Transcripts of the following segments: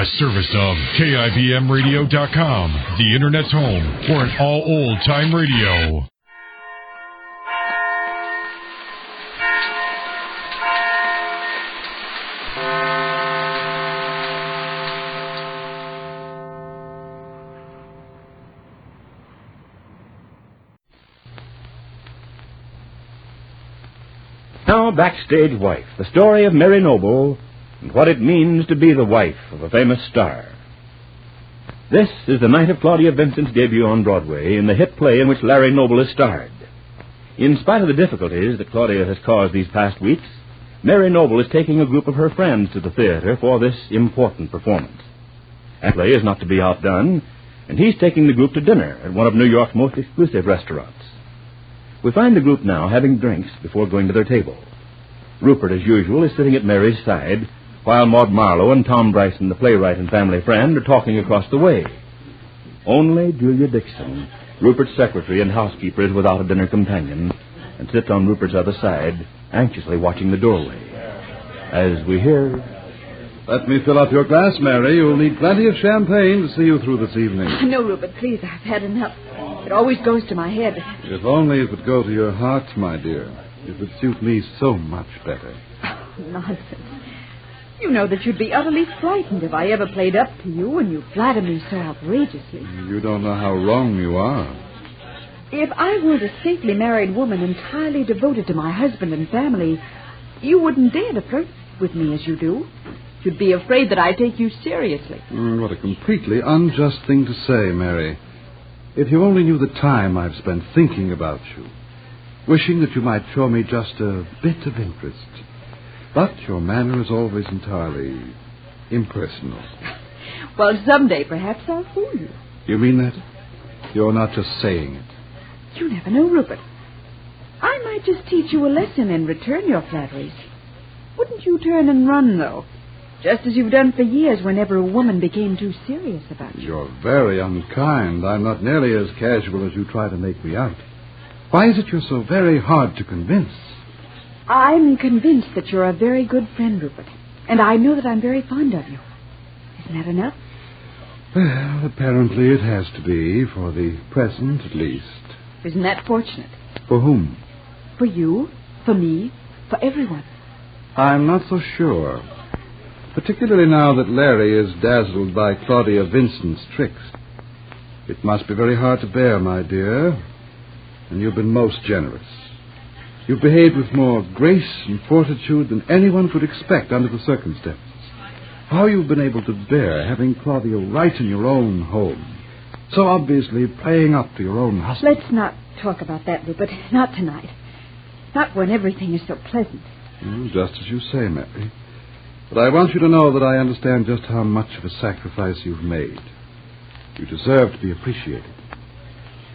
A service of KIBMradio.com, the Internet's home for an all old-time radio. Now, Backstage Wife, the story of Mary Noble and what it means to be the wife of a famous star. This is the night of Claudia Vincent's debut on Broadway in the hit play in which Larry Noble has starred. In spite of the difficulties that Claudia has caused these past weeks, Mary Noble is taking a group of her friends to the theater for this important performance. And the play is not to be outdone, and he's taking the group to dinner at one of New York's most exclusive restaurants. We find the group now having drinks before going to their table. Rupert, as usual, is sitting at Mary's side, while Maud Marlowe and Tom Bryson, the playwright and family friend, are talking across the way. Only Julia Dixon, Rupert's secretary and housekeeper, is without a dinner companion and sits on Rupert's other side, anxiously watching the doorway. As we hear... Let me fill up your glass, Mary. You'll need plenty of champagne to see you through this evening. No, Rupert, please, I've had enough. It always goes to my head. If only it would go to your heart, my dear. It would suit me so much better. Oh, nonsense. You know that you'd be utterly frightened if I ever played up to you, and you flatter me so outrageously. You don't know how wrong you are. If I weren't a stately married woman entirely devoted to my husband and family, you wouldn't dare to flirt with me as you do. You'd be afraid that I take you seriously. What a completely unjust thing to say, Mary. If you only knew the time I've spent thinking about you, wishing that you might show me just a bit of interest. But your manner is always entirely impersonal. Well, someday perhaps I'll fool you. You mean that? You're not just saying it. You never know, Rupert. I might just teach you a lesson and return your flatteries. Wouldn't you turn and run, though? Just as you've done for years whenever a woman became too serious about you. You're very unkind. I'm not nearly as casual as you try to make me out. Why is it you're so very hard to convince? I'm convinced that you're a very good friend, Rupert. And I know that I'm very fond of you. Isn't that enough? Well, apparently it has to be, for the present at least. Isn't that fortunate? For whom? For you, for me, for everyone. I'm not so sure. Particularly now that Larry is dazzled by Claudia Vincent's tricks. It must be very hard to bear, my dear. And you've been most generous. You've behaved with more grace and fortitude than anyone could expect under the circumstances. How you've been able to bear having Claudia right in your own home, so obviously playing up to your own husband. Let's not talk about that, Rupert. Not tonight. Not when everything is so pleasant. Just as you say, Mary. But I want you to know that I understand just how much of a sacrifice you've made. You deserve to be appreciated.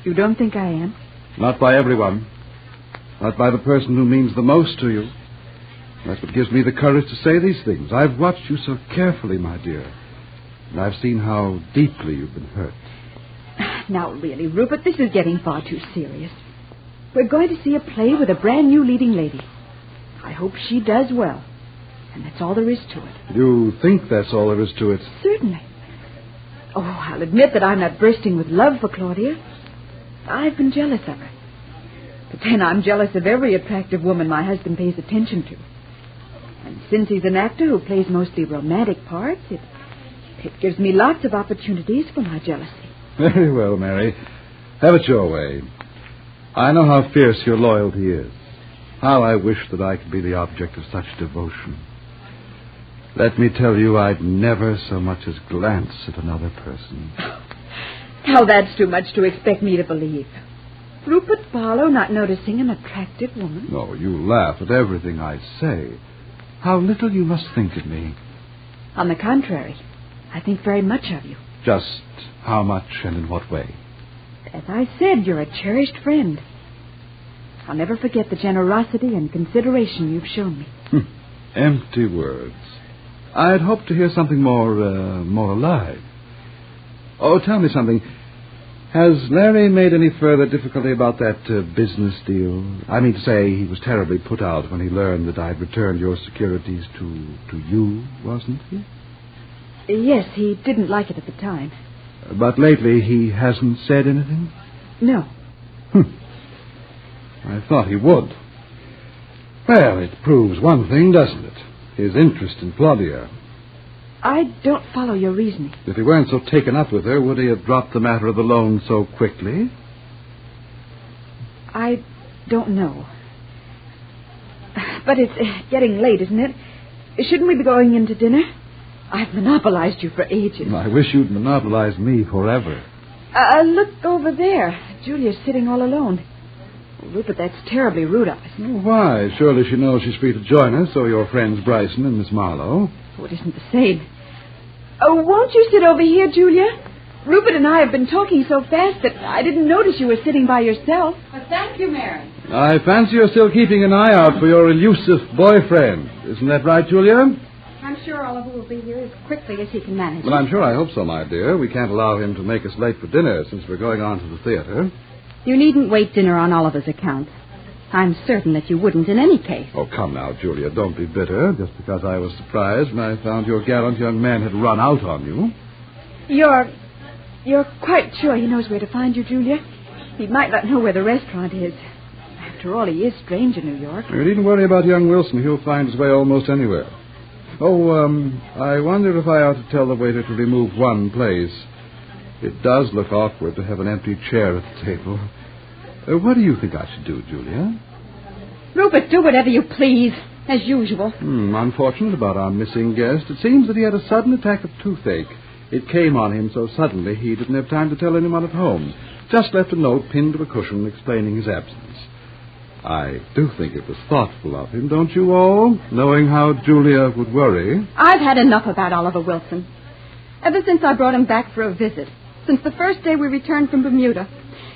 You don't think I am? Not by everyone. Not by the person who means the most to you. That's what gives me the courage to say these things. I've watched you so carefully, my dear. And I've seen how deeply you've been hurt. Now, really, Rupert, this is getting far too serious. We're going to see a play with a brand new leading lady. I hope she does well. And that's all there is to it. You think that's all there is to it? Certainly. Oh, I'll admit that I'm not bursting with love for Claudia. I've been jealous of her. But then I'm jealous of every attractive woman my husband pays attention to. And since he's an actor who plays mostly romantic parts, it gives me lots of opportunities for my jealousy. Very well, Mary. Have it your way. I know how fierce your loyalty is. How I wish that I could be the object of such devotion. Let me tell you, I'd never so much as glance at another person. Now, that's too much to expect me to believe. Rupert Barlow not noticing an attractive woman? No, you laugh at everything I say. How little you must think of me. On the contrary, I think very much of you. Just how much and in what way? As I said, you're a cherished friend. I'll never forget the generosity and consideration you've shown me. Empty words. I'd hoped to hear something more alive. Oh, tell me something. Has Larry made any further difficulty about that business deal? I mean to say, he was terribly put out when he learned that I'd returned your securities to you, wasn't he? Yes, he didn't like it at the time. But lately he hasn't said anything? No. I thought he would. Well, it proves one thing, doesn't it? His interest in Claudia. I don't follow your reasoning. If he weren't so taken up with her, would he have dropped the matter of the loan so quickly? I don't know. But it's getting late, isn't it? Shouldn't we be going in to dinner? I've monopolized you for ages. I wish you'd monopolized me forever. Look over there. Julia's sitting all alone. Rupert, that's terribly rude of us. Oh, why? Surely she knows she's free to join us, so your friends Bryson and Miss Marlowe. Oh, it isn't the same. Oh, won't you sit over here, Julia? Rupert and I have been talking so fast that I didn't notice you were sitting by yourself. But thank you, Mary. I fancy you're still keeping an eye out for your elusive boyfriend. Isn't that right, Julia? I'm sure Oliver will be here as quickly as he can manage. Well, I'm sure I hope so, my dear. We can't allow him to make us late for dinner since we're going on to the theater. You needn't wait dinner on Oliver's account. I'm certain that you wouldn't in any case. Oh, come now, Julia. Don't be bitter just because I was surprised when I found your gallant young man had run out on you. You're quite sure he knows where to find you, Julia? He might not know where the restaurant is. After all, he is strange in New York. You needn't worry about young Wilson. He'll find his way almost anywhere. Oh, I wonder if I ought to tell the waiter to remove one place. It does look awkward to have an empty chair at the table. What do you think I should do, Julia? Rupert, do whatever you please, as usual. Unfortunate about our missing guest. It seems that he had a sudden attack of toothache. It came on him so suddenly he didn't have time to tell anyone at home. Just left a note pinned to a cushion explaining his absence. I do think it was thoughtful of him, don't you all? Knowing how Julia would worry. I've had enough about Oliver Wilson. Ever since I brought him back for a visit, since the first day we returned from Bermuda,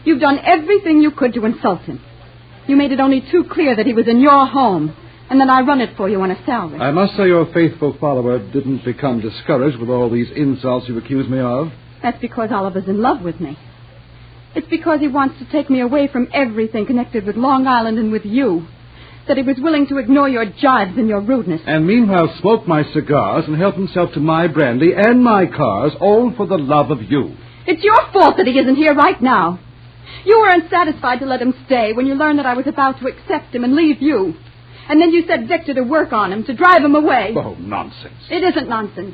you've done everything you could to insult him. You made it only too clear that he was in your home, and that I run it for you on a salary. I must say your faithful follower didn't become discouraged with all these insults you accuse me of. That's because Oliver's in love with me. It's because he wants to take me away from everything connected with Long Island and with you. That he was willing to ignore your jibes and your rudeness. And meanwhile smoke my cigars and help himself to my brandy and my cars, all for the love of you. It's your fault that he isn't here right now. You were unsatisfied to let him stay when you learned that I was about to accept him and leave you. And then you set Victor to work on him, to drive him away. Oh, nonsense. It isn't nonsense.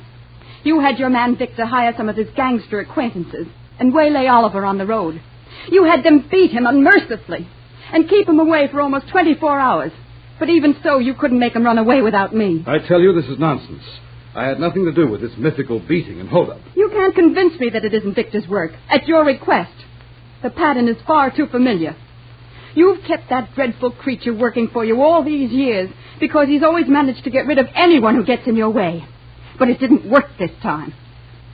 You had your man Victor hire some of his gangster acquaintances and waylay Oliver on the road. You had them beat him unmercifully and keep him away for almost 24 hours. But even so, you couldn't make him run away without me. I tell you, this is nonsense. I had nothing to do with this mythical beating and hold-up. You can't convince me that it isn't Victor's work, at your request. The pattern is far too familiar. You've kept that dreadful creature working for you all these years because he's always managed to get rid of anyone who gets in your way. But it didn't work this time.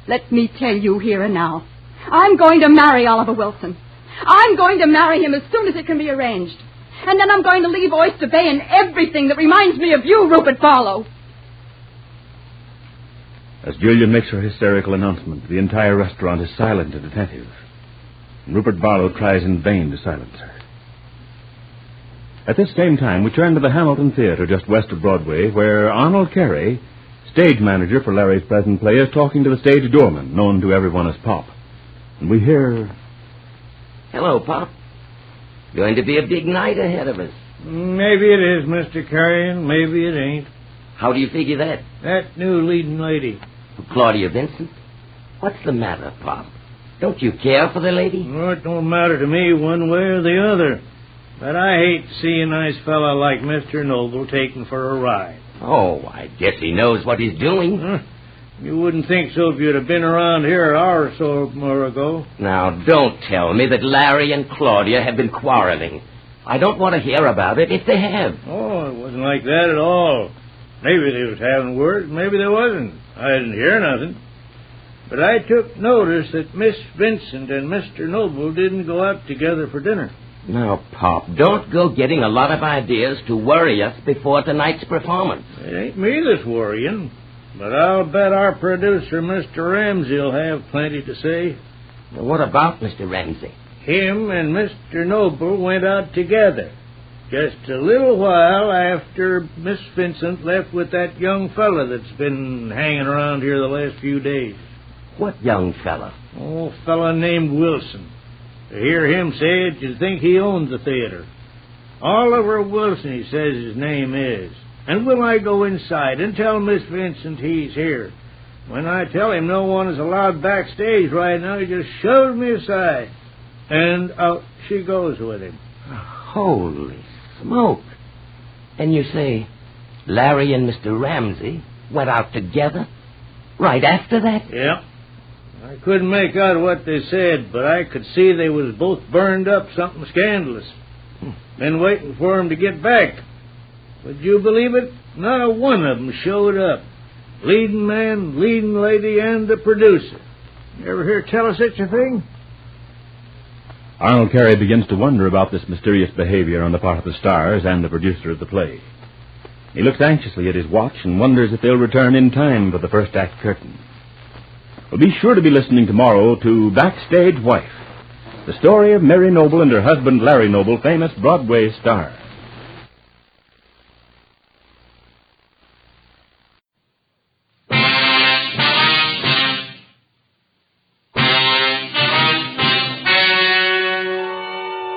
Let me tell you here and now. I'm going to marry Oliver Wilson. I'm going to marry him as soon as it can be arranged. And then I'm going to leave Oyster Bay and everything that reminds me of you, Rupert Barlow. As Julia makes her hysterical announcement, the entire restaurant is silent and attentive. And Rupert Barlow tries in vain to silence her. At this same time, we turn to the Hamilton Theater just west of Broadway, where Arnold Carey, stage manager for Larry's present play, is talking to the stage doorman, known to everyone as Pop. And we hear... Hello, Pop. Going to be a big night ahead of us. Maybe it is, Mr. Carey, and maybe it ain't. How do you figure that? That new leading lady. Claudia Vincent? What's the matter, Pop? Don't you care for the lady? Well, it don't matter to me one way or the other. But I hate to see a nice fella like Mr. Noble taken for a ride. Oh, I guess he knows what he's doing. You wouldn't think so if you'd have been around here an hour or so more ago. Now, don't tell me that Larry and Claudia have been quarreling. I don't want to hear about it if they have. Oh, it wasn't like that at all. Maybe they was having words, maybe they wasn't. I didn't hear nothing. But I took notice that Miss Vincent and Mr. Noble didn't go out together for dinner. Now, Pop, don't go getting a lot of ideas to worry us before tonight's performance. It ain't me that's worrying. But I'll bet our producer, Mr. Ramsey, will have plenty to say. Well, what about Mr. Ramsey? Him and Mr. Noble went out together. Just a little while after Miss Vincent left with that young fella that's been hanging around here the last few days. What young fella? Oh, a fella named Wilson. To hear him say it, you'd think he owns the theater. Oliver Wilson, he says his name is. And will I go inside and tell Miss Vincent he's here? When I tell him no one is allowed backstage right now, he just shoves me aside. And out she goes with him. Holy smoke. And you say Larry and Mr. Ramsey went out together right after that? Yep. I couldn't make out what they said, but I could see they was both burned up something scandalous. Been waiting for him to get back. Would you believe it? Not a one of them showed up. Leading man, leading lady, and the producer. You ever hear tell of such a thing? Arnold Carey begins to wonder about this mysterious behavior on the part of the stars and the producer of the play. He looks anxiously at his watch and wonders if they'll return in time for the first act curtain. Well, be sure to be listening tomorrow to Backstage Wife, the story of Mary Noble and her husband Larry Noble, famous Broadway stars.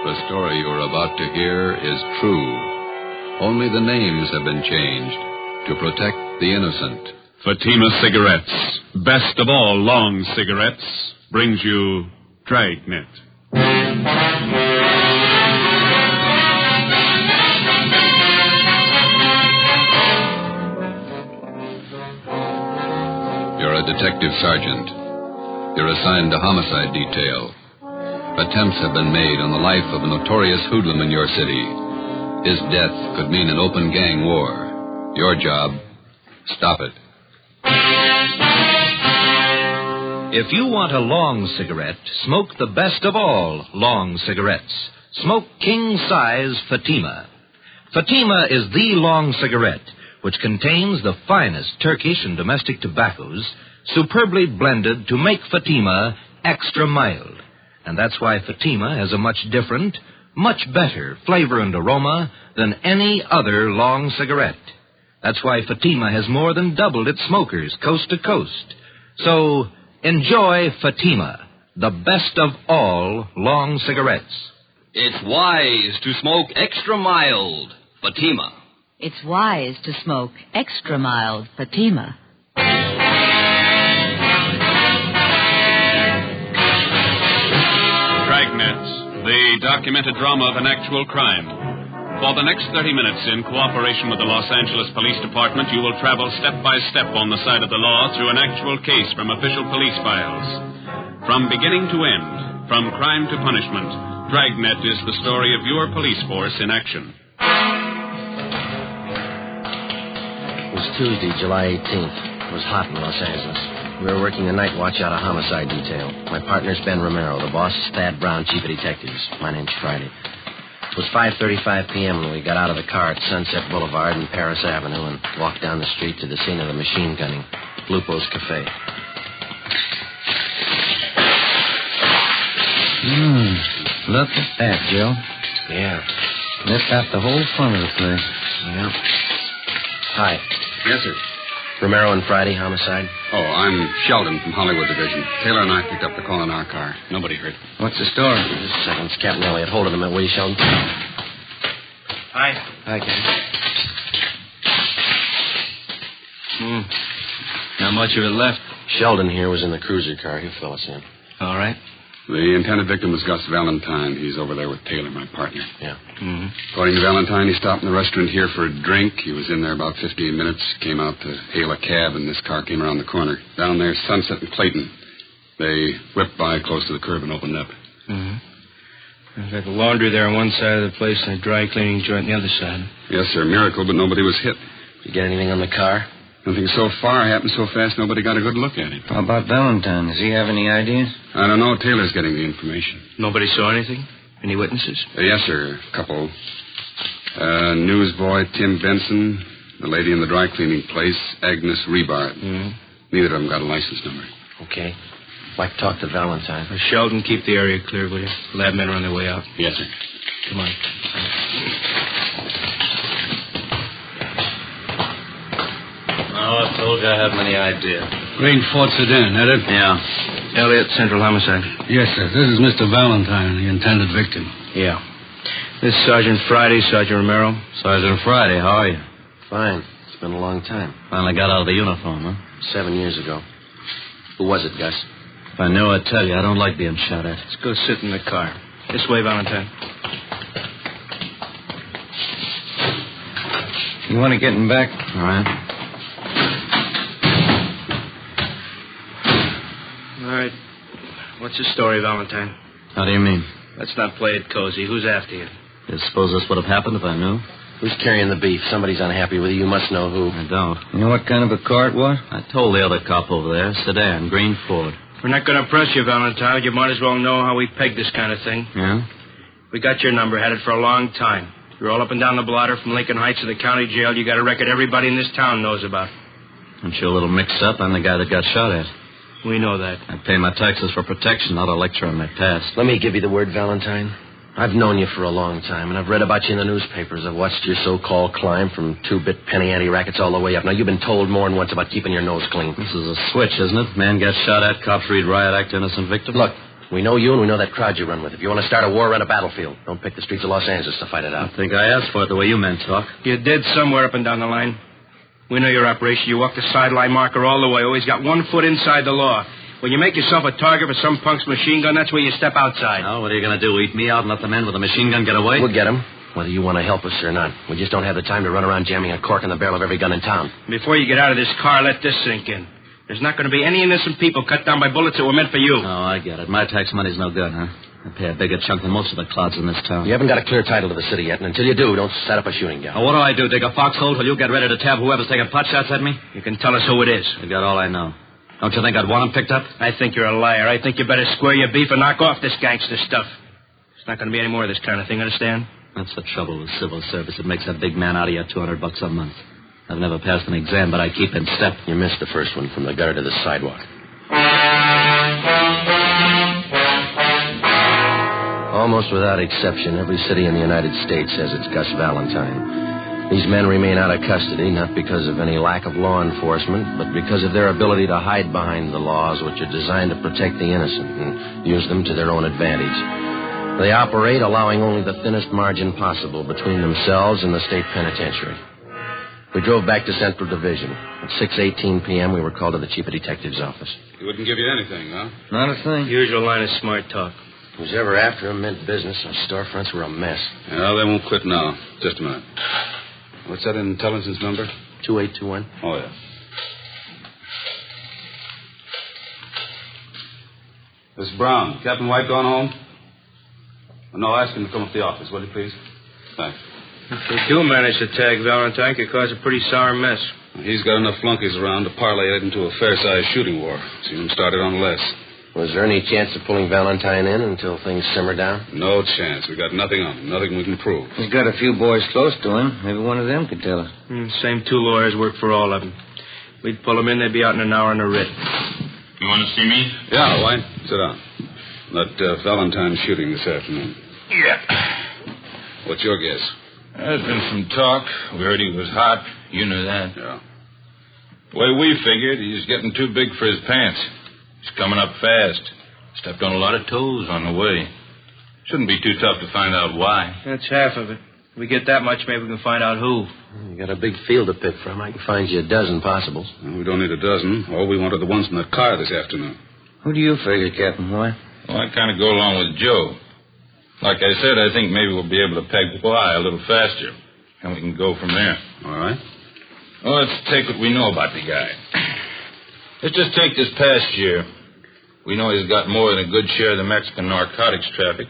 The story you're about to hear is true. Only the names have been changed to protect the innocent. Fatima Cigarettes, best of all long cigarettes, brings you Dragnet. You're a detective sergeant. You're assigned to homicide detail. Attempts have been made on the life of a notorious hoodlum in your city. His death could mean an open gang war. Your job, stop it. If you want a long cigarette, smoke the best of all long cigarettes. Smoke king-size Fatima. Fatima is the long cigarette, which contains the finest Turkish and domestic tobaccos, superbly blended to make Fatima extra mild. And that's why Fatima has a much different, much better flavor and aroma than any other long cigarette. That's why Fatima has more than doubled its smokers coast to coast. So enjoy Fatima, the best of all long cigarettes. It's wise to smoke extra mild Fatima. It's wise to smoke extra mild Fatima. Dragnet, the documented drama of an actual crime. For the next 30 minutes, in cooperation with the Los Angeles Police Department, you will travel step by step on the side of the law through an actual case from official police files. From beginning to end, from crime to punishment, Dragnet is the story of your police force in action. It was Tuesday, July 18th. It was hot in Los Angeles. We were working the night watch out of homicide detail. My partner's Ben Romero. The boss is Thad Brown, chief of detectives. My name's Friday. It was 5:35 p.m. when we got out of the car at Sunset Boulevard and Paris Avenue and walked down the street to the scene of the machine gunning, Lupo's Cafe. Look at that, Joe. Yeah. Lift out the whole front of the place. Yeah. Hi. Yes, sir. Romero and Friday, homicide. Oh, I'm Sheldon from Hollywood Division. Taylor and I picked up the call in our car. Nobody hurt. What's the story? Just a second. It's Captain Elliott. Hold it a minute, will you, Sheldon? Hi. Hi, Captain. Not much of it left. Sheldon here was in the cruiser car. He'll fill us in. All right. The intended victim was Gus Valentine. He's over there with Taylor, my partner. Yeah. Mm-hmm. According to Valentine, he stopped in the restaurant here for a drink. He was in there about 15 minutes, came out to hail a cab, and this car came around the corner. Down there, Sunset and Clayton. They whipped by close to the curb and opened up. Mm-hmm. There's like a laundry there on one side of the place and a dry cleaning joint on the other side. Yes, sir. Miracle, but nobody was hit. You get anything on the car? Nothing so far. Happened so fast, nobody got a good look at it. How about Valentine? Does he have any ideas? I don't know. Taylor's getting the information. Nobody saw anything? Any witnesses? Yes, sir. A couple. Newsboy Tim Benson. The lady in the dry cleaning place, Agnes Rebard. Mm-hmm. Neither of them got a license number. Okay. I'd like to talk to Valentine. Sheldon, keep the area clear, will you? Lab men are on their way out. Yes, sir. Come on. Told you I haven't any idea. Green Fort Sedan, that it? Yeah. Elliott, Central Homicide. Yes, sir. This is Mr. Valentine, the intended victim. Yeah. This is Sergeant Friday, Sergeant Romero. Sergeant Friday, how are you? Fine. It's been a long time. Finally got out of the uniform, huh? 7 years ago. Who was it, Gus? If I knew, I'd tell you. I don't like being shot at. Let's go sit in the car. This way, Valentine. You want to get him back? All right. All right. What's the story, Valentine? How do you mean? Let's not play it cozy. Who's after you? You suppose this would have happened if I knew? Who's carrying the beef? Somebody's unhappy with you. You must know who. I don't. You know what kind of a car it was? I told the other cop over there. Sedan, green Ford. We're not going to press you, Valentine. You might as well know how we peg this kind of thing. Yeah? We got your number, had it for a long time. You're all up and down the blotter from Lincoln Heights to the county jail. You got a record everybody in this town knows about. Aren't you a little mixed up? I'm the guy that got shot at. We know that. I pay my taxes for protection, not a lecture on my past. Let me give you the word, Valentine. I've known you for a long time, and I've read about you in the newspapers. I've watched your so-called climb from two-bit penny ante rackets all the way up. Now, you've been told more than once about keeping your nose clean. This is a switch, isn't it? Man gets shot at, cops read riot act, innocent victim. Look, we know you and we know that crowd you run with. If you want to start a war, run a battlefield. Don't pick the streets of Los Angeles to fight it out. I think I asked for it the way you men talk. You did somewhere up and down the line. We know your operation. You walk the sideline marker all the way. Always got 1 foot inside the law. When you make yourself a target for some punk's machine gun, that's where you step outside. Oh, what are you going to do, eat me out and let the men with a machine gun get away? We'll get him, whether you want to help us or not. We just don't have the time to run around jamming a cork in the barrel of every gun in town. Before you get out of this car, let this sink in. There's not going to be any innocent people cut down by bullets that were meant for you. Oh, I get it. My tax money's no good, huh? I pay a bigger chunk than most of the clouds in this town. You haven't got a clear title to the city yet, and until you do, don't set up a shooting gallery. Now, what do I do, dig a foxhole till you get ready to tab whoever's taking pot shots at me? You can tell us who it is. You got all I know. Don't you think I'd want him picked up? I think you're a liar. I think you better square your beef and knock off this gangster stuff. There's not going to be any more of this kind of thing, understand? That's the trouble with civil service. It makes a big man out of you $200 a month. I've never passed an exam, but I keep in step. You missed the first one, from the gutter to the sidewalk. Almost without exception, every city in the United States has its Gus Valentine. These men remain out of custody, not because of any lack of law enforcement, but because of their ability to hide behind the laws which are designed to protect the innocent and use them to their own advantage. They operate allowing only the thinnest margin possible between themselves and the state penitentiary. We drove back to Central Division. At 6:18 p.m., we were called to the chief of detective's office. He wouldn't give you anything, huh? Not a thing. Usual line of smart talk. Who's ever after him meant business. Our storefronts were a mess. Well, they won't quit now. Just a minute. What's that intelligence number? 2821. Oh, yeah. Miss Brown, Captain White gone home? No, ask him to come up to the office, will you, please? Thanks. If they do manage to tag Valentine, it could cause a pretty sour mess. He's got enough flunkies around to parlay it into a fair-sized shooting war. Seen him started on less. Was there any chance of pulling Valentine in until things simmer down? No chance. We got nothing on him. Nothing we can prove. He's got a few boys close to him. Maybe one of them could tell us. Same 2 lawyers work for all of them. We'd pull them in, they'd be out in an hour on a writ. You want to see me? Yeah, White. Sit down. That Valentine shooting this afternoon. Yeah. What's your guess? There's been some talk. We heard he was hot. You knew that. Yeah. The way we figured, he's getting too big for his pants. He's coming up fast. Stepped on a lot of toes on the way. Shouldn't be too tough to find out why. That's half of it. If we get that much, maybe we can find out who. You got a big field to pick from. I can find you a dozen possibles. Well, we don't need a dozen. All we want are the ones from that car this afternoon. Who do you figure, Captain White? Well, I kind of go along with Joe. Like I said, I think maybe we'll be able to peg why a little faster. And we can go from there. All right. Well, let's take what we know about the guy. Let's just take this past year. We know he's got more than a good share of the Mexican narcotics traffic.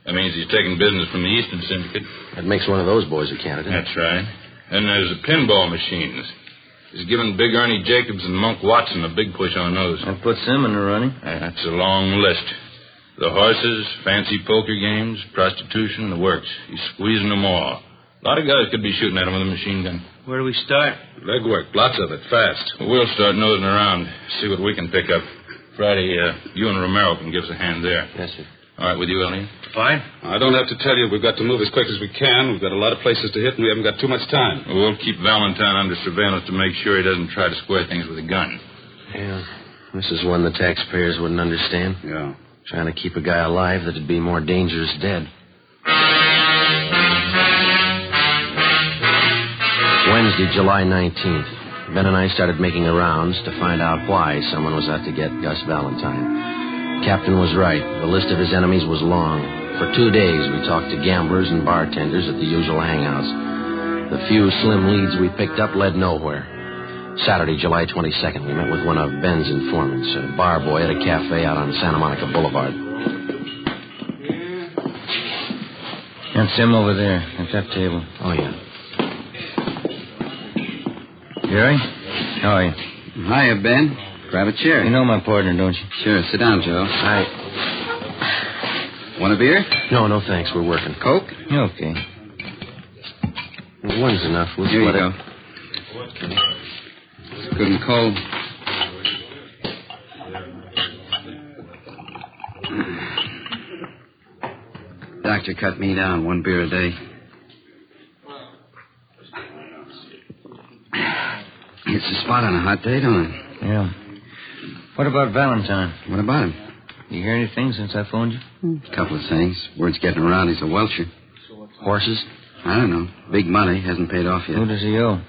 That means he's taking business from the Eastern Syndicate. That makes one of those boys a candidate. That's right. And there's the pinball machines. He's given Big Ernie Jacobs and Monk Watson a big push on those. That puts him in the running. That's a long list. The horses, fancy poker games, prostitution, the works. He's squeezing them all. A lot of guys could be shooting at him with a machine gun. Where do we start? Legwork, lots of it, fast. We'll start nosing around, see what we can pick up. Friday, you and Romero can give us a hand there. Yes, sir. All right with you, Elliot? Fine. I don't have to tell you we've got to move as quick as we can. We've got a lot of places to hit, and we haven't got too much time. Well, we'll keep Valentine under surveillance to make sure he doesn't try to square things with a gun. Yeah. This is one the taxpayers wouldn't understand. Yeah. Trying to keep a guy alive that'd be more dangerous dead. Wednesday, July 19th. Ben and I started making the rounds to find out why someone was out to get Gus Valentine. Captain was right. The list of his enemies was long. For 2 days, we talked to gamblers and bartenders at the usual hangouts. The few slim leads we picked up led nowhere. Saturday, July 22nd, we met with one of Ben's informants, a bar boy at a cafe out on Santa Monica Boulevard. That's him over there at that table. Oh, yeah. Jerry? How are you? Hiya, Ben. Grab a chair. You know my partner, don't you? Sure. Sit down, Joe. Hi. Want a beer? No, thanks. We're working. Coke? Okay. One's enough. We'll Here you split go. It's good and cold. Doctor cut me down 1 beer a day. It's a spot on a hot day, don't it? Yeah. What about Valentine? What about him? You hear anything since I phoned you? A couple of things. Word's getting around he's a welcher. Horses? I don't know. Big money. Hasn't paid off yet. Who does he owe?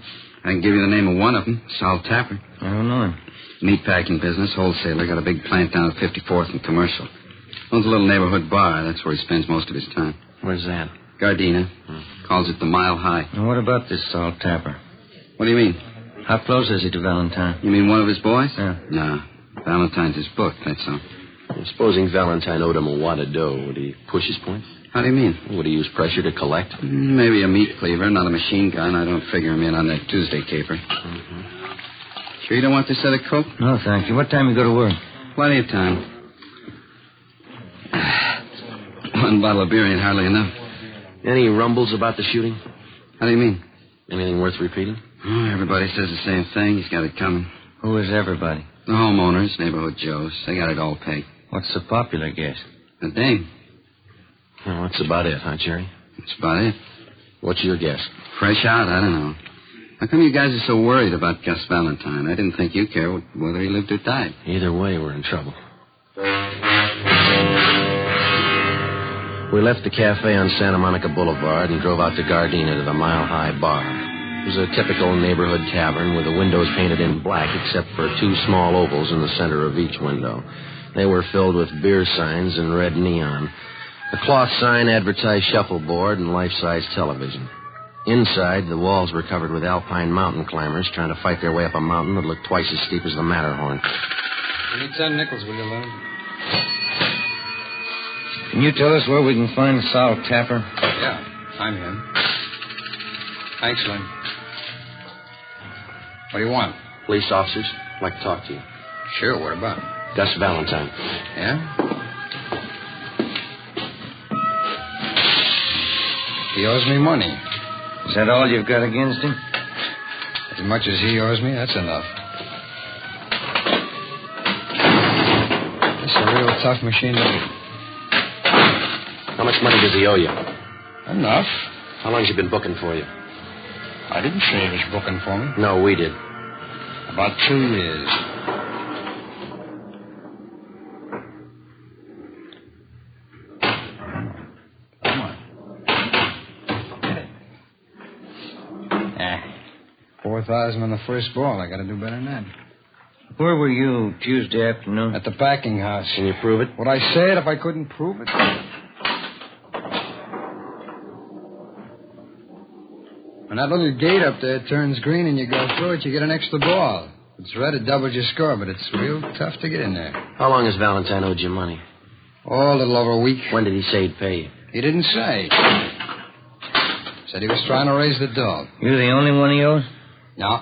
I can give you the name of one of them. Sal Tapper. I don't know him. Meatpacking business, wholesaler. Got a big plant down at 54th and Commercial. Owns a little neighborhood bar. That's where he spends most of his time. Where's that? Gardena. Calls it the Mile High. And what about this Sal Tapper? What do you mean? How close is he to Valentine? You mean one of his boys? Yeah. No. Valentine's his book, that's all. Supposing Valentine owed him a wad of dough, would he push his point? How do you mean? Would he use pressure to collect? Maybe a meat cleaver, not a machine gun. I don't figure him in on that Tuesday caper. Mm-hmm. Sure you don't want this other Coke? No, thank you. What time you go to work? Plenty of time. 1 bottle of beer ain't hardly enough. Any rumbles about the shooting? How do you mean? Anything worth repeating? Oh, everybody says the same thing. He's got it coming. Who is everybody? The homeowners, neighborhood Joes. They got it all pegged. What's the popular guess? A dame. Well, that's about it, huh, Jerry? That's about it. What's your guess? Fresh out? I don't know. How come you guys are so worried about Gus Valentine? I didn't think you cared whether he lived or died. Either way, we're in trouble. We left the cafe on Santa Monica Boulevard and drove out to Gardena to the Mile High Bar. It was a typical neighborhood tavern with the windows painted in black except for 2 small ovals in the center of each window. They were filled with beer signs and red neon. The cloth sign advertised shuffleboard and life-size television. Inside, the walls were covered with alpine mountain climbers trying to fight their way up a mountain that looked twice as steep as the Matterhorn. Give me 10 nickels, will you, Lynn? Can you tell us where we can find Sal Tapper? Yeah, I'm him. Thanks, Lynn. What do you want? Police officers. I'd like to talk to you. Sure, what about? Gus Valentine. Yeah? He owes me money. Is that all you've got against him? As much as he owes me, that's enough. It's a real tough machine to beat. How much money does he owe you? Enough. How long's he been booking for you? I didn't say he was booking for me. No, we did. About 2 years. Come on. Get it. 4,000 on the first ball. I got to do better than that. Where were you Tuesday afternoon? At the packing house. Can you prove it? Would I say it if I couldn't prove it? When that little gate up there turns green and you go through it, you get an extra ball. If it's red, it doubles your score, but it's real tough to get in there. How long has Valentine owed you money? Oh, a little over a week. When did he say he'd pay you? He didn't say. Said he was trying to raise the dog. You're the only one he owes? No.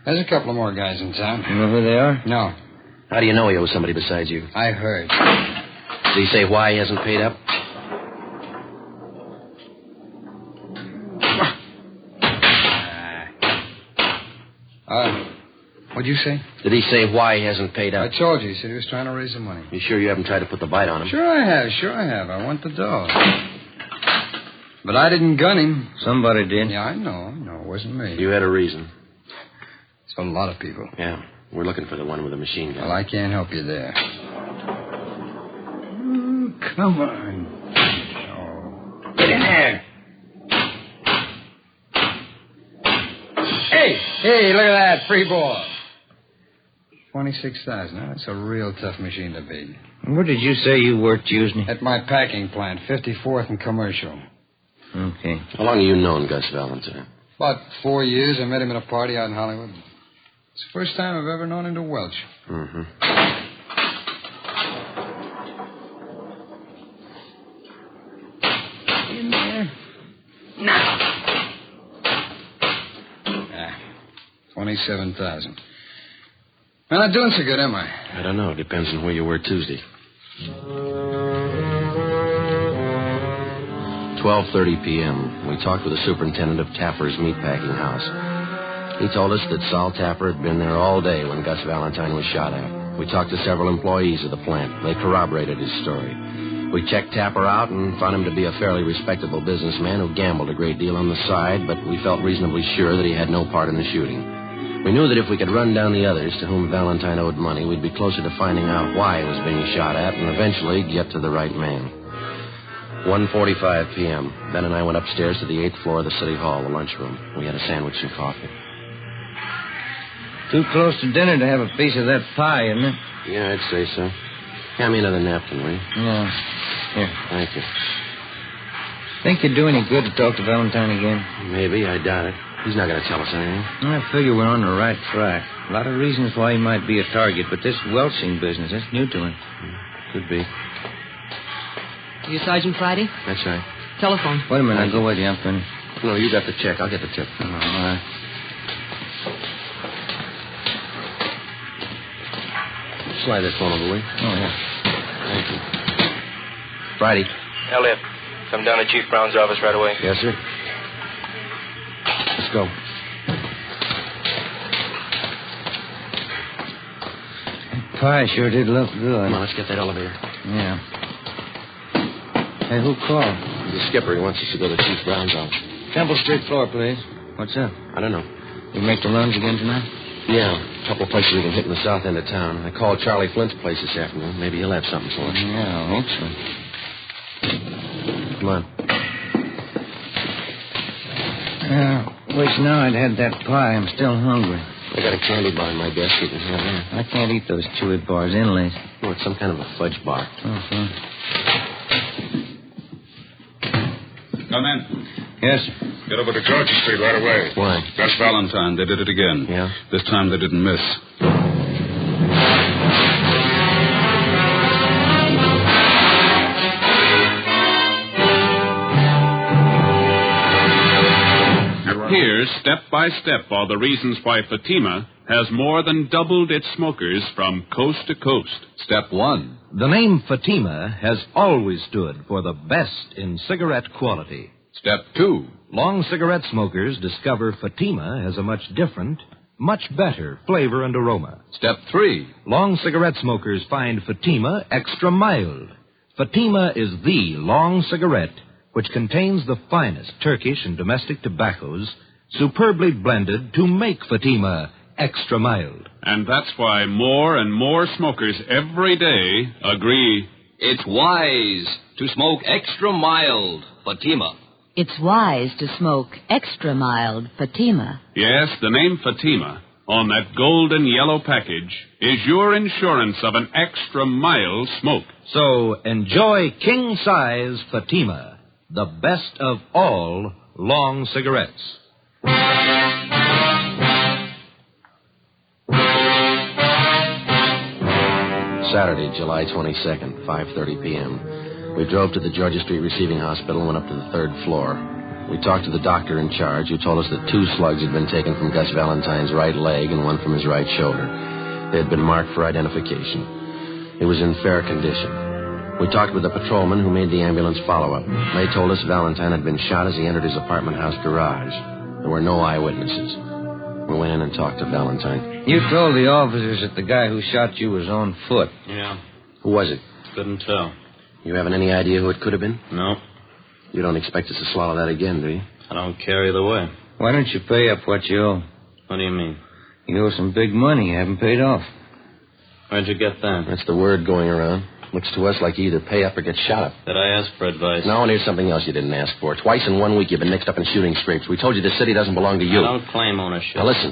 There's a couple of more guys in town. You know who they are? No. How do you know he owes somebody besides you? I heard. Did he say why he hasn't paid up? What'd you say? Did he say why he hasn't paid up? I told you. He said he was trying to raise the money. You sure you haven't tried to put the bite on him? Sure I have. I want the dough. But I didn't gun him. Somebody did. Yeah, I know. It wasn't me. You had a reason. It's a lot of people. Yeah. We're looking for the one with the machine gun. Well, I can't help you there. Come on. Oh. Get in there. Hey, look at that. Free ball. 26,000. Now, that's a real tough machine to beat. Where did you say you worked Tuesday? At my packing plant, 54th and Commercial. Okay. How long have you known Gus Valentine? About 4 years. I met him at a party out in Hollywood. It's the first time I've ever known him to welch. Mm-hmm. In there. Now. 27,000. I'm not doing so good, am I? I don't know. It depends on where you were Tuesday. 12:30 p.m. We talked with the superintendent of Tapper's meatpacking house. He told us that Sol Tapper had been there all day when Gus Valentine was shot at. We talked to several employees of the plant. They corroborated his story. We checked Tapper out and found him to be a fairly respectable businessman who gambled a great deal on the side, but we felt reasonably sure that he had no part in the shooting. We knew that if we could run down the others to whom Valentine owed money, we'd be closer to finding out why he was being shot at and eventually get to the right man. 1:45 p.m. Ben and I went upstairs to the 8th floor of the city hall, the lunchroom. We had a sandwich and coffee. Too close to dinner to have a piece of that pie, isn't it? Yeah, I'd say so. Hand me another napkin, will you? Yeah. Here. Thank you. Think it'd do any good to talk to Valentine again? Maybe. I doubt it. He's not going to tell us anything. I figure we're on the right track. A lot of reasons why he might be a target, but this welching business, that's new to him. Could be. You Sergeant Friday? That's right. Telephone. Wait a minute. I'll go with you. I'm finished. No, you got the check. I'll get the tip. All right. Slide that phone over, will you? Oh, yeah. Thank you. Friday. Elliot, come down to Chief Brown's office right away. Yes, sir. Let's go. Pie sure did look good. Come on, let's get that elevator. Yeah. Hey, who called? The skipper. He wants us to go to Chief Brown's office. Temple Street floor, please. What's up? I don't know. You make the runs again tonight? Yeah, a couple of places we can hit in the south end of town. I called Charlie Flint's place this afternoon. Maybe he'll have something for us. Yeah, I hope so. Come on. Wish now I'd had that pie. I'm still hungry. I got a candy bar in my desk. You can have that. I can't eat those chewy bars inlays. Oh, it's some kind of a fudge bar. Uh-huh. Come in. Yes, sir. Get over to Georgia Street right away. Why? Gus Valentine. They did it again. Yeah? This time they didn't miss. Here, step by step, are the reasons why Fatima has more than doubled its smokers from coast to coast. Step 1. The name Fatima has always stood for the best in cigarette quality. Step 2. Long cigarette smokers discover Fatima has a much different, much better flavor and aroma. Step 3. Long cigarette smokers find Fatima extra mild. Fatima is the long cigarette which contains the finest Turkish and domestic tobaccos superbly blended to make Fatima extra mild. And that's why more and more smokers every day agree it's wise to smoke extra mild Fatima. It's wise to smoke extra mild Fatima. Yes, the name Fatima on that golden yellow package is your insurance of an extra mild smoke. So enjoy king-size Fatima, the best of all long cigarettes. Saturday, July 22nd, 5:30 p.m. We drove to the Georgia Street Receiving Hospital and went up to the 3rd floor. We talked to the doctor in charge, who told us that 2 slugs had been taken from Gus Valentine's right leg and 1 from his right shoulder. They had been marked for identification. He was in fair condition. We talked with the patrolman who made the ambulance follow-up. They told us Valentine had been shot as he entered his apartment house garage. There were no eyewitnesses. We went in and talked to Valentine. You told the officers that the guy who shot you was on foot. Yeah. Who was it? Couldn't tell. You haven't any idea who it could have been? No. You don't expect us to swallow that again, do you? I don't care either way. Why don't you pay up what you owe? What do you mean? You owe some big money you haven't paid off. Where'd you get that? That's the word going around. Looks to us like you either pay up or get shot up. Did I ask for advice? No, and here's something else you didn't ask for. Twice in 1 week you've been mixed up in shooting scrapes. We told you the city doesn't belong to you. I don't claim ownership. Now listen,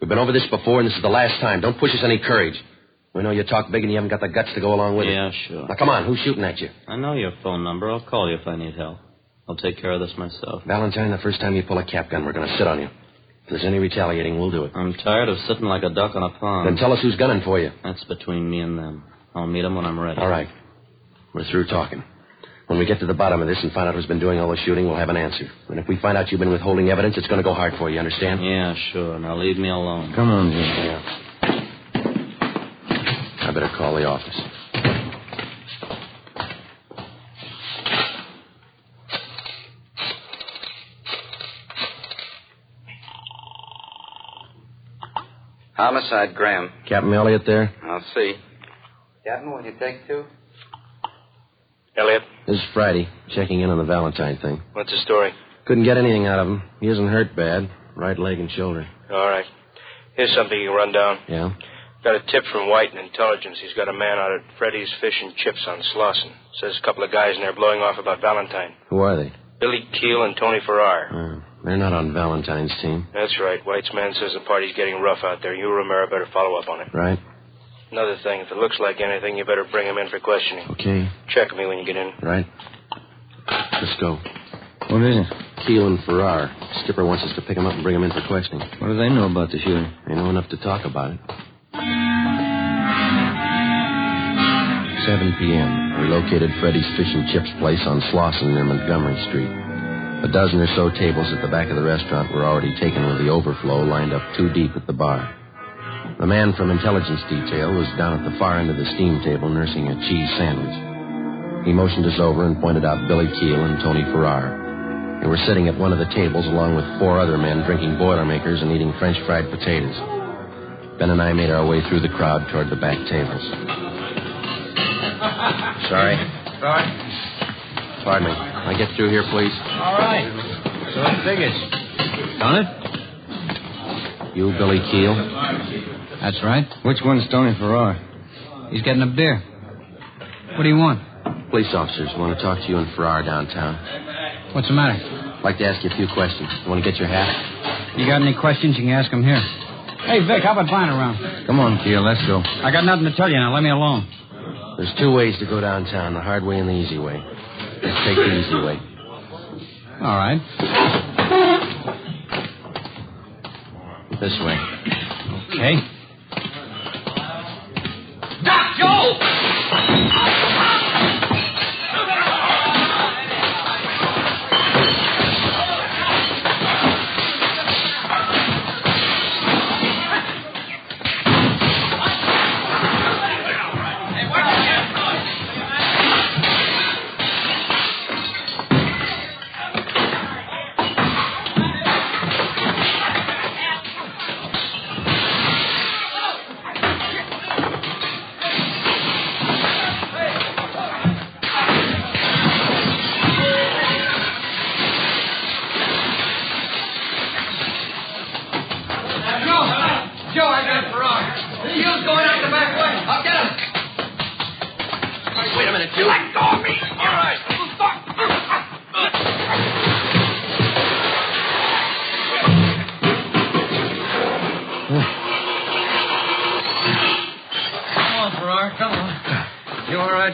we've been over this before, and this is the last time. Don't push us any courage. We know you talk big and you haven't got the guts to go along with it. Yeah, sure. Now come on, who's shooting at you? I know your phone number. I'll call you if I need help. I'll take care of this myself. Valentine, the first time you pull a cap gun, we're going to sit on you. If there's any retaliating, we'll do it. I'm tired of sitting like a duck on a pond. Then tell us who's gunning for you. That's between me and them. I'll meet them when I'm ready. All right. We're through talking. When we get to the bottom of this and find out who's been doing all the shooting, we'll have an answer. And if we find out you've been withholding evidence, it's going to go hard for you, understand? Yeah, sure. Now leave me alone. Come on, Jim. Yeah. I better call the office. Homicide, Graham. Captain Elliott there? I'll see. Captain, will you take two? Elliot, This is Friday, checking in on the Valentine thing. what's the story? Couldn't get anything out of him. He isn't hurt bad. Right leg and shoulder. All right. Here's something you can run down. Yeah? Got a tip from White in Intelligence. He's got a man out at Freddy's Fish and Chips on Slauson. Says a couple of guys in there blowing off about Valentine. Who are they? Billy Keel and Tony Farrar. They're not on Valentine's team. That's right. White's man says the party's getting rough out there. You, Romero, better follow up on it. Right? Another thing, if it looks like anything, you better bring him in for questioning. Okay. Check me when you get in. Right. Let's go. What is it? Keel and Farrar. Skipper wants us to pick him up and bring him in for questioning. What do they know about the shooting? They know enough to talk about it. 7 p.m. We located Freddy's Fish and Chips place on Slauson near Montgomery Street. A dozen or so tables at the back of the restaurant were already taken with the overflow lined up 2 deep at the bar. The man from Intelligence Detail was down at the far end of the steam table nursing a cheese sandwich. He motioned us over and pointed out Billy Keel and Tony Farrar. They were sitting at one of the tables along with 4 other men drinking Boilermakers and eating French fried potatoes. Ben and I made our way through the crowd toward the back tables. Sorry. Pardon me. Can I get through here, please? All right. So it figures. Done it? You, Billy Keel? That's right. Which one's Tony Farrar? He's getting a beer. What do you want? Police officers want to talk to you and Farrar downtown. What's the matter? I'd like to ask you a few questions. You want to get your hat? You got any questions, you can ask them here. Hey, Vic, how about buying around? Come on, Keel, let's go. I got nothing to tell you now. Let me alone. There's 2 ways to go downtown, the hard way and the easy way. Let's take the easy way. All right. This way. Okay. Doc, Joe!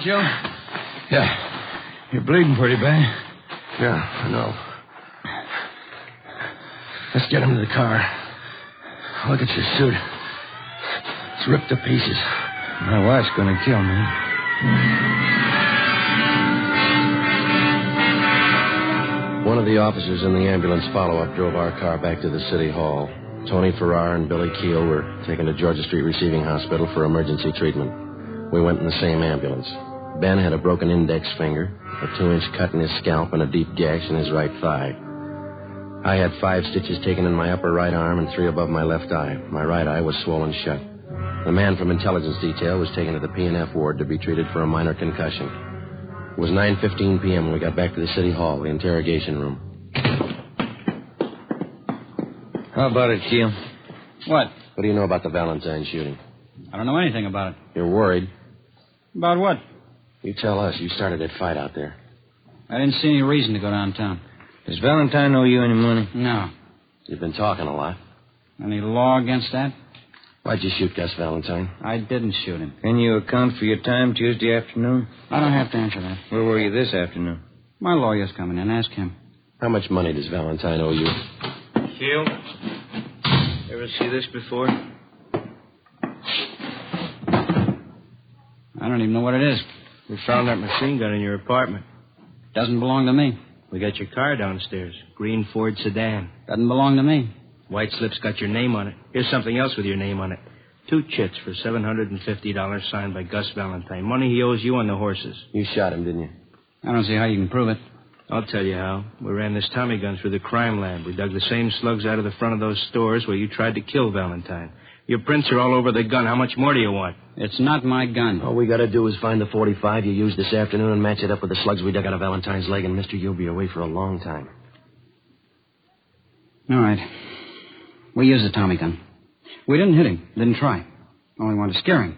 Joe? Yeah. You're bleeding pretty bad. Yeah, I know. Let's get him to the car. Look at your suit. It's ripped to pieces. My wife's going to kill me. One of the officers in the ambulance follow-up drove our car back to the city hall. Tony Farrar and Billy Keel were taken to Georgia Street Receiving Hospital for emergency treatment. We went in the same ambulance. Ben had a broken index finger, a 2-inch cut in his scalp, and a deep gash in his right thigh. I had 5 stitches taken in my upper right arm and 3 above my left eye. My right eye was swollen shut. The man from intelligence detail was taken to the P&F ward to be treated for a minor concussion. It was 9:15 p.m. when we got back to the city hall, the interrogation room. How about it, Keel? What? What do you know about the Valentine shooting? I don't know anything about it. You're worried? About what? You tell us. You started that fight out there. I didn't see any reason to go downtown. Does Valentine owe you any money? No. You've been talking a lot. Any law against that? Why'd you shoot Gus Valentine? I didn't shoot him. Can you account for your time Tuesday afternoon? I don't have to answer that. Where were you this afternoon? My lawyer's coming in. Ask him. How much money does Valentine owe you? Keel, ever see this before? I don't even know what it is. We found that machine gun in your apartment. Doesn't belong to me. We got your car downstairs. Green Ford sedan. Doesn't belong to me. White slip's got your name on it. Here's something else with your name on it. 2 chits for $750 signed by Gus Valentine. Money he owes you on the horses. You shot him, didn't you? I don't see how you can prove it. I'll tell you how. We ran this Tommy gun through the crime lab. We dug the same slugs out of the front of those stores where you tried to kill Valentine. Your prints are all over the gun. How much more do you want? It's not my gun. All we got to do is find the .45 you used this afternoon and match it up with the slugs we dug out of Valentine's leg, and, mister, you'll be away for a long time. All right. We used the Tommy gun. We didn't hit him. Didn't try. Only wanted to scare him.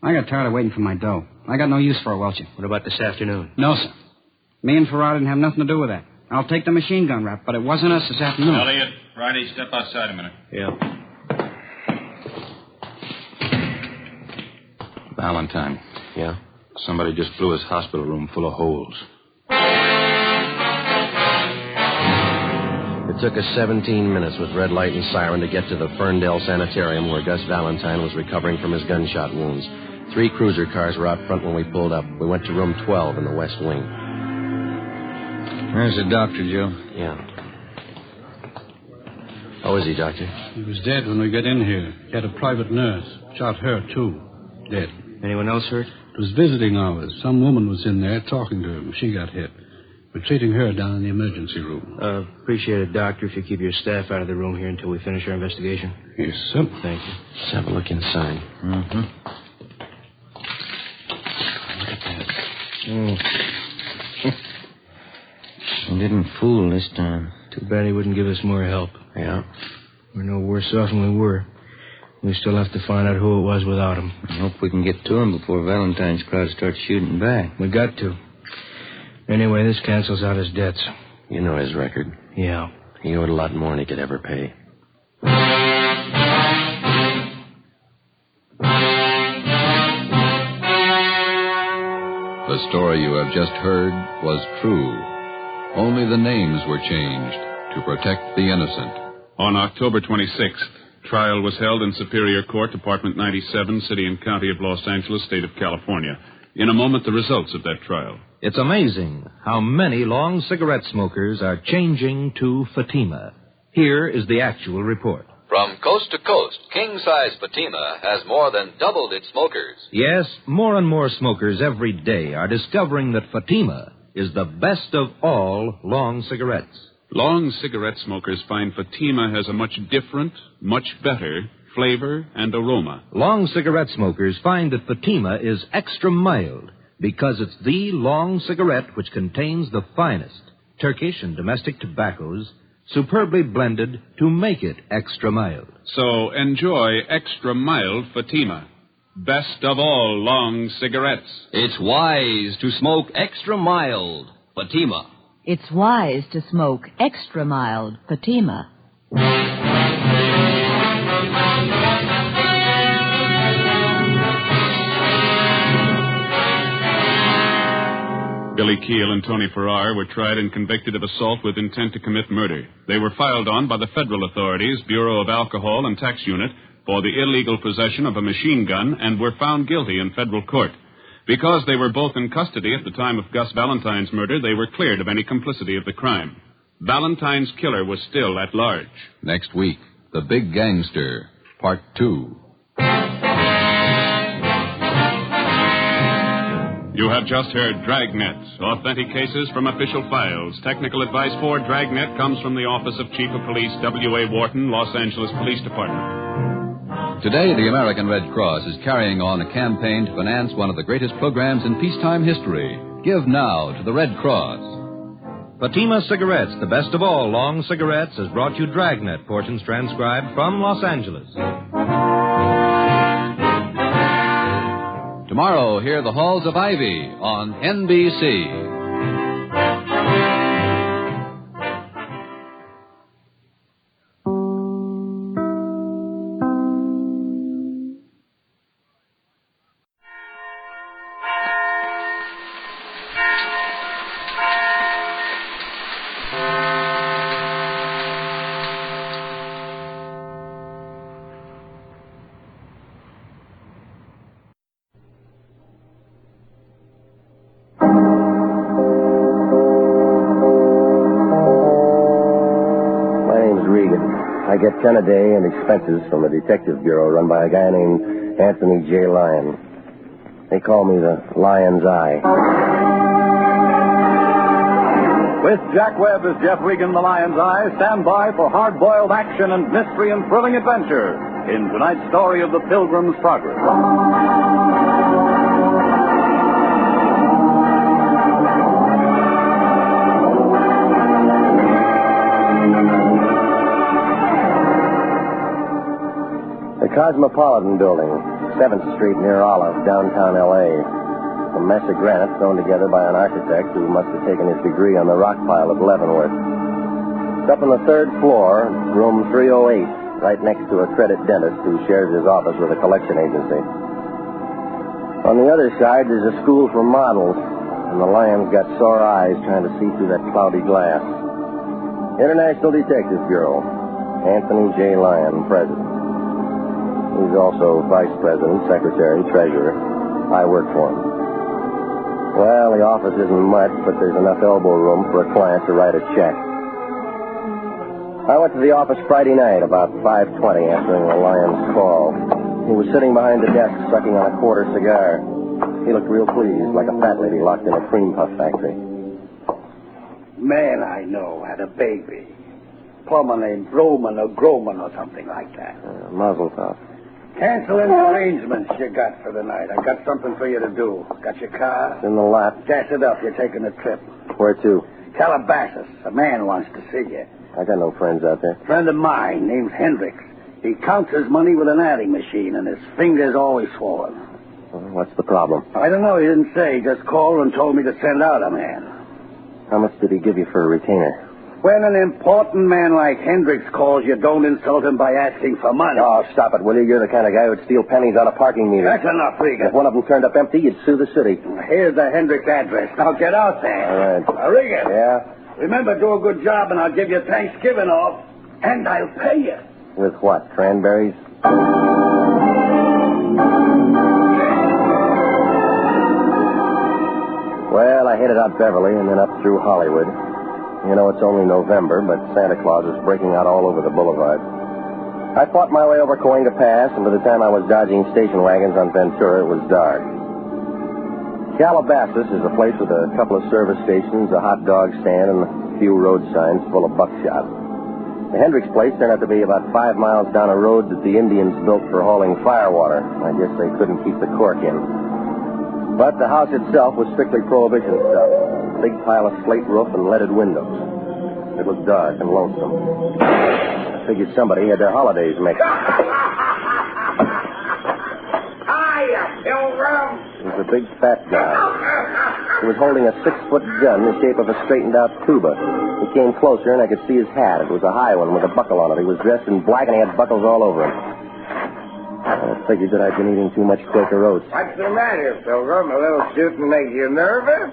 I got tired of waiting for my dough. I got no use for a Welcher. What about this afternoon? No, sir. Me and Farrar didn't have nothing to do with that. I'll take the machine gun rap, but it wasn't us this afternoon. Elliot, Friday, step outside a minute. Yeah. Valentine. Yeah? Somebody just blew his hospital room full of holes. It took us 17 minutes with red light and siren to get to the Ferndale Sanitarium where Gus Valentine was recovering from his gunshot wounds. 3 cruiser cars were out front when we pulled up. We went to room 12 in the West Wing. There's the doctor, Joe. Yeah. How is he, Doctor? He was dead when we got in here. He had a private nurse. Shot her, too. Dead. Anyone else hurt? It was visiting hours. Some woman was in there talking to him. She got hit. We're treating her down in the emergency room. Appreciate it, Doctor, if you keep your staff out of the room here until we finish our investigation. Yes, sir. Thank you. Let's have a look inside. Mm-hmm. Look at that. He didn't fool this time. Too bad he wouldn't give us more help. Yeah. We're no worse off than we were. We still have to find out who it was without him. I hope we can get to him before Valentine's crowd starts shooting back. We got to. Anyway, this cancels out his debts. You know his record. Yeah. He owed a lot more than he could ever pay. The story you have just heard was true. Only the names were changed to protect the innocent. On October 26th, trial was held in Superior Court, Department 97, City and County of Los Angeles, State of California. In a moment, the results of that trial. It's amazing how many long cigarette smokers are changing to Fatima. Here is the actual report. From coast to coast, king-size Fatima has more than doubled its smokers. Yes, more and more smokers every day are discovering that Fatima is the best of all long cigarettes. Long cigarette smokers find Fatima has a much different, much better flavor and aroma. Long cigarette smokers find that Fatima is extra mild because it's the long cigarette which contains the finest Turkish and domestic tobaccos superbly blended to make it extra mild. So enjoy extra mild Fatima. Best of all long cigarettes. It's wise to smoke extra mild Fatima. It's wise to smoke extra mild Fatima. Billy Keel and Tony Farrar were tried and convicted of assault with intent to commit murder. They were filed on by the federal authorities, Bureau of Alcohol and Tax Unit, for the illegal possession of a machine gun and were found guilty in federal court. Because they were both in custody at the time of Gus Valentine's murder, they were cleared of any complicity of the crime. Valentine's killer was still at large. Next week, The Big Gangster, Part 2. You have just heard Dragnet, authentic cases from official files. Technical advice for Dragnet comes from the Office of Chief of Police W.A. Wharton, Los Angeles Police Department. Today, the American Red Cross is carrying on a campaign to finance one of the greatest programs in peacetime history. Give now to the Red Cross. Fatima Cigarettes, the best of all long cigarettes, has brought you Dragnet, portions transcribed from Los Angeles. Tomorrow, hear the Halls of Ivy on NBC. I get 10 a day and expenses from a detective bureau run by a guy named Anthony J. Lyon. They call me the Lion's Eye. With Jack Webb as Jeff Regan, the Lion's Eye, stand by for hard-boiled action and mystery and thrilling adventure in tonight's story of the Pilgrim's Progress. The Cosmopolitan Building, 7th Street near Olive, downtown L.A. A mess of granite thrown together by an architect who must have taken his degree on the rock pile of Leavenworth. It's up on the 3rd floor, room 308, right next to a credit dentist who shares his office with a collection agency. On the other side, there's a school for models, and the Lion's got sore eyes trying to see through that cloudy glass. International Detective Bureau, Anthony J. Lyon, President. He's also Vice President, Secretary, Treasurer. I work for him. Well, the office isn't much, but there's enough elbow room for a client to write a check. I went to the office Friday night about 5:20 answering the Lion's call. He was sitting behind the desk sucking on a quarter cigar. He looked real pleased, like a fat lady locked in a cream puff factory. Man I know had a baby. Plumber named Broman or Groman or something like that. Mazel tov. Cancel any arrangements you got for the night. I got something for you to do. Got your car? It's in the lot. Gas it up. You're taking a trip. Where to? Calabasas. A man wants to see you. I got no friends out there. Friend of mine named Hendricks. He counts his money with an adding machine, and his finger's always swollen. What's the problem? I don't know. He didn't say. He just called and told me to send out a man. How much did he give you for a retainer? When an important man like Hendricks calls, you don't insult him by asking for money. Oh, stop it, will you? You're the kind of guy who'd steal pennies on a parking meter. That's enough, Regan. If one of them turned up empty, you'd sue the city. Here's the Hendricks address. Now get out there. All right. Regan. Yeah? Remember, do a good job, and I'll give you Thanksgiving off, and I'll pay you. With what, cranberries? Well, I headed out Beverly and then up through Hollywood. You know, it's only November, but Santa Claus is breaking out all over the boulevard. I fought my way over Cahuenga Pass, and by the time I was dodging station wagons on Ventura, it was dark. Calabasas is a place with a couple of service stations, a hot dog stand, and a few road signs full of buckshot. The Hendricks place turned out to be about 5 miles down a road that the Indians built for hauling firewater. I guess they couldn't keep the cork in. But the house itself was strictly prohibition stuff. A big pile of slate roof and leaded windows. It looked dark and lonesome. I figured somebody had their holidays mixed. Hiya, Pilgrim. He was a big fat guy. He was holding a 6-foot gun in the shape of a straightened-out tuba. He came closer, and I could see his hat. It was a high one with a buckle on it. He was dressed in black, and he had buckles all over him. I figured that I'd been eating too much Quaker oats. What's the matter, Pilgrim? A little shooting makes you nervous?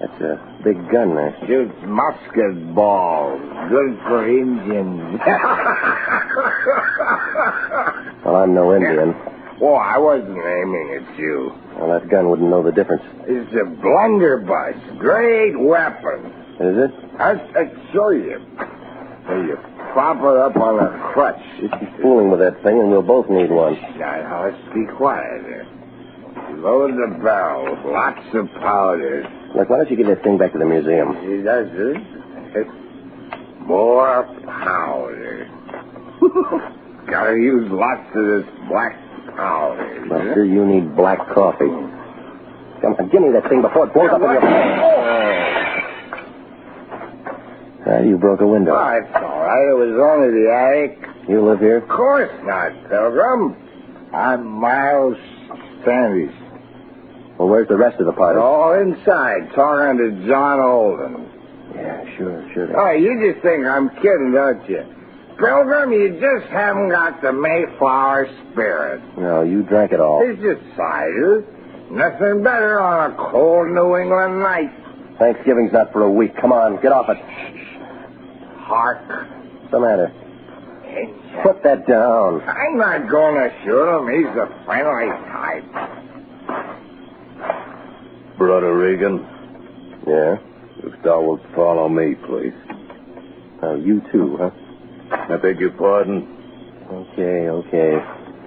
That's a big gun there. Shoots musket balls. Good for Indians. Well, I'm no Indian. Oh, I wasn't aiming at you. Well, that gun wouldn't know the difference. It's a blunderbuss. Great weapon. Is it? I'll show you. So you prop her up on a crutch. You keep fooling with that thing, and we'll both need one. Now, let's be quiet there. You Load the barrels. Lots of powder. Look, why don't you give that thing back to the museum? He does it. More powder. Gotta use lots of this black powder. Buster, you need black coffee. Come on, give me that thing before it blows up in your face. You broke a window. Oh, it's all right. It was only the attic. You live here? Of course not, Pilgrim. I'm Miles Sandys. Well, where's the rest of the party? All inside, talking to John Olden. Yeah, sure. Oh, you just think I'm kidding, don't you? Pilgrim, you just haven't got the Mayflower spirit. No, you drank it all. It's just cider. Nothing better on a cold New England night. Thanksgiving's not for a week. Come on, get off it. Hark. What's the matter? Put that down. I'm not going to shoot him. He's a friendly type. Brother Regan? Yeah? If thou wilt follow me, please. Oh, you too, huh? I beg your pardon? Okay.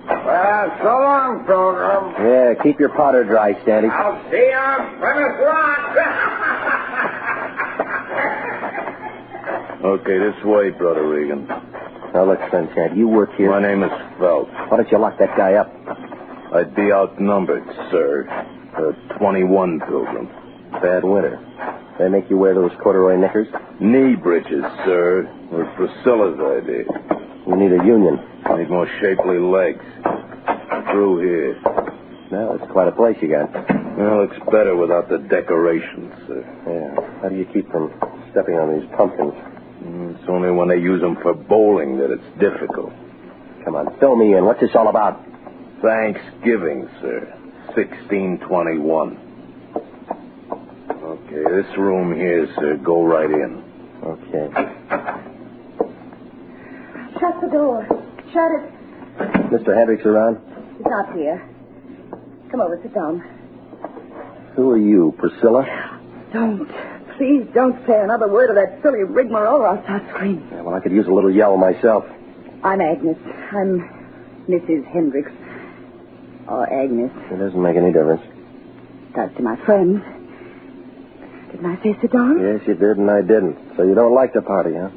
Well, so long, Pilgrim. Yeah, keep your powder dry, Sandy. I'll see you on Plymouth Rock. Okay, this way, Brother Regan. Now, look, Sunshine, you work here. My name is Phelps. Why don't you lock that guy up? I'd be outnumbered, sir. 21, Pilgrim. Bad winter. They make you wear those corduroy knickers? Knee breeches, sir. It was Priscilla's idea. You need a union. Need more shapely legs. Through here. Well, it's quite a place you got. Well, it looks better without the decorations, sir. Yeah. How do you keep from stepping on these pumpkins? It's only when they use them for bowling that it's difficult. Come on, fill me in. What's this all about? Thanksgiving, sir. 1621. Okay, this room here, sir. Go right in. Okay. Shut the door. Shut it. Mr. Hendricks around? He's not here. Come over, sit down. Who are you, Priscilla? Please don't say another word of that silly rigmarole or I'll start screaming. Yeah, well, I could use a little yell myself. I'm Agnes. I'm Mrs. Hendricks. Or Agnes. It doesn't make any difference. Does to my friends. Didn't I say sit down? Yes, you did and I didn't. So you don't like the party, huh?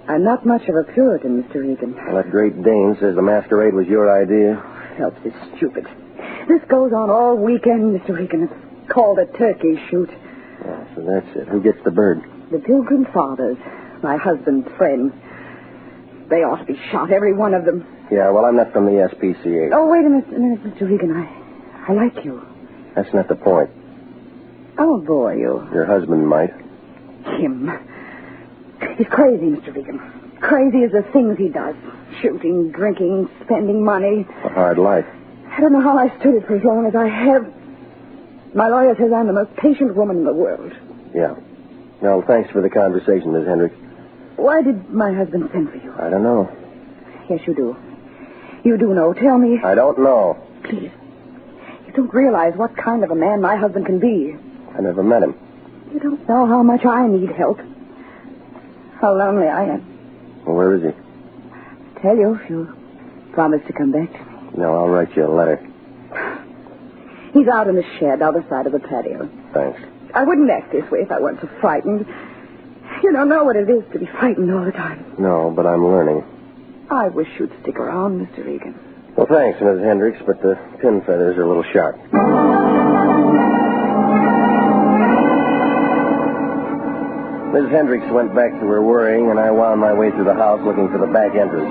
I'm not much of a Puritan, Mr. Regan. Well, that Great Dane says the masquerade was your idea. Phelps is stupid. This goes on all weekend, Mr. Regan. It's called a turkey shoot. Yeah, so that's it. Who gets the bird? The Pilgrim fathers. My husband's friends. They ought to be shot, every one of them. Yeah, well, I'm not from the SPCA. Oh, wait a minute, Mr. Regan. I like you. That's not the point. I won't bore you. Your husband might. Him. He's crazy, Mr. Regan. Crazy as the things he does. Shooting, drinking, spending money. A hard life. I don't know how I stood it for as long as I have. My lawyer says I'm the most patient woman in the world. Yeah. Well, thanks for the conversation, Miss Hendricks. Why did my husband send for you? I don't know. Yes, you do. You do know. Tell me. I don't know. Please. You don't realize what kind of a man my husband can be. I never met him. You don't know how much I need help. How lonely I am. Well, where is he? Tell you if you promise to come back to me. No, I'll write you a letter. He's out in the shed, other side of the patio. Thanks. I wouldn't act this way if I weren't so frightened. You don't know what it is to be frightened all the time. No, but I'm learning. I wish you'd stick around, Mr. Regan. Well, thanks, Miss Hendricks, but the pin feathers are a little sharp. Miss Hendricks went back to her worrying, and I wound my way through the house looking for the back entrance.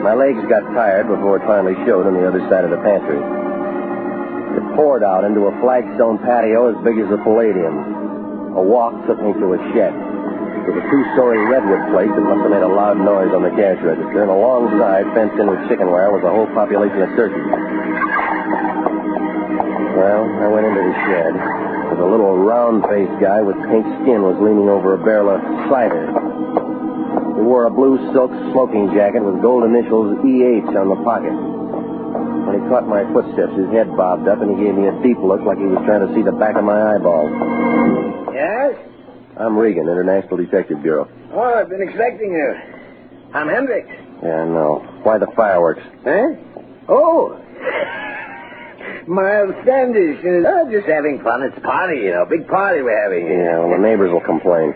My legs got tired before it finally showed on the other side of the pantry. It poured out into a flagstone patio as big as a palladium. A walk took me to a shed. With a two-story redwood place that must have made a loud noise on the cash register, and alongside, fenced in with chicken wire, was a whole population of turkeys. Well, I went into the shed. A little round-faced guy with pink skin was leaning over a barrel of cider. He wore a blue silk smoking jacket with gold initials EH on the pocket. When he caught my footsteps, his head bobbed up, and he gave me a deep look like he was trying to see the back of my eyeballs. Yes? I'm Regan, International Detective Bureau. Oh, I've been expecting you. I'm Hendricks. Yeah, I know. Why the fireworks? Huh? Oh. Miles Standish. Just having fun. It's a party, Big party we're having here. Yeah, well, the neighbors will complain.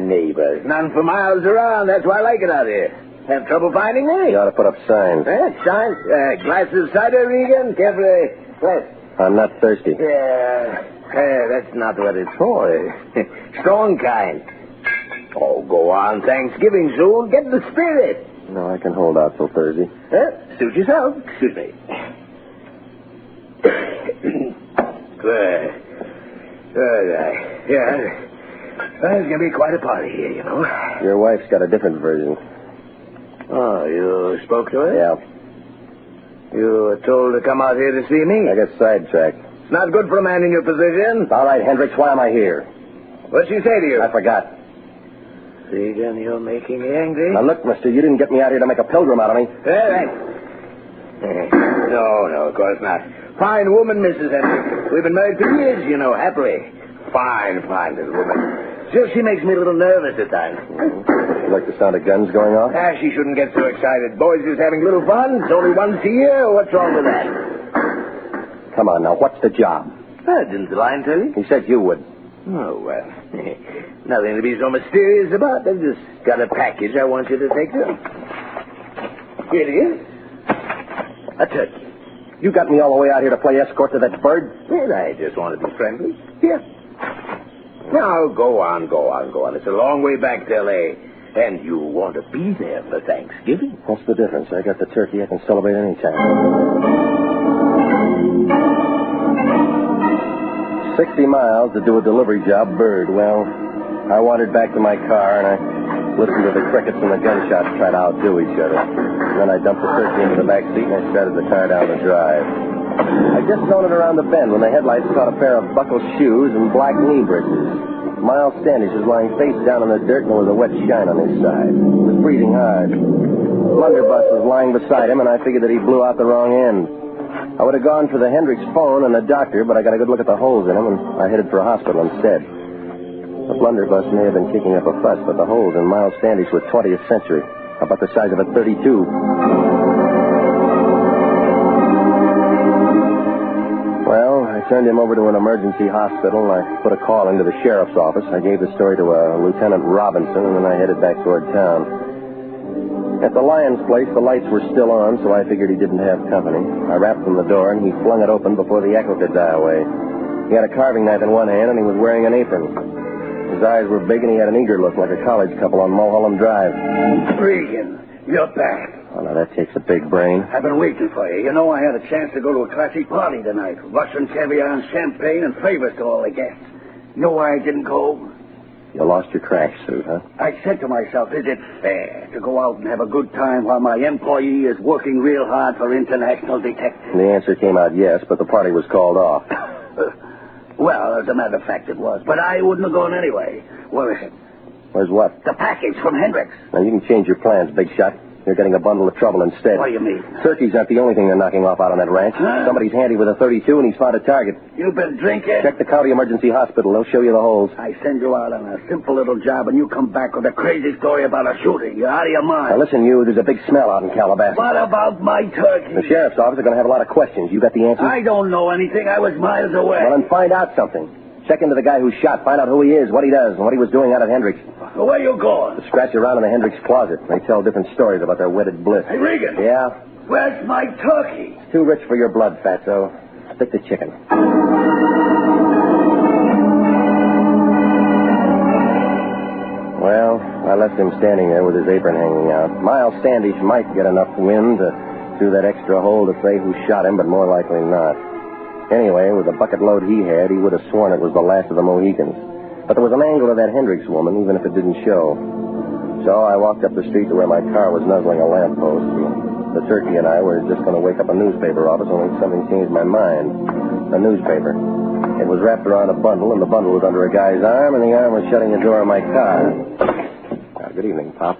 Neighbors. None for miles around. That's why I like it out here. Have trouble finding me? You ought to put up signs. Signs? Glass of cider, Regan? Carefully. Glass. I'm not thirsty. That's not what it's for. Strong kind. Oh, go on. Thanksgiving soon. Get the spirit. No, I can hold out till Thursday. Suit yourself. Excuse me. Good. Yeah. Well, it's going to be quite a party here, Your wife's got a different version. Oh, you spoke to her? Yeah. You were told to come out here to see me? I got sidetracked. It's not good for a man in your position. All right, Hendricks, why am I here? What'd she say to you? I forgot. Regan, you're making me angry. Now, look, mister, you didn't get me out here to make a pilgrim out of me. No, of course not. Fine woman, Mrs. Hendricks. We've been married for years, happily. Fine little woman. Still, she makes me a little nervous at times. You like the sound of guns going off? She shouldn't get so excited. Boys just having little fun. It's only once a year. What's wrong with that? Come on, now, what's the job? Didn't the lion tell you? He said you would. Oh, well. Nothing to be so mysterious about. I've just got a package I want you to take to him. Here it is. A turkey. You got me all the way out here to play escort to that bird? Well, I just want to be friendly. Here. Now, go on. It's a long way back to L.A., and you want to be there for Thanksgiving. What's the difference? I got the turkey. I can celebrate any time. 60 miles to do a delivery job, bird. Well, I wandered back to my car, and I listened to the crickets and the gunshots try to outdo each other. And then I dumped the turkey into the back seat, and I started the car down the drive. I just zoned it around the bend when the headlights caught a pair of buckled shoes and black knee breeches. Miles Standish was lying face down in the dirt, and there was a wet shine on his side. He was breathing hard. The blunderbuss was lying beside him, and I figured that he blew out the wrong end. I would have gone for the Hendricks phone and the doctor, but I got a good look at the holes in him, and I headed for a hospital instead. The blunderbuss may have been kicking up a fuss, but the holes in Miles Standish were 20th century, about the size of a .32. Well, I turned him over to an emergency hospital, and I put a call into the sheriff's office. I gave the story to Lieutenant Robinson, and then I headed back toward town. At the Lion's place, the lights were still on, so I figured he didn't have company. I rapped on the door, and he flung it open before the echo could die away. He had a carving knife in one hand, and he was wearing an apron. His eyes were big, and he had an eager look like a college couple on Mulholland Drive. Regan, you're back. Oh, now that takes a big brain. I've been waiting for you. I had a chance to go to a classy party tonight. Russian caviar and champagne and favors to all the guests. You know why I didn't go? You lost your crack suit, huh? I said to myself, is it fair to go out and have a good time while my employee is working real hard for international detectives? And the answer came out yes, but the party was called off. Well, as a matter of fact, it was. But I wouldn't have gone anyway. Where is it? Where's what? The package from Hendricks. Now, you can change your plans, big shot. You're getting a bundle of trouble instead. What do you mean? Turkeys aren't the only thing they're knocking off out on that ranch. Huh? Somebody's handy with a .32, and he's found a target. You've been drinking? Check the county emergency hospital. They'll show you the holes. I send you out on a simple little job, and you come back with a crazy story about a shooting. You're out of your mind. Now, listen, there's a big smell out in Calabasas. What about my turkey? The sheriff's office are going to have a lot of questions. You got the answers? I don't know anything. I was miles away. Well, then find out something. Check into the guy who shot. Find out who he is, what he does, and what he was doing out at Hendricks. Where you going? To scratch around in the Hendricks closet. They tell different stories about their wedded bliss. Hey, Regan. Yeah? Where's my turkey? It's too rich for your blood, Fatso. Stick to chicken. Well, I left him standing there with his apron hanging out. Miles Standish might get enough wind through that extra hole to say who shot him, but more likely not. Anyway, with the bucket load he had, he would have sworn it was the last of the Mohicans. But there was an angle to that Hendricks woman, even if it didn't show. So I walked up the street to where my car was nuzzling a lamppost. And the turkey and I were just going to wake up a newspaper office, only something changed my mind. A newspaper. It was wrapped around a bundle, and the bundle was under a guy's arm, and the arm was shutting the door of my car. Good evening, Pop.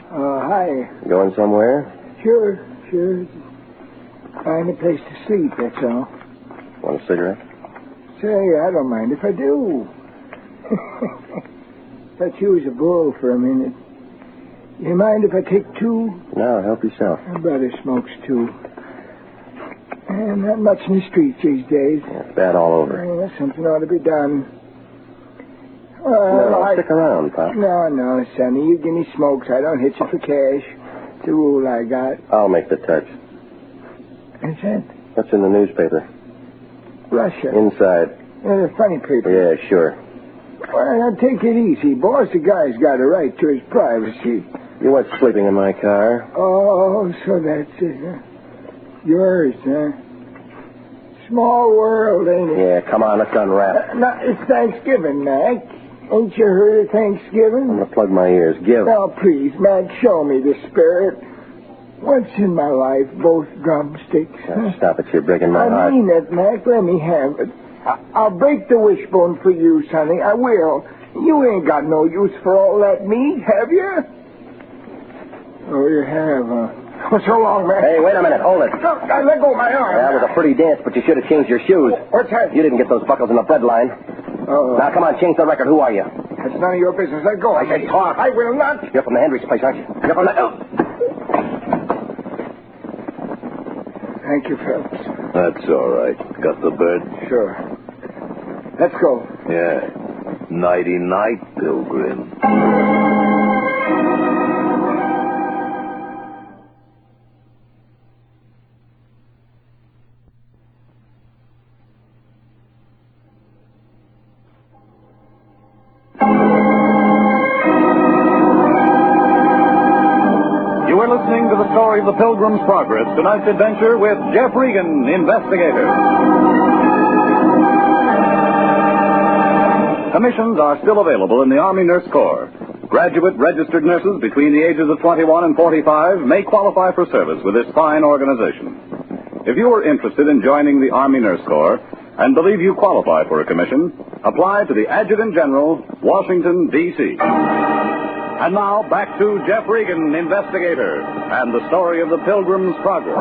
Hi. Going somewhere? Sure. Find a place to sleep, that's all. Want a cigarette? Say, I don't mind if I do. Thought you was a bull for a minute. You mind if I take two? No, help yourself. My brother smokes two. Not much in the streets these days. Yeah, it's bad all over. Something ought to be done. Stick around, Pop. No, Sonny. You give me smokes. I don't hit you for cash. It's a rule I got. I'll make the touch. What's that? What's in the newspaper? Russia. Inside. The funny paper. Yeah, sure. Well, now take it easy, boss. The guy's got a right to his privacy. You weren't sleeping in my car. Oh, so that's it, huh? Yours, huh? Small world, ain't it? Yeah, come on, let's unwrap. Now, it's Thanksgiving, Mac. Ain't you heard of Thanksgiving? I'm going to plug my ears. Give. Now, please, Mac, show me the spirit. Once in my life, both drumsticks. Now, stop it, you're breaking my heart. I mean it, Mac. Let me have it. I'll break the wishbone for you, Sonny. I will. You ain't got no use for all that meat, have you? Oh, you have, huh? Oh, so long, Mac. Hey, wait a minute. Hold it. No, let go of my arm. That was a pretty dance, but you should have changed your shoes. What's that? You didn't get those buckles in the breadline. Oh. Now, come on, change the record. Who are you? That's none of your business. Let go. I said talk. I will not. You're from the Hendricks place, aren't you? You're from the... Thank you, Phelps. That's all right. Got the bird? Sure. Let's go. Yeah. Nighty-night, Pilgrim. You are listening to the story of the Pilgrim's Progress, tonight's adventure with Jeff Regan, Investigator. Commissions are still available in the Army Nurse Corps. Graduate registered nurses between the ages of 21 and 45 may qualify for service with this fine organization. If you are interested in joining the Army Nurse Corps and believe you qualify for a commission, apply to the Adjutant General, Washington, D.C. And now, back to Jeff Regan, Investigator, and the story of the Pilgrim's Progress.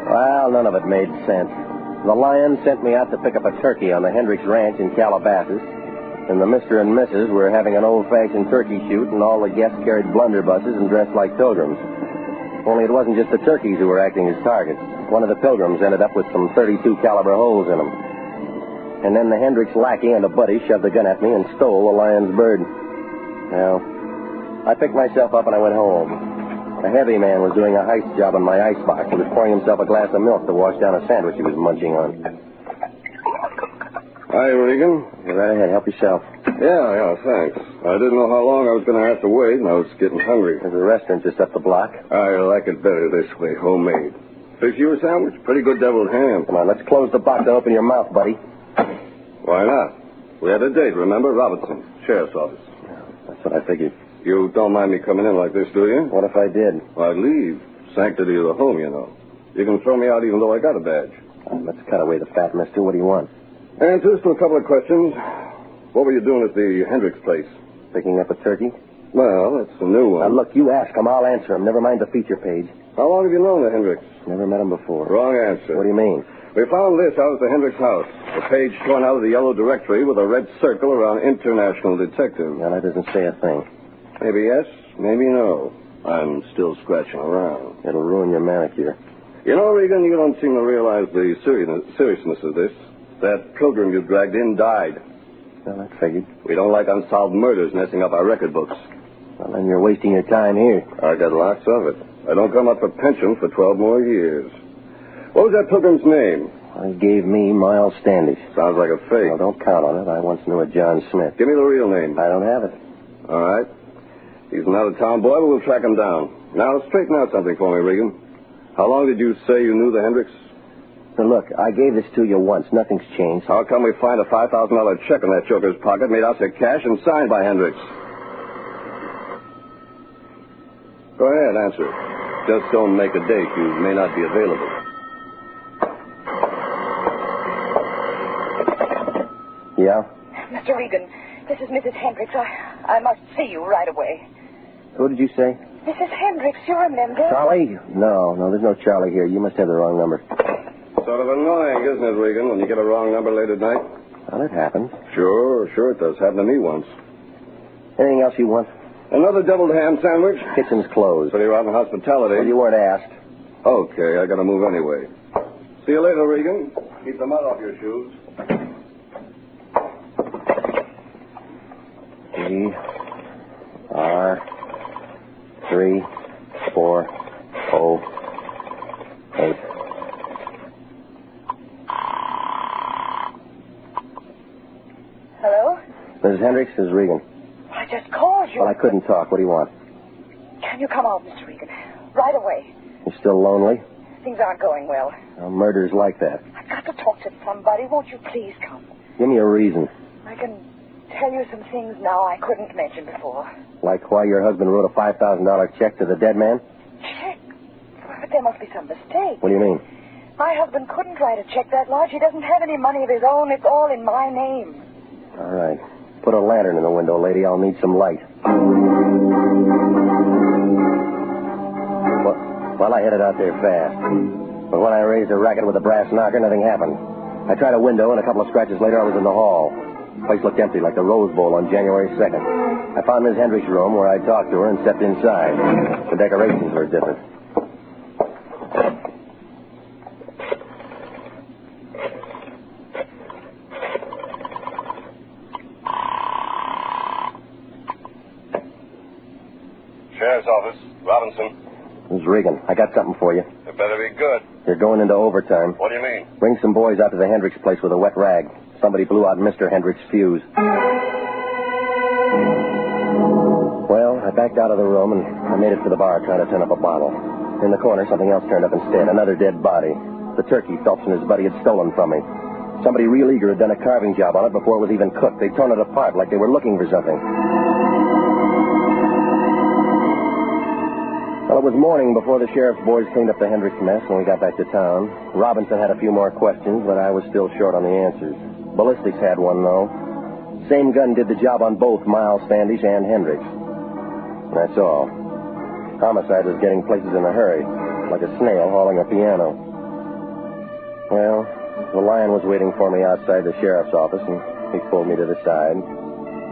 Well, none of it made sense. The Lion sent me out to pick up a turkey on the Hendricks Ranch in Calabasas, and the Mr. and Mrs. were having an old-fashioned turkey shoot, and all the guests carried blunderbusses and dressed like pilgrims. Only it wasn't just the turkeys who were acting as targets. One of the pilgrims ended up with some .32 caliber holes in him. And then the Hendricks lackey and a buddy shoved a gun at me and stole the Lion's bird. Well, I picked myself up and I went home. A heavy man was doing a heist job on my icebox. He was pouring himself a glass of milk to wash down a sandwich he was munching on. Hi, Regan. Go right ahead. Help yourself. Yeah, thanks. I didn't know how long I was going to have to wait, and I was getting hungry. There's a restaurant just up the block. I like it better this way, homemade. Fix you a sandwich? Pretty good deviled ham. Come on, let's close the box and open your mouth, buddy. Why not? We had a date, remember? Robertson, Sheriff's Office. That's what I figured. You don't mind me coming in like this, do you? What if I did? I'd leave. Sanctity of the home, you know. You can throw me out even though I got a badge. Let's cut away the fat, mister. What do you want? Answers to a couple of questions. What were you doing at the Hendricks place? Picking up a turkey? Well, that's a new one. Now, look, you ask him. I'll answer him. Never mind the feature page. How long have you known the Hendricks? Never met him before. Wrong answer. What do you mean? We found this out at the Hendricks house. A page torn out of the yellow directory with a red circle around International Detective. Now, that doesn't say a thing. Maybe yes, maybe no. I'm still scratching around. It'll ruin your manicure. You know, Regan, you don't seem to realize the seriousness of this. That pilgrim you dragged in died. Well, that figured. We don't like unsolved murders messing up our record books. Well, then you're wasting your time here. I got lots of it. I don't come up for pension for 12 more years. What was that pilgrim's name? He gave me Miles Standish. Sounds like a fake. Well, don't count on it. I once knew a John Smith. Give me the real name. I don't have it. All right. He's an out-of-town boy, but we'll track him down. Now, straighten out something for me, Regan. How long did you say you knew the Hendricks? Now, look, I gave this to you once. Nothing's changed. How come we find a $5,000 check in that joker's pocket made out of cash and signed by Hendricks? Go ahead, answer. Just don't make a date. You may not be available. Yeah? Mr. Regan, this is Mrs. Hendricks. I must see you right away. Who did you say? Mrs. Hendricks, you remember? Charlie? No, there's no Charlie here. You must have the wrong number. Sort of annoying, isn't it, Regan, when you get a wrong number late at night? Well, it happens. Sure it does. Happened to me once. Anything else you want? Another deviled ham sandwich? Kitchen's closed. Pretty rotten hospitality. Well, you weren't asked. Okay, I gotta move anyway. See you later, Regan. Keep the mud off your shoes. ER3408. Hello? Mrs. Hendricks, this is Regan. I just called you. Well, I couldn't talk. What do you want? Can you come out, Mr. Regan? Right away. You still lonely? Things aren't going well. Well, murder's like that. I've got to talk to somebody. Won't you please come? Give me a reason. I can tell you some things now I couldn't mention before. Like why your husband wrote a $5,000 check to the dead man? Check? But there must be some mistake. What do you mean? My husband couldn't write a check that large. He doesn't have any money of his own. It's all in my name. All right. Put a lantern in the window, lady. I'll need some light. Well, I headed out there fast. But when I raised a racket with a brass knocker, nothing happened. I tried a window, and a couple of scratches later, I was in the hall. The place looked empty, like the Rose Bowl on January 2nd. I found Miss Hendricks' room, where I talked to her and stepped inside. The decorations were different. Sheriff's office. Robinson. This is Regan. I got something for you. It better be good. You're going into overtime. What do you mean? Bring some boys out to the Hendricks place with a wet rag. Somebody blew out Mr. Hendricks' fuse. Well, I backed out of the room and I made it for the bar trying to turn up a bottle. In the corner, something else turned up instead. Another dead body. The turkey Phelps and his buddy had stolen from me. Somebody real eager had done a carving job on it before it was even cooked. They'd torn it apart like they were looking for something. Well, it was morning before the sheriff's boys cleaned up the Hendricks mess when we got back to town. Robinson had a few more questions, but I was still short on the answers. Ballistics had one, though. Same gun did the job on both Miles Standish and Hendricks. And that's all. Homicide was getting places in a hurry, like a snail hauling a piano. Well, the lion was waiting for me outside the sheriff's office, and he pulled me to the side.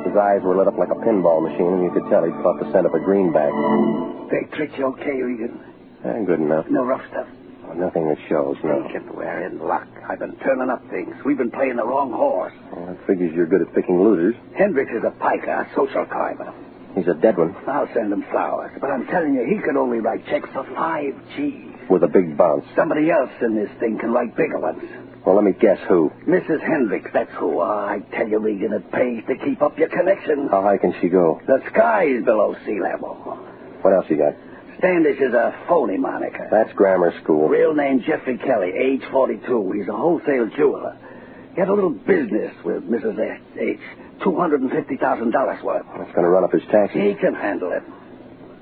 His eyes were lit up like a pinball machine, and you could tell he'd caught the scent of a greenback. They tricked you okay, Regan? Good enough. No rough stuff? Oh, nothing that shows, no. We're in luck. I've been turning up things. We've been playing the wrong horse. Well, that figures you're good at picking losers. Hendricks is a piker, a social climber. He's a dead one. I'll send him flowers. But I'm telling you, he could only write checks for 5 G's. With a big bounce. Somebody else in this thing can write bigger ones. Well, let me guess who. Mrs. Hendricks, that's who. I tell you, Regan, it pays to keep up your connection. How high can she go? The sky's below sea level. What else you got? Standish is a phony moniker. That's grammar school. Real name Jeffrey Kelly, age 42. He's a wholesale jeweler. He had a little business with Mrs. H. $250,000 worth. That's going to run up his taxes. He can handle it.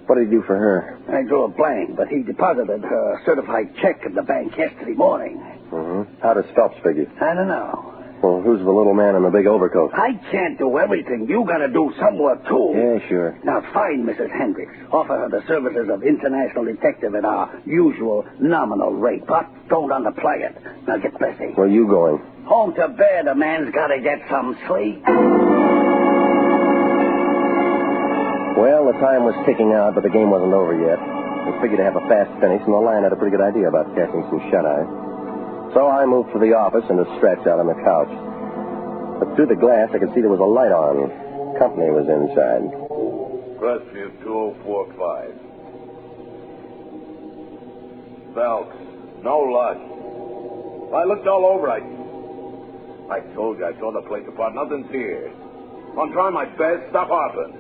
What did he do for her? I drew a blank, but he deposited her certified check in the bank yesterday morning. Mm-hmm. How does Phelps figure? I don't know. Well, who's the little man in the big overcoat? I can't do everything. You got to do some work, too. Yeah, sure. Now, find Mrs. Hendricks. Offer her the services of international detective at our usual nominal rate, but don't underplay it. Now, get busy. Where are you going? Home to bed. A man's got to get some sleep. Well, the time was ticking out, but the game wasn't over yet. I figured to have a fast finish, and the Lion had a pretty good idea about casting some shut-eye. So I moved to the office and to stretch out on the couch. But through the glass, I could see there was a light on. Company was inside. Crestview 2045. Phelps. No luck. I looked all over. I told you, I saw the place apart. Nothing's here. I'm trying my best. Stop harping.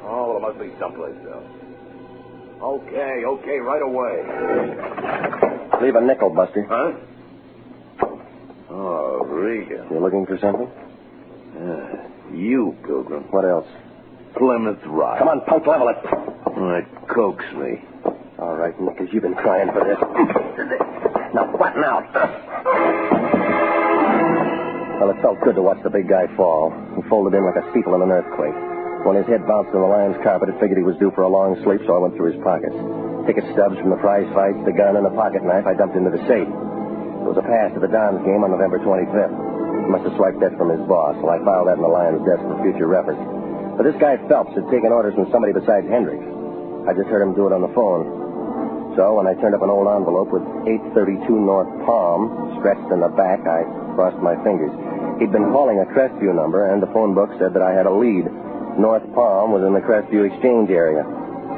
Oh, well, it must be someplace else. Okay, right away. Leave a nickel, Buster. Huh? Oh, Regan. You looking for something? You, Pilgrim. What else? Plymouth Rock. Come on, punk, level it. It coax me. All right, Nickers, you've been crying for this. Now, flatten out. Well, it felt good to watch the big guy fall. He folded in like a steeple in an earthquake. When his head bounced on the Lion's carpet, it figured he was due for a long sleep, so I went through his pockets. Ticket stubs from the prize fights, the gun, and the pocket knife I dumped into the safe. There was a pass to the Dons game on November 25th. Must have swiped that from his boss, and I filed that in the lion's desk for future reference. But this guy Phelps had taken orders from somebody besides Hendricks. I just heard him do it on the phone. So when I turned up an old envelope with 832 North Palm scratched in the back, I crossed my fingers. He'd been calling a Crestview number, and the phone book said that I had a lead. North Palm was in the Crestview exchange area.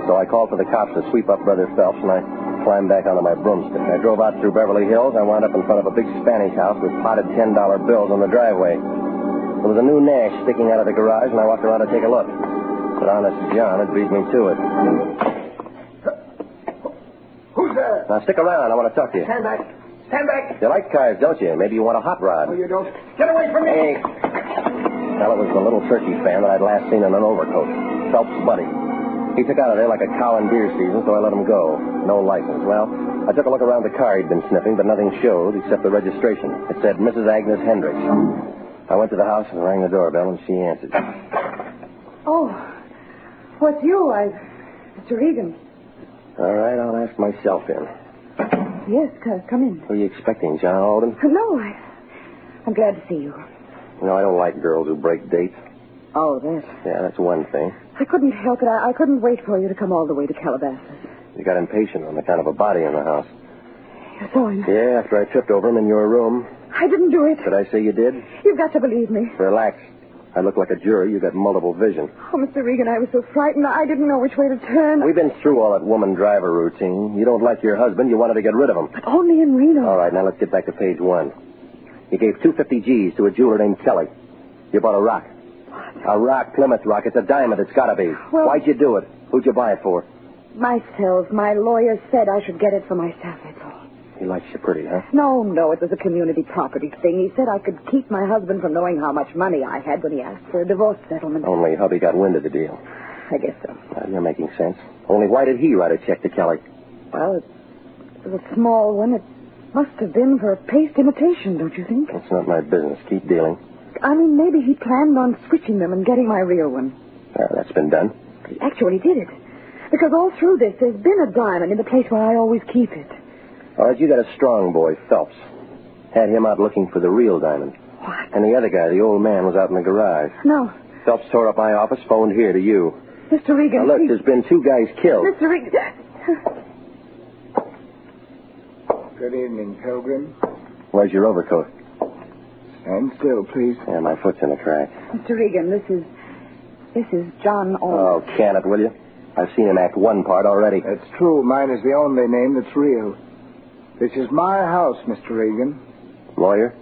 So I called for the cops to sweep up Brother Phelps, and I climbed back onto my broomstick. I drove out through Beverly Hills. I wound up in front of a big Spanish house with potted $10 bills on the driveway. There was a new Nash sticking out of the garage, and I walked around to take a look. But honest John had beat me to it. Who's there? Now, stick around. I want to talk to you. Stand back. Stand back. You like cars, don't you? Maybe you want a hot rod. Oh, you don't. Get away from me. Hey. Well, it was the little turkey fan that I'd last seen in an overcoat. Phelps' buddy. He took out of there like a cow in deer season, so I let him go. No license. Well, I took a look around the car he'd been sniffing, but nothing showed except the registration. It said Mrs. Agnes Hendricks. I went to the house and rang the doorbell, and she answered. Oh, what's you? Mr. Regan. All right, I'll ask myself in. Yes, come in. Who are you expecting, John Alden? No, I'm glad to see you. No, I don't like girls who break dates. Oh, that. Yeah, that's one thing. I couldn't help it. I couldn't wait for you to come all the way to Calabasas. You got impatient on the kind of a body in the house. You saw him? Yeah, after I tripped over him in your room. I didn't do it. Did I say you did? You've got to believe me. Relax. I look like a jury. You got multiple vision. Oh, Mr. Regan, I was so frightened. I didn't know which way to turn. We've been through all that woman driver routine. You don't like your husband. You wanted to get rid of him. But only in Reno. All right, now let's get back to page 1. You gave 250 G's to a jeweler named Kelly. You bought a rock. A rock, Plymouth Rock. It's a diamond. It's got to be. Well, why'd you do it? Who'd you buy it for? Myself. My lawyer said I should get it for myself, that's all. He likes you pretty, huh? No, it was a community property thing. He said I could keep my husband from knowing how much money I had when he asked for a divorce settlement. Only hubby got wind of the deal. I guess so. You're making sense. Only why did he write a check to Kelly? Well, it was a small one. It must have been for a paste imitation, don't you think? It's not my business. Keep dealing. I mean, maybe he planned on switching them and getting my real one. That's been done. But he actually did it. Because all through this, there's been a diamond in the place where I always keep it. All right, you got a strong boy, Phelps. Had him out looking for the real diamond. What? And the other guy, the old man, was out in the garage. No. Phelps tore up my office, phoned here to you. Mr. Regan. Now, look, there's been 2 guys killed. Mr. Regan. Good evening, Pilgrim. Where's your overcoat? Stand still, please. Yeah, my foot's in a crack. Mr. Regan, this is John Alden. Oh, can it, will you? I've seen him act one part already. That's true. Mine is the only name that's real. This is my house, Mr. Regan. Lawyer?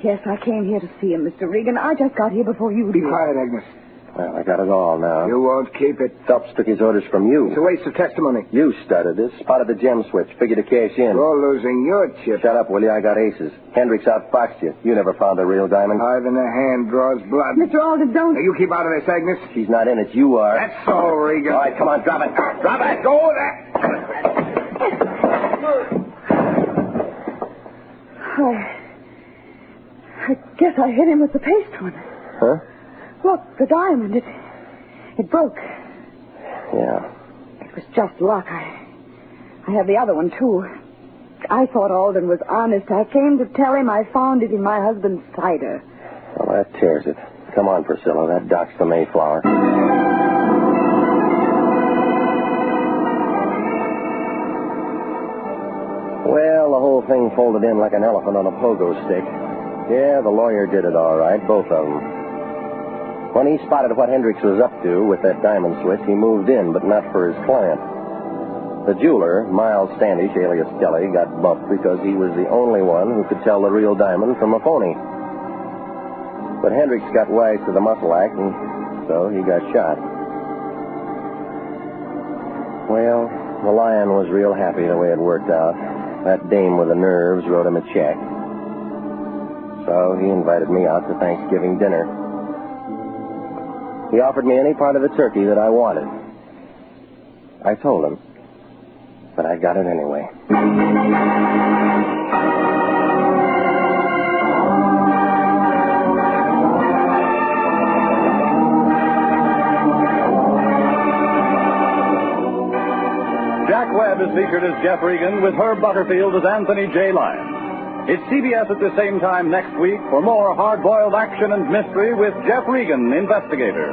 Yes, I came here to see him, Mr. Regan. I just got here before you Be did. quiet, Agnes. Well, I got it all now. You won't keep it. Phelps took his orders from you. It's a waste of testimony. You started this. Spotted the gem switch. Figured to cash in. You're losing your chip. Shut up, will you? I got aces. Hendricks outfoxed you. You never found the real diamond. Five in the hand draws blood. Mr. Alden, don't... Now, you keep out of this, Agnes. She's not in it. You are. That's all, Regan. All right, come on, drop it. Drop it. Go there. I guess I hit him with the paste one. Huh? Look, the diamond, it broke. Yeah. It was just luck. I have the other one, too. I thought Alden was honest. I came to tell him I found it in my husband's cider. Well, that tears it. Come on, Priscilla. That docks the Mayflower. Well, the whole thing folded in like an elephant on a pogo stick. Yeah, the lawyer did it all right, both of them. When he spotted what Hendricks was up to with that diamond switch, he moved in, but not for his client. The jeweler, Miles Standish, alias Kelly, got bumped because he was the only one who could tell the real diamond from a phony. But Hendricks got wise to the muscle act, and so he got shot. Well, the lion was real happy the way it worked out. That dame with the nerves wrote him a check. So he invited me out to Thanksgiving dinner. He offered me any part of the turkey that I wanted. I told him, but I got it anyway. Jack Webb is featured as Jeff Regan with Herb Butterfield as Anthony J. Lyon. It's CBS at the same time next week for more hard-boiled action and mystery with Jeff Regan, Investigator.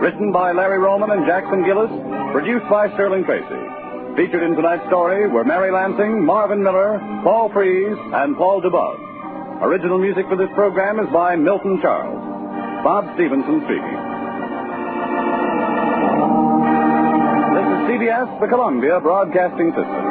Written by Larry Roman and Jackson Gillis, produced by Sterling Tracy. Featured in tonight's story were Mary Lansing, Marvin Miller, Paul Frees, and Paul DeBug. Original music for this program is by Milton Charles. Bob Stevenson speaking. This is CBS, the Columbia Broadcasting System.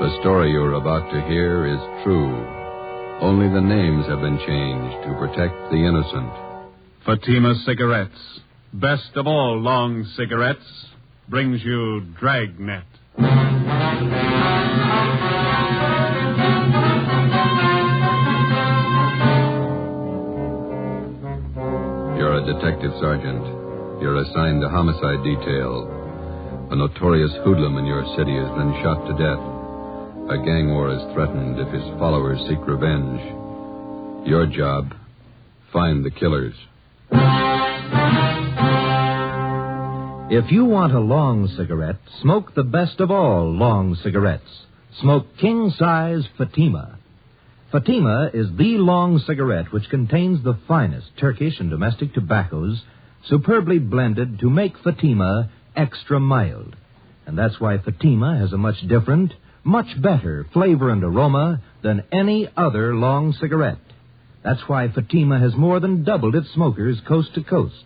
The story you're about to hear is true. Only the names have been changed to protect the innocent. Fatima Cigarettes, best of all long cigarettes, brings you Dragnet. You're a detective sergeant. You're assigned to homicide detail. A notorious hoodlum in your city has been shot to death. A gang war is threatened if his followers seek revenge. Your job, find the killers. If you want a long cigarette, smoke the best of all long cigarettes. Smoke king-size Fatima. Fatima is the long cigarette which contains the finest Turkish and domestic tobaccos, superbly blended to make Fatima extra mild. And that's why Fatima has a much different, much better flavor and aroma than any other long cigarette. That's why Fatima has more than doubled its smokers coast to coast.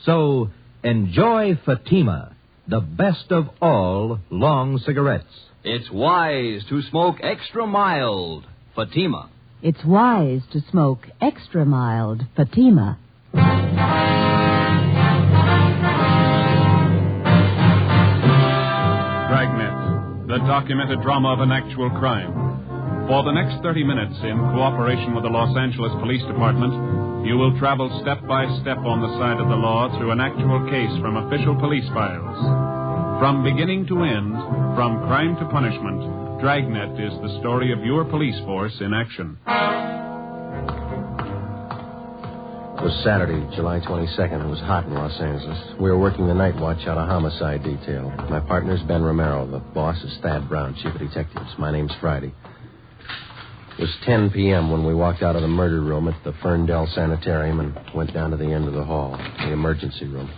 So, enjoy Fatima, the best of all long cigarettes. It's wise to smoke extra mild. Fatima. It's wise to smoke extra mild Fatima. Dragnet, the documented drama of an actual crime. For the next 30 minutes, in cooperation with the Los Angeles Police Department, you will travel step by step on the side of the law through an actual case from official police files. From beginning to end, from crime to punishment, Dragnet is the story of your police force in action. It was Saturday, July 22nd. It was hot in Los Angeles. We were working the night watch out of homicide detail. My partner's Ben Romero. The boss is Thad Brown, chief of detectives. My name's Friday. It was 10 p.m. when we walked out of the murder room at the Ferndale Sanitarium and went down to the end of the hall, the emergency room.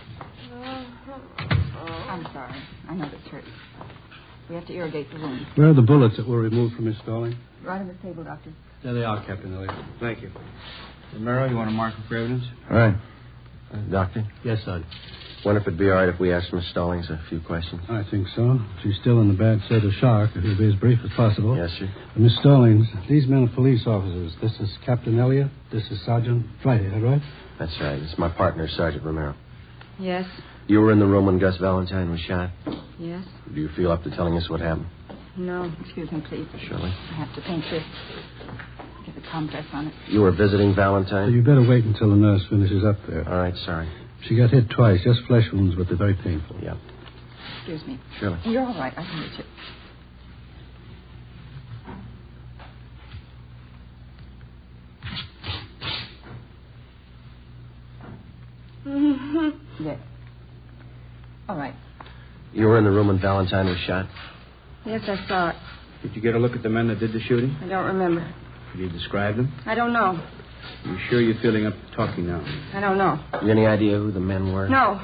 I'm sorry. I know this hurts. We have to irrigate the wound. Where are the bullets that were removed from Miss Stalling? Right on the table, Doctor. There they are, Captain Elliott. Thank you. Romero, you want to mark them for evidence? All right. Doctor? Yes, Sergeant. Wonder if it'd be all right if we asked Miss Stallings a few questions. I think so. She's still in the bad state of shock. If you'll be as brief as possible. Yes, sir. Miss Stallings, these men are police officers. This is Captain Elliott. This is Sergeant Friday, is that right? That's right. It's my partner, Sergeant Romero. Yes. You were in the room when Gus Valentine was shot? Yes. Do you feel up to telling us what happened? No. Excuse me, please. Surely. I have to paint this. Get the compress on it. You were visiting Valentine? You better wait until the nurse finishes up there. All right, sorry. She got hit twice, just flesh wounds, but they're very painful. Yeah. Excuse me. Surely. You're all right. I can reach it. Yes. All right. You were in the room when Valentine was shot? Yes, I saw it. Did you get a look at the men that did the shooting? I don't remember. Could you describe them? I don't know. You sure you're feeling up to talking now? I don't know. You any idea who the men were? No.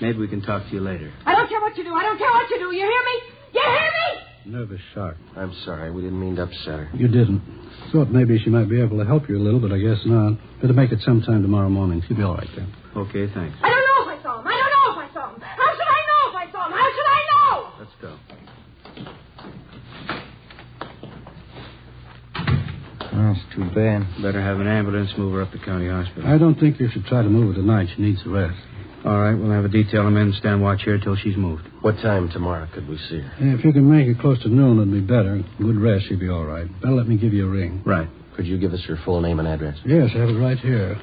Maybe we can talk to you later. I don't care what you do. I don't care what you do. You hear me? You hear me? Nervous shock. I'm sorry. We didn't mean to upset her. You didn't. Thought maybe she might be able to help you a little, but I guess not. Better make it sometime tomorrow morning. She'll be all right then. Okay, thanks. I don't know if I saw him. I don't know if I saw him. How should I know if I saw him? How should I know? Let's go. Oh, it's too bad. Better have an ambulance move her up to county hospital. I don't think you should try to move her tonight. She needs a rest. All right, we'll have a detail of men stand watch here till she's moved. What time tomorrow could we see her? If you can make it close to noon, it'd be better. Good rest, she'd be all right. Better let me give you a ring. Right. Could you give us her full name and address? Yes, I have it right here.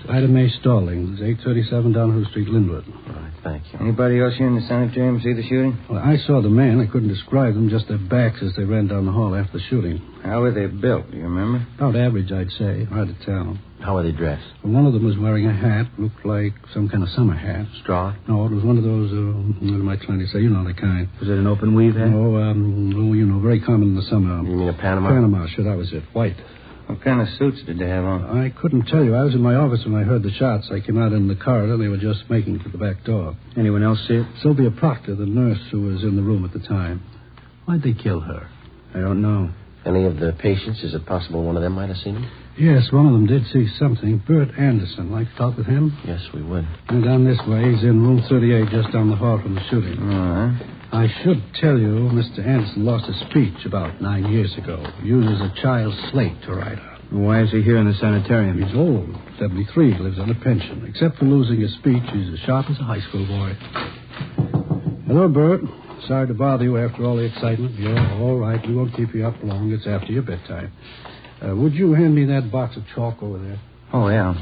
Ida Mae Stallings, 837 Downhill Street, Linwood. All right, thank you. Anybody else here in the sanitarium see the shooting? Well, I saw the man. I couldn't describe them, just their backs as they ran down the hall after the shooting. How were they built, do you remember? About average, I'd say. Hard to tell. How were they dressed? Well, one of them was wearing a hat, looked like some kind of summer hat. Straw? No, it was one of those, what am I trying to say? You know the kind. Was it an open weave hat? No, very common in the summer. You mean a Panama? Panama, sure, that was it. White. What kind of suits did they have on? I couldn't tell you. I was in my office when I heard the shots. I came out in the corridor. They were just making for the back door. Anyone else see it? Sylvia Proctor, the nurse who was in the room at the time. Why'd they kill her? I don't know. Any of the patients? Is it possible one of them might have seen him? Yes, one of them did see something. Bert Anderson. Like to talk with him? Yes, we would. And down this way. He's in room 38, just down the hall from the shooting. All right. I should tell you, Mr. Anderson lost his speech about 9 years ago. He uses a child's slate to write on. Why is he here in the sanitarium? He's old, 73, lives on a pension. Except for losing his speech, he's as sharp as a high school boy. Hello, Bert. Sorry to bother you after all the excitement. Yeah, all right. We won't keep you up long. It's after your bedtime. Would you hand me that box of chalk over there? Oh, yeah.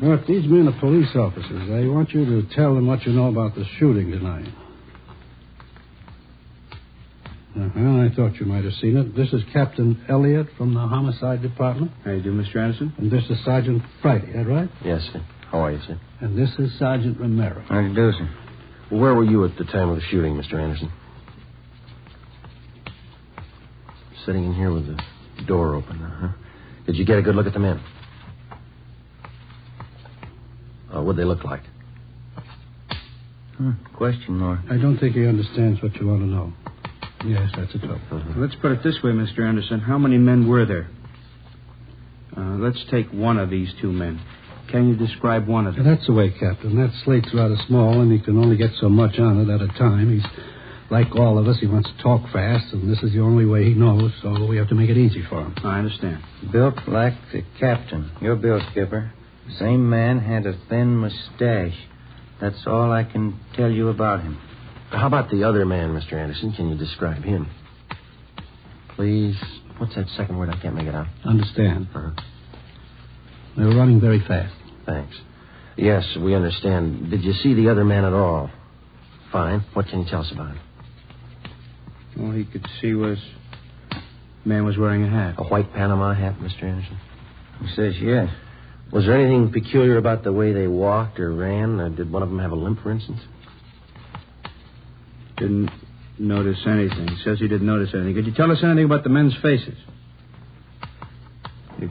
Bert, these men are police officers. I want you to tell them what you know about the shooting tonight. I thought you might have seen it. This is Captain Elliott from the Homicide Department. How you do, Mr. Anderson? And this is Sergeant Friday, is that right? Yes, sir. How are you, sir? And this is Sergeant Romero. How do you do, sir? Well, where were you at the time of the shooting, Mr. Anderson? Sitting in here with the door open, huh? Did you get a good look at the men? What'd they look like? Question mark. I don't think he understands what you want to know. Yes, that's a tough. Let's put it this way, Mr. Anderson. How many men were there? Let's take one of these two men. Can you describe one of them? That's the way, Captain. That slate's rather small, and he can only get so much on it at a time. He's like all of us. He wants to talk fast, and this is the only way he knows, so we have to make it easy for him. I understand. Built like the captain. Your bill, Skipper. Same man had a thin mustache. That's all I can tell you about him. How about the other man, Mr. Anderson? Can you describe him? Please. What's that second word? I can't make it out. Understand. They were running very fast. Thanks. Yes, we understand. Did you see the other man at all? Fine. What can you tell us about him? All he could see was... man was wearing a hat. A white Panama hat, Mr. Anderson? He says yes. Was there anything peculiar about the way they walked or ran? Did one of them have a limp, for instance? Didn't notice anything. He says he didn't notice anything. Could you tell us anything about the men's faces? If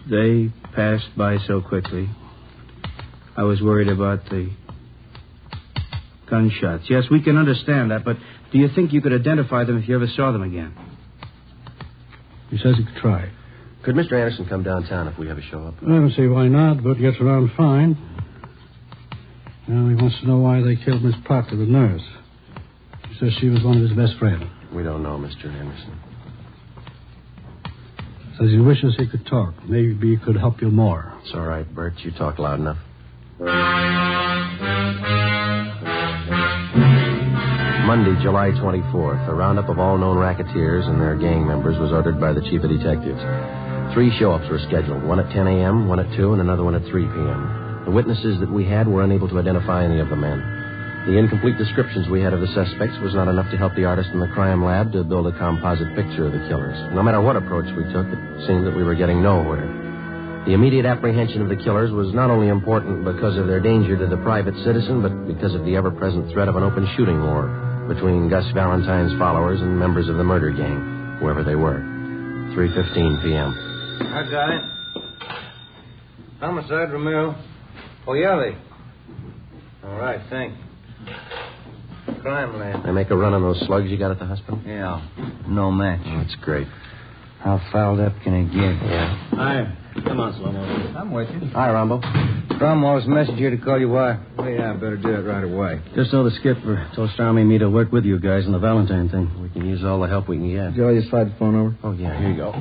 they passed by so quickly, I was worried about the gunshots. Yes, we can understand that, but do you think you could identify them if you ever saw them again? He says he could try. Could Mr. Anderson come downtown if we ever show up? I don't see why not, but gets around fine. Well, he wants to know why they killed Miss Proctor, the nurse. He says she was one of his best friends. We don't know, Mr. Anderson. Says he wishes he could talk. Maybe he could help you more. It's all right, Bert. You talk loud enough. Monday, July 24th, a roundup of all known racketeers and their gang members was ordered by the chief of detectives. 3 show-ups were scheduled, one at 10 a.m., one at 2, and another one at 3 p.m. The witnesses that we had were unable to identify any of the men. The incomplete descriptions we had of the suspects was not enough to help the artist in the crime lab to build a composite picture of the killers. No matter what approach we took, it seemed that we were getting nowhere. The immediate apprehension of the killers was not only important because of their danger to the private citizen, but because of the ever-present threat of an open shooting war between Gus Valentine's followers and members of the murder gang, whoever they were. 3:15 p.m. I got it. Homicide, Romero. Oh, yeah, all right, thanks. Crime lab. They make a run on those slugs you got at the hospital? Yeah. No match. Oh, that's great. How fouled up can it get? Yeah. Hi. Come on, Slow-Mo. I'm with you. Hi, Rambo. Cromwell's message here to call you why? Oh, yeah, I better do it right away. Just so the skipper told Starmy and me to work with you guys on the Valentine thing. We can use all the help we can get. Joe, you slide the phone over? Oh, yeah, here you go.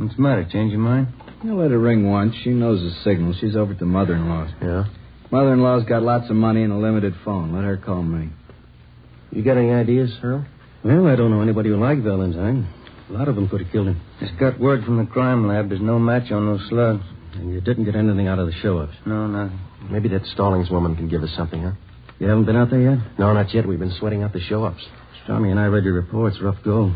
What's the matter? Change your mind? You let her ring once. She knows the signal. She's over at the mother-in-law's. Yeah? Mother-in-law's got lots of money and a limited phone. Let her call me. You got any ideas, Earl? Well, I don't know anybody who liked Valentine. A lot of them could have killed him. Just got word from the crime lab. There's no match on those slugs. And you didn't get anything out of the show-ups? No, nothing. Maybe that Stallings woman can give us something, huh? You haven't been out there yet? No, not yet. We've been sweating out the show-ups. Stormy and I read your reports. Rough go.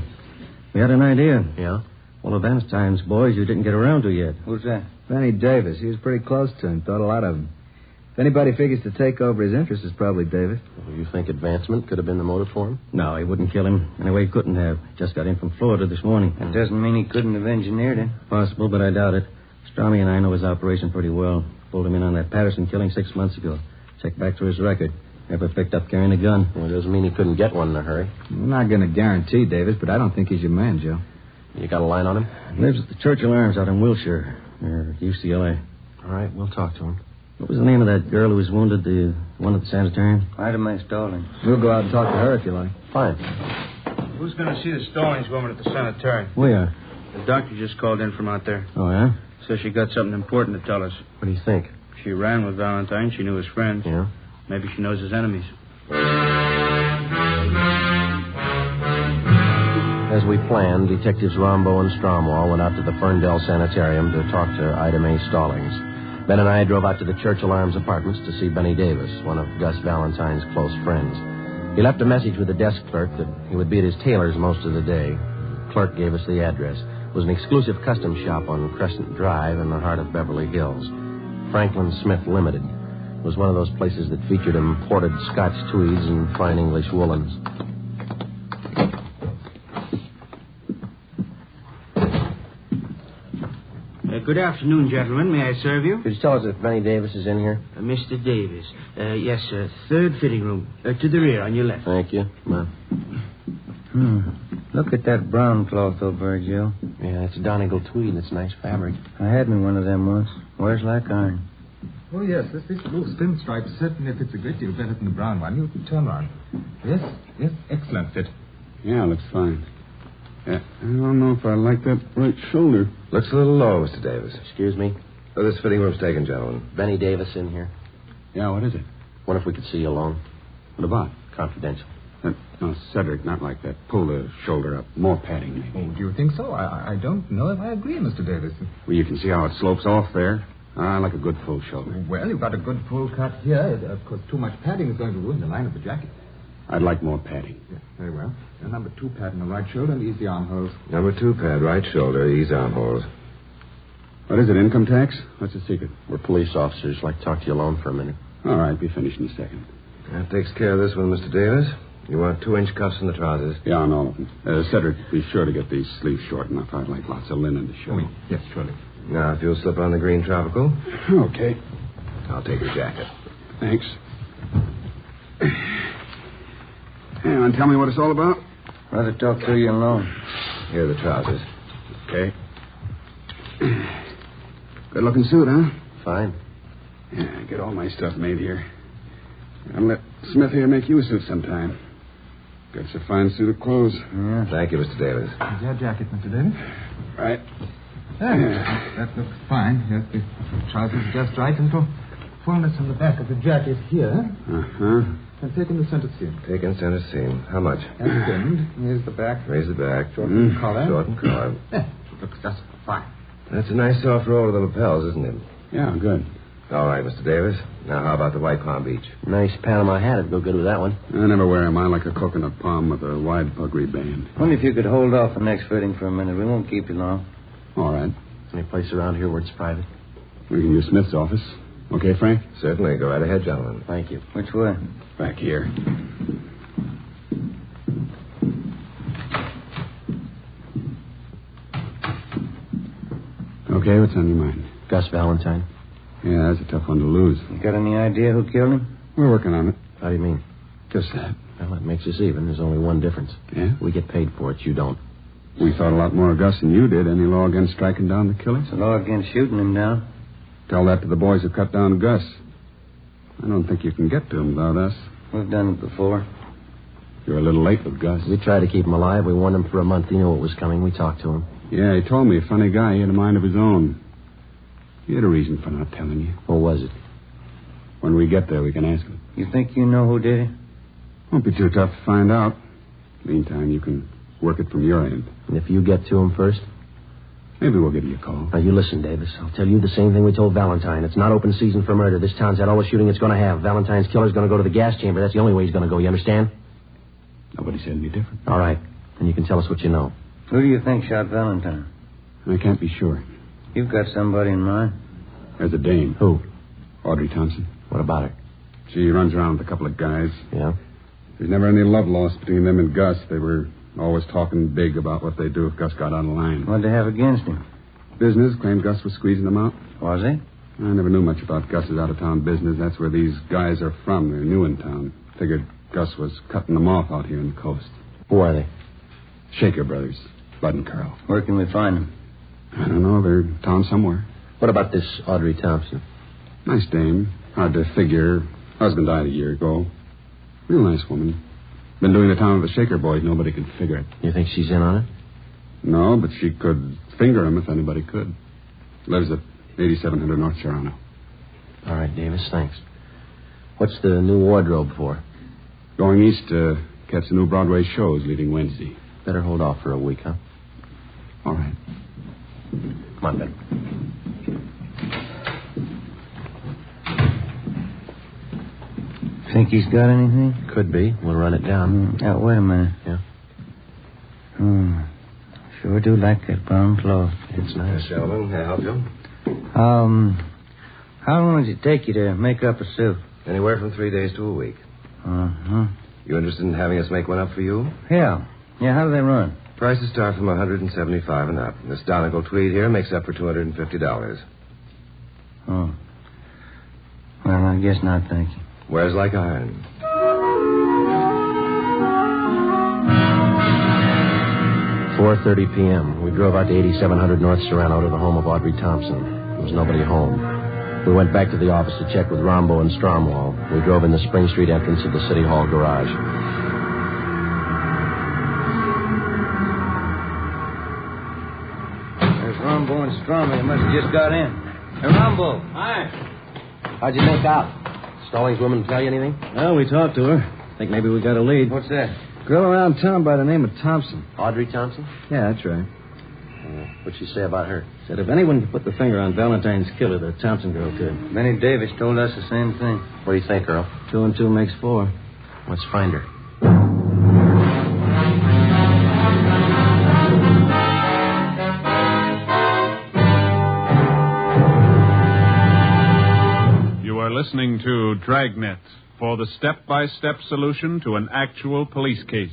We had an idea. Yeah? One of Valentine's boys you didn't get around to yet. Who's that? Benny Davis. He was pretty close to him. Thought a lot of him. If anybody figures to take over his interest, it's probably Davis. Well, you think advancement could have been the motive for him? No, he wouldn't kill him. Anyway, he couldn't have. Just got in from Florida this morning. That doesn't mean he couldn't have engineered it. Possible, but I doubt it. Stormy and I know his operation pretty well. Pulled him in on that Patterson killing 6 months ago. Checked back through his record. Never picked up carrying a gun. Well, it doesn't mean he couldn't get one in a hurry. I'm not going to guarantee Davis, but I don't think he's your man, Joe. You got a line on him? Lives at the Churchill Arms out in Wilshire, near UCLA. All right, we'll talk to him. What was the name of that girl who was wounded, the one at the sanitarium? Ida Mae Stallings. We'll go out and talk to her if you like. Fine. Who's going to see the Stallings woman at the sanitarium? We are. The doctor just called in from out there. Oh, yeah? Says she got something important to tell us. What do you think? She ran with Valentine. She knew his friends. Yeah? Maybe she knows his enemies. As we planned, Detectives Rombo and Stromwall went out to the Ferndale Sanitarium to talk to Ida Mae Stallings. Ben and I drove out to the Churchill Arms apartments to see Benny Davis, one of Gus Valentine's close friends. He left a message with the desk clerk that he would be at his tailor's most of the day. The clerk gave us the address. It was an exclusive custom shop on Crescent Drive in the heart of Beverly Hills. Franklin Smith Limited. It was one of those places that featured imported Scotch tweeds and fine English woolens. Good afternoon, gentlemen. May I serve you? Could you tell us if Benny Davis is in here? Mr. Davis. Yes, sir. Third fitting room. To the rear, on your left. Thank you. Come on. Look at that brown cloth over there, Joe. Yeah, it's Donegal tweed. It's nice fabric. I had me one of them once. Wears like iron. Oh, yes. This blue pinstripe certainly fits a great deal better than the brown one. You turn around. Yes, excellent fit. Yeah, looks fine. Yeah, I don't know if I like that right shoulder. Looks a little low, Mr. Davis. Excuse me? Oh, this fitting room's taken, gentlemen. Benny Davis in here. Yeah, what is it? Wonder if we could see you alone. What about? Confidential. No, Cedric, not like that. Pull the shoulder up. More padding, maybe. Oh, do you think so? I don't know if I agree, Mr. Davis. Well, you can see how it slopes off there. I like a good full shoulder. Well, you've got a good full cut here. Of course, too much padding is going to ruin the line of the jacket. I'd like more padding. Yeah, very well. A number 2 pad on the right shoulder and easy armholes. Number 2 pad, right shoulder, ease armholes. What is it, income tax? What's the secret? We're police officers. Like to talk to you alone for a minute. All right, be finished in a second. That takes care of this one, Mr. Davis. You want 2-inch cuffs in the trousers? Yeah, on all of them. Cedric, be sure to get these sleeves short enough. I'd like lots of linen to show. Oh, yes, surely. Now, if you'll slip on the green tropical. Okay. I'll take your jacket. Thanks. Hey, want to tell me what it's all about? Rather talk to you alone. Here are the trousers. Okay. Good-looking suit, huh? Fine. Yeah, get all my stuff made here. I'll let Smith here make you a suit sometime. Got a fine suit of clothes. Yeah. Thank you, Mr. Davis. Is your jacket, Mr. Davis? Right. Yeah. That looks fine. Yes, the trousers just right. A little fullness on the back of the jacket here. Uh-huh. And taking the center seam. Taking center seam. How much? And trimmed. Here's the back. Raise the back. Shorten the collar. Shorten collar. Yeah, looks just fine. That's a nice soft roll of the lapels, isn't it? Yeah, good. All right, Mr. Davis. Now, how about the White Palm Beach? Nice Panama hat would go good with that one. I never wear them. I like a coconut palm with a wide puggree band. Wonder if you could hold off the next fitting for a minute. We won't keep you long. All right. Any place around here where it's private? We can use Smith's office. Okay, Frank? Certainly. Go right ahead, gentlemen. Thank you. Which way? Back here. Okay, what's on your mind? Gus Valentine. Yeah, that's a tough one to lose. You got any idea who killed him? We're working on it. How do you mean? Just that. Well, that makes us even. There's only one difference. Yeah? We get paid for it. You don't. We thought a lot more of Gus than you did. Any law against striking down the killer? It's a law against shooting him down. Tell that to the boys who cut down Gus. I don't think you can get to him without us. We've done it before. You're a little late with Gus. We tried to keep him alive. We warned him for a month. He knew what was coming. We talked to him. Yeah, he told me. A funny guy. He had a mind of his own. He had a reason for not telling you. What was it? When we get there, we can ask him. You think you know who did it? Won't be too tough to find out. Meantime, you can work it from your end. And if you get to him first? Maybe we'll give you a call. Now, you listen, Davis. I'll tell you the same thing we told Valentine. It's not open season for murder. This town's had all the shooting it's going to have. Valentine's killer's going to go to the gas chamber. That's the only way he's going to go. You understand? Nobody said any different. All right. And you can tell us what you know. Who do you think shot Valentine? I can't be sure. You've got somebody in mind. There's a dame. Who? Audrey Thompson. What about her? She runs around with a couple of guys. Yeah? There's never any love lost between them and Gus. They were always talking big about what they'd do if Gus got out of line. What'd they have against him? Business. Claimed Gus was squeezing them out. Was he? I never knew much about Gus's out-of-town business. That's where these guys are from. They're new in town. Figured Gus was cutting them off out here on the coast. Who are they? Shaker Brothers. Bud and Carl. Where can we find them? I don't know. They're in town somewhere. What about this Audrey Thompson? Nice dame. Hard to figure. Husband died a year ago. Real nice woman. Been doing the town with the Shaker boys. Nobody can figure it. You think she's in on it? No, but she could finger him if anybody could. Lives at 8700 North Serrano. All right, Davis, thanks. What's the new wardrobe for? Going east to catch the new Broadway shows leaving Wednesday. Better hold off for a week, huh? All right. Come on, Ben. Think he's got anything? Could be. We'll run it down. Wait a minute. Yeah? Sure do like that brown cloth. It's nice. Gentlemen, may I help you? How long does it take you to make up a suit? Anywhere from 3 days to a week. Uh-huh. You interested in having us make one up for you? Yeah. Yeah, how do they run? Prices start from $175 and up. This Donegal tweed here makes up for $250. Oh. Well, I guess not, thank you. Wears like iron. $4:30 p.m. We drove out to 8700 North Serrano to the home of Audrey Thompson. There was nobody home. We went back to the office to check with Rombo and Stromwall. We drove in the Spring Street entrance of the City Hall garage. There's Rombo and Stromwall. They must have just got in. Hey, Rombo. Hi. How'd you make out? Stallings women tell you anything? Well, we talked to her. Think maybe we got a lead. What's that? Girl around town by the name of Thompson. Audrey Thompson? Yeah, that's right. What'd she say about her? Said if anyone could put the finger on Valentine's killer, the Thompson girl could. Benny Davis told us the same thing. What do you think, Earl? 2 and 2 makes 4. Let's find her. You are listening to Dragnet for the step-by-step solution to an actual police case.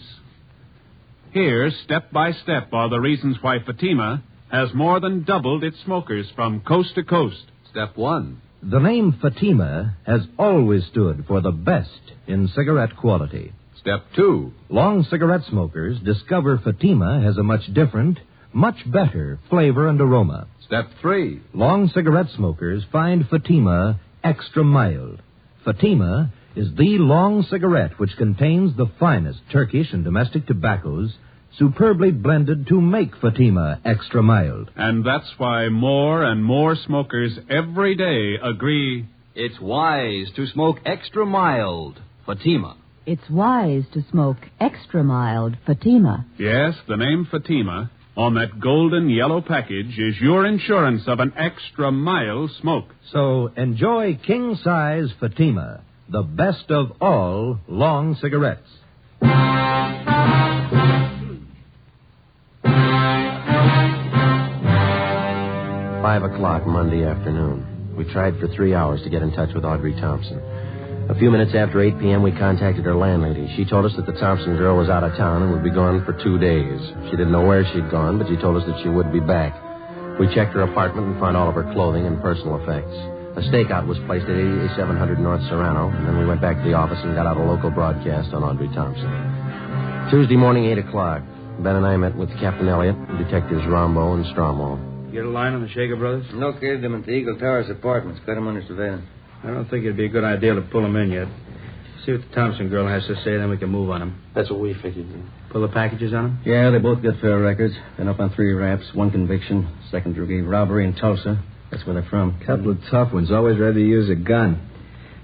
Here, step by step, are the reasons why Fatima has more than doubled its smokers from coast to coast. Step 1. The name Fatima has always stood for the best in cigarette quality. Step 2. Long cigarette smokers discover Fatima has a much different, much better flavor and aroma. Step 3. Long cigarette smokers find Fatima extra mild. Fatima is the long cigarette which contains the finest Turkish and domestic tobaccos superbly blended to make Fatima extra mild. And that's why more and more smokers every day agree it's wise to smoke extra mild Fatima. It's wise to smoke extra mild Fatima. Yes, the name Fatima on that golden yellow package is your insurance of an extra mild smoke. So enjoy king-size Fatima, the best of all long cigarettes. 5 o'clock Monday afternoon. We tried for 3 hours to get in touch with Audrey Thompson. A few minutes after 8 p.m., we contacted her landlady. She told us that the Thompson girl was out of town and would be gone for 2 days. She didn't know where she'd gone, but she told us that she would be back. We checked her apartment and found all of her clothing and personal effects. A stakeout was placed at 8700 North Serrano, and then we went back to the office and got out a local broadcast on Audrey Thompson. Tuesday morning, 8 o'clock. Ben and I met with Captain Elliott, Detectives Rombo and Stromwall. Get a line on the Shaker Brothers? Located them at the Eagle Towers apartments. Got them under surveillance. I don't think it'd be a good idea to pull them in yet. See what the Thompson girl has to say, then we can move on them. That's what we figured. Pull the packages on them? Yeah, they both got fair records. Been up on 3 raps, 1 conviction, second degree robbery in Tulsa. That's where they're from. Couple of tough ones, always ready to use a gun.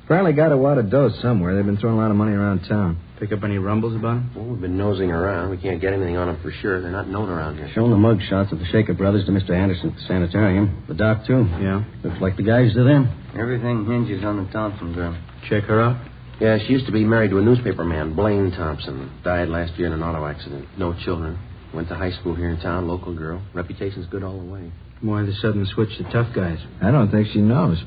Apparently got a wad of dough somewhere. They've been throwing a lot of money around town. Pick up any rumbles about them? Well, we've been nosing around. We can't get anything on them for sure. They're not known around here. Shown the mug shots of the Shaker brothers to Mr. Anderson at the sanitarium. The doc, too. Yeah. Looks like the guys to them. Everything hinges on the Thompson girl. Check her out? Yeah, she used to be married to a newspaper man, Blaine Thompson. Died last year in an auto accident. No children. Went to high school here in town, local girl. Reputation's good all the way. Why the sudden switch to tough guys? I don't think she knows.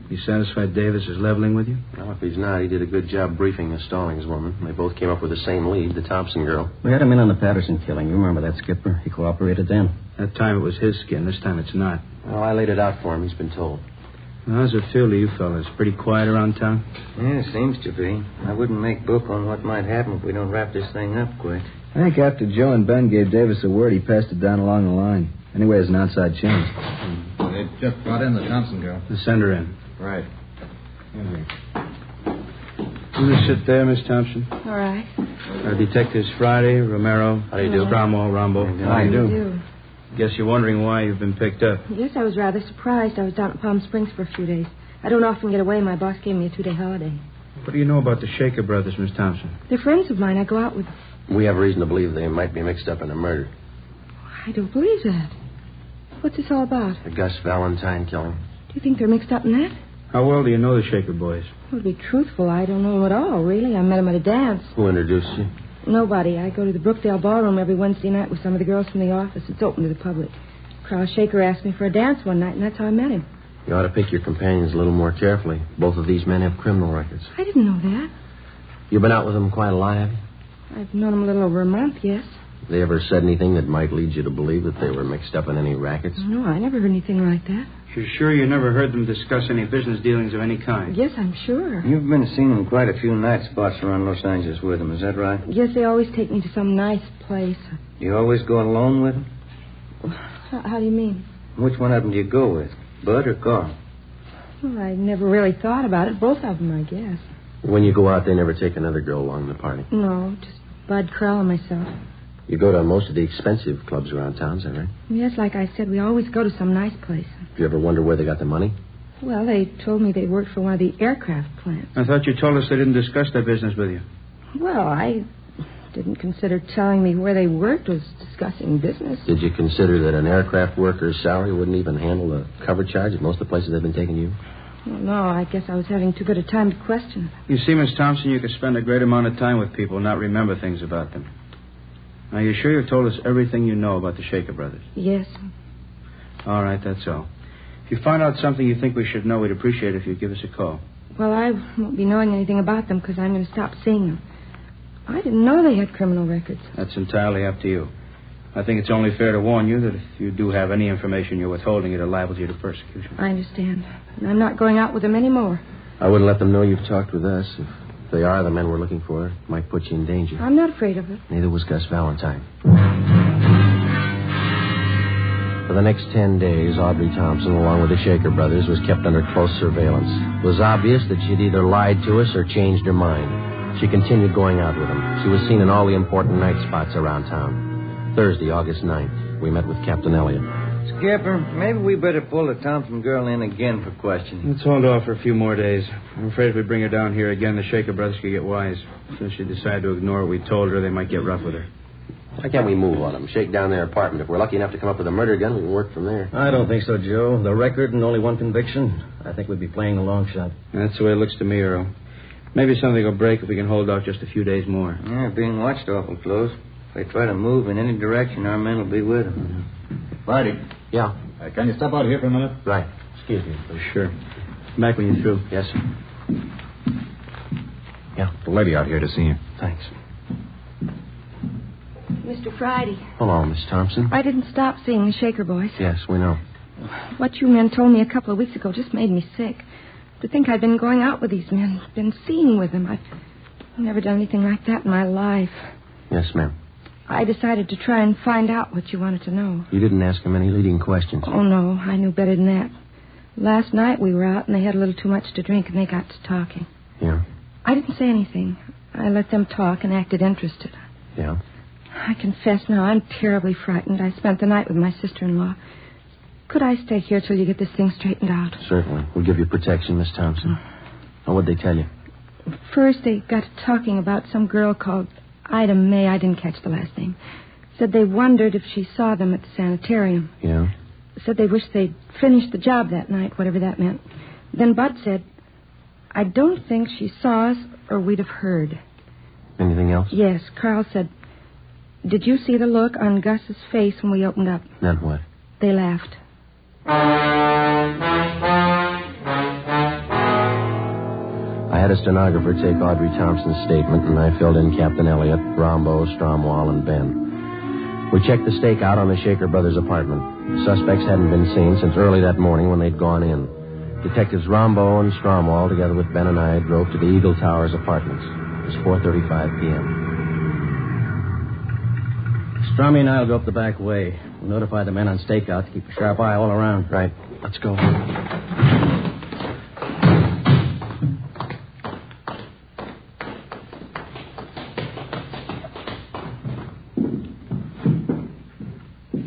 You satisfied Davis is leveling with you? Well, if he's not, he did a good job briefing the Stallings woman. They both came up with the same lead, the Thompson girl. We had him in on the Patterson killing. You remember that, Skipper? He cooperated then. That time it was his skin. This time it's not. Well, I laid it out for him. He's been told. Well, how's it feel to you fellas? Pretty quiet around town? Yeah, it seems to be. I wouldn't make book on what might happen if we don't wrap this thing up quick. I think after Joe and Ben gave Davis a word, he passed it down along the line. Anyway, it's an outside chance. They just brought in the Thompson girl. Send her in. Right. You just sit there, Miss Thompson. All right. Detectives Friday, Romero. How do you do? Stramo, Rambo. How do you do? Guess you're wondering why you've been picked up. Yes, I was rather surprised. I was down at Palm Springs for a few days. I don't often get away. My boss gave me a 2-day holiday. What do you know about the Shaker brothers, Miss Thompson? They're friends of mine. I go out with them. We have reason to believe they might be mixed up in a murder. I don't believe that. What's this all about? The Gus Valentine killing. Do you think they're mixed up in that? How well do you know the Shaker boys? Well, to be truthful, I don't know them at all, really. I met them at a dance. Who introduced you? Nobody. I go to the Brookdale Ballroom every Wednesday night with some of the girls from the office. It's open to the public. Carl Shaker asked me for a dance one night, and that's how I met him. You ought to pick your companions a little more carefully. Both of these men have criminal records. I didn't know that. You've been out with them quite a lot, have you? I've known them a little over a month, yes. They ever said anything that might lead you to believe that they were mixed up in any rackets? No, I never heard anything like that. You're sure you never heard them discuss any business dealings of any kind? Yes, I'm sure. You've been seeing them quite a few night spots around Los Angeles with them, is that right? Yes, they always take me to some nice place. You always go alone with them? How do you mean? Which one of them do you go with, Bud or Carl? Well, I never really thought about it. Both of them, I guess. When you go out, they never take another girl along the party? No, just Bud, Carl, and myself. You go to most of the expensive clubs around town, is that right? Yes, like I said, we always go to some nice place. Do you ever wonder where they got the money? Well, they told me they worked for one of the aircraft plants. I thought you told us they didn't discuss their business with you. Well, I didn't consider telling me where they worked was discussing business. Did you consider that an aircraft worker's salary wouldn't even handle the cover charge at most of the places they've been taking you? Well, no, I guess I was having too good a time to question. You see, Miss Thompson, you could spend a great amount of time with people and not remember things about them. Now, you sure you've told us everything you know about the Shaker brothers? Yes. All right, that's all. If you find out something you think we should know, we'd appreciate it if you'd give us a call. Well, I won't be knowing anything about them because I'm going to stop seeing them. I didn't know they had criminal records. That's entirely up to you. I think it's only fair to warn you that if you do have any information you're withholding, it liable you to persecution. I understand. And I'm not going out with them anymore. I wouldn't let them know you've talked with us. If they are the men we're looking for, it might put you in danger. I'm not afraid of it. Neither was Gus Valentine. For the next 10 days, Audrey Thompson, along with the Shaker brothers, was kept under close surveillance. It was obvious that she'd either lied to us or changed her mind. She continued going out with them. She was seen in all the important night spots around town. Thursday, August 9th, we met with Captain Elliott. Skipper, maybe we better pull the Thompson girl in again for questioning. Let's hold off for a few more days. I'm afraid if we bring her down here again, the Shaker brothers could get wise. Since she decided to ignore what we told her, they might get rough with her. Why can't we move on them? Shake down their apartment. If we're lucky enough to come up with a murder gun, we can work from there. I don't think so, Joe. The record and only one conviction. I think we'd be playing a long shot. That's the way it looks to me, Earl. Maybe something will break if we can hold out just a few days more. Yeah, being watched awful close. If they try to move in any direction, our men will be with them. Friday. Yeah? Can you step out here for a minute? Right. Excuse me. Sure. Back when you're through. Yes, sir. Yeah, the lady out here to see you. Thanks. Mr. Friday. Hello, Miss Thompson. I didn't stop seeing the Shaker boys. Yes, we know. What you men told me a couple of weeks ago just made me sick. To think I'd been going out with these men, been seeing with them. I've never done anything like that in my life. Yes, ma'am. I decided to try and find out what you wanted to know. You didn't ask him any leading questions. Oh, no, I knew better than that. Last night we were out and they had a little too much to drink and they got to talking. Yeah? I didn't say anything. I let them talk and acted interested. Yeah? I confess now, I'm terribly frightened. I spent the night with my sister-in-law. Could I stay here till you get this thing straightened out? Certainly. We'll give you protection, Miss Thompson. Now, what'd they tell you? First, they got to talking about some girl called Ida May. I didn't catch the last name. Said they wondered if she saw them at the sanitarium. Yeah? Said they wished they'd finished the job that night, whatever that meant. Then Bud said, I don't think she saw us or we'd have heard. Anything else? Yes. Carl said, did you see the look on Gus's face when we opened up? Then what? They laughed. I had a stenographer take Audrey Thompson's statement, and I filled in Captain Elliott, Rombo, Stromwall, and Ben. We checked the stakeout on the Shaker brothers' apartment. The suspects hadn't been seen since early that morning when they'd gone in. Detectives Rombo and Stromwall, together with Ben and I, drove to the Eagle Towers apartments. It was 4:35 p.m. Strummy and I'll go up the back way. We'll notify the men on stakeout to keep a sharp eye all around. Right. Let's go.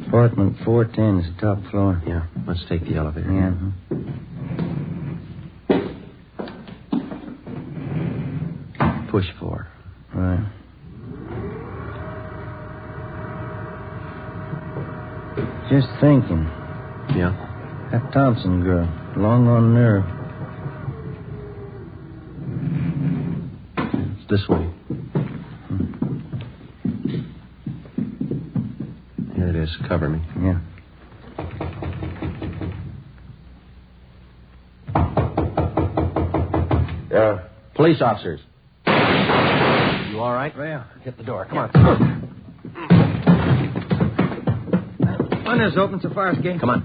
Apartment 410 is the top floor. Yeah. Let's take the elevator. Yeah. Push 4. Right. Just thinking. Yeah? That Thompson girl, long on nerve. It's this way. Here it is. Cover me. Yeah. Police officers. You all right? Yeah. Hit the door. Come on. Windows open so far as gate. Come on.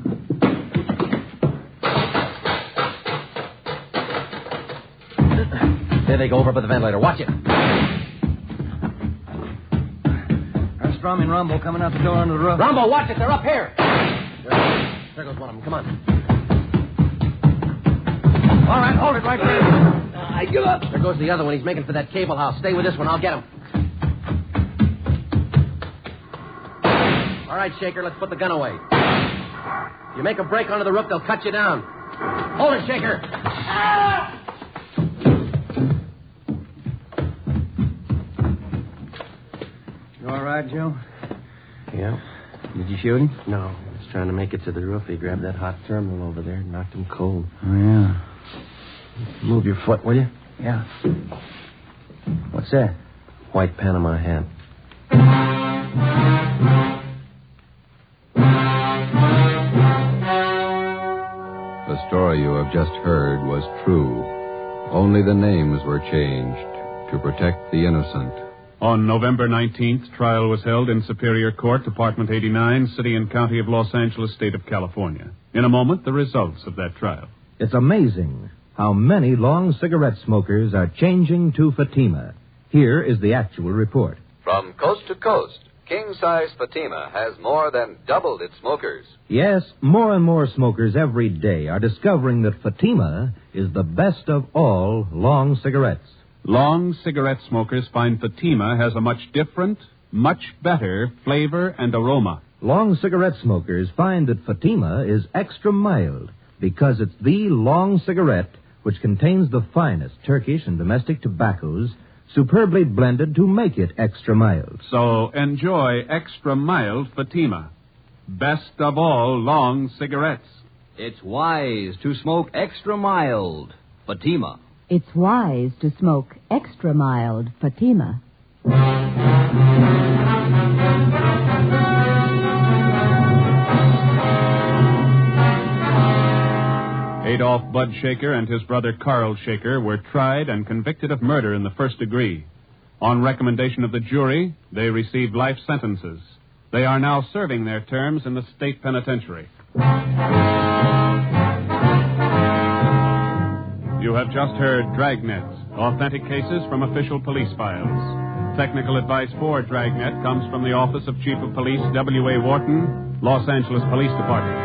There they go over by the ventilator. Watch it. There's Strummy and Rombo coming out the door under the roof. Rombo, watch it. They're up here. There goes one of them. Come on. All right, hold it right there. I give up. There goes the other one. He's making for that cable house. Stay with this one. I'll get him. All right, Shaker, let's put the gun away. If you make a break onto the roof, they'll cut you down. Hold it, Shaker. Ah! You all right, Joe? Yeah. Did you shoot him? No. He was trying to make it to the roof. He grabbed that hot terminal over there and knocked him cold. Oh, yeah. Move your foot, will you? Yeah. What's that? White Panama hat. The story you have just heard was true. Only the names were changed to protect the innocent. On November 19th, trial was held in Superior Court, Department 89, City and County of Los Angeles, State of California. In a moment, the results of that trial. It's amazing how many long cigarette smokers are changing to Fatima. Here is the actual report. From coast to coast, king-size Fatima has more than doubled its smokers. Yes, more and more smokers every day are discovering that Fatima is the best of all long cigarettes. Long cigarette smokers find Fatima has a much different, much better flavor and aroma. Long cigarette smokers find that Fatima is extra mild because it's the long cigarette which contains the finest Turkish and domestic tobaccos superbly blended to make it extra mild. So enjoy extra mild Fatima. Best of all long cigarettes. It's wise to smoke extra mild Fatima. It's wise to smoke extra mild Fatima. Adolph Bud Shaker and his brother Carl Shaker were tried and convicted of murder in the first degree. On recommendation of the jury, they received life sentences. They are now serving their terms in the state penitentiary. You have just heard Dragnet, authentic cases from official police files. Technical advice for Dragnet comes from the Office of Chief of Police W.A. Wharton, Los Angeles Police Department.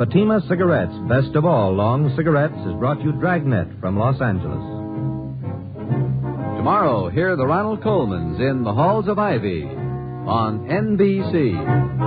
Fatima Cigarettes, best of all long cigarettes, has brought you Dragnet from Los Angeles. Tomorrow, hear the Ronald Colemans in the Halls of Ivy on NBC.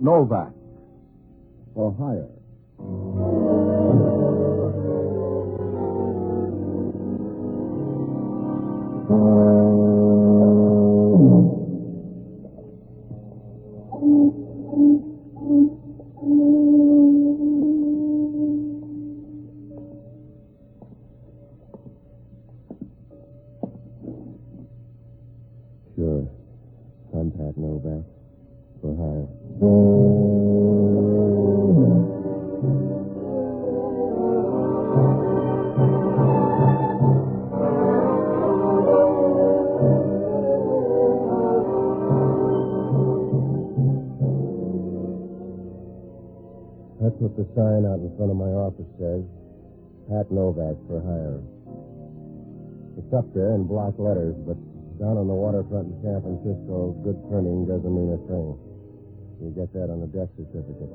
Novak. For hire. Sure. I'm Pat Novak. For hire. That's what the sign out in front of my office says. Pat Novak for hire. It's up there in block letters, but down on the waterfront in San Francisco, good printing doesn't mean a thing. You get that on a death certificate.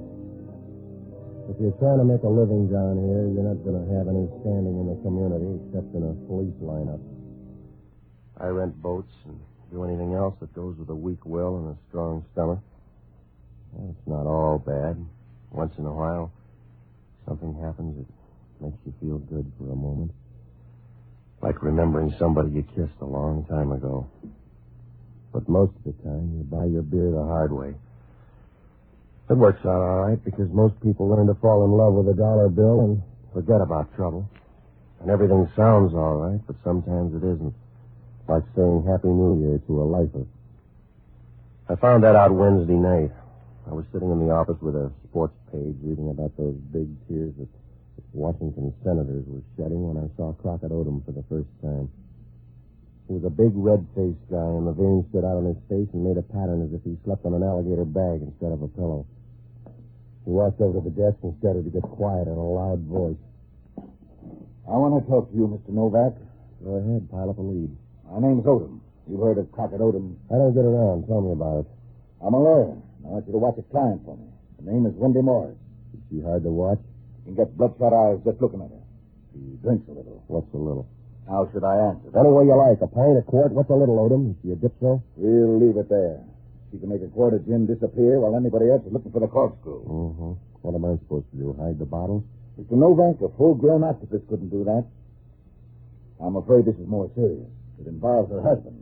If you're trying to make a living down here, you're not going to have any standing in the community except in a police lineup. I rent boats and do anything else that goes with a weak will and a strong stomach. Well, it's not all bad. Once in a while, something happens that makes you feel good for a moment. Like remembering somebody you kissed a long time ago. But most of the time, you buy your beer the hard way. It works out all right because most people learn to fall in love with a dollar bill and forget about trouble. And everything sounds all right, but sometimes it isn't. Like saying Happy New Year to a lifer. I found that out Wednesday night. I was sitting in the office with a sports page reading about those big tears that Washington senators were shedding when I saw Crockett Odom for the first time. He was a big red-faced guy, and the veins stood out on his face and made a pattern as if he slept on an alligator bag instead of a pillow. He walked over to the desk and started to get quiet in a loud voice. I want to talk to you, Mr. Novak. Go ahead, pile up a lead. My name's Odom. You've heard of Crockett Odom? I don't get around. Tell me about it. I'm a lawyer. I want you to watch a client for me. Her name is Wendy Morris. Is she hard to watch? You can get bloodshot eyes just looking at her. She drinks a little. What's a little? How should I answer that? Any way you like. A pint, a quart. What's a little, Odom? Is she a dipso? We'll leave it there. She can make a quart of gin disappear while anybody else is looking for the corkscrew. Mm-hmm. What am I supposed to do, hide the bottles? Mr. Novak, a full-grown octopus couldn't do that. I'm afraid this is more serious. It involves her husband.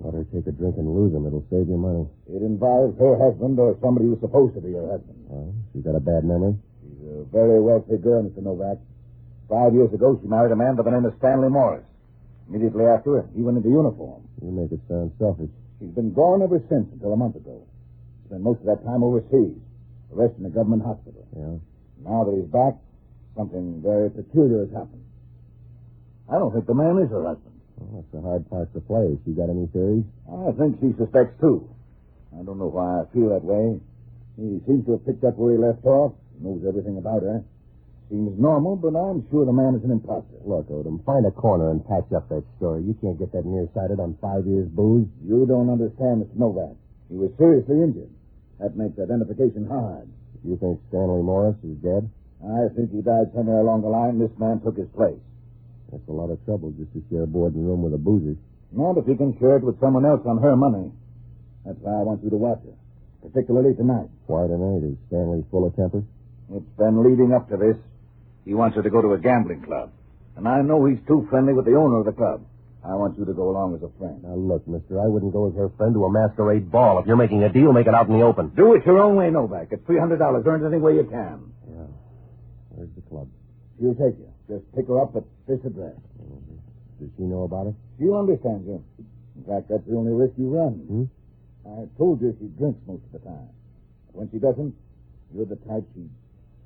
Let her take a drink and lose him. It'll save you money. It involves her husband or somebody who's supposed to be her husband. Oh, she's got a bad memory? She's a very wealthy girl, Mr. Novak. 5 years ago, she married a man by the name of Stanley Morris. Immediately after, he went into uniform. You make it sound selfish. She's been gone ever since until a month ago. Spent most of that time overseas. The rest in a government hospital. Yeah? Now that he's back, something very peculiar has happened. I don't think the man is her husband. Well, that's a hard part to play. She got any theories? I think she suspects, too. I don't know why I feel that way. He seems to have picked up where he left off. He knows everything about her. Seems normal, but I'm sure the man is an imposter. Look, Odom, find a corner and patch up that story. You can't get that nearsighted on 5 years' booze. You don't understand, Mr. Novak. He was seriously injured. That makes identification hard. You think Stanley Morris is dead? I think he died somewhere along the line. This man took his place. That's a lot of trouble just to share a board and room with a boozer. Not if he can share it with someone else on her money. That's why I want you to watch her, particularly tonight. Why tonight? Is Stanley full of temper? It's been leading up to this. He wants her to go to a gambling club. And I know he's too friendly with the owner of the club. I want you to go along as a friend. Now, look, mister, I wouldn't go as her friend to a masquerade ball. If you're making a deal, make it out in the open. Do it your own way, Novak. At $300, earn it any way you can. Yeah. Where's the club? She'll take you. Just pick her up at this address. Mm-hmm. Does she know about it? She'll understand you. In fact, that's the only risk you run. Hmm? I told you she drinks most of the time. But when she doesn't, You're the type she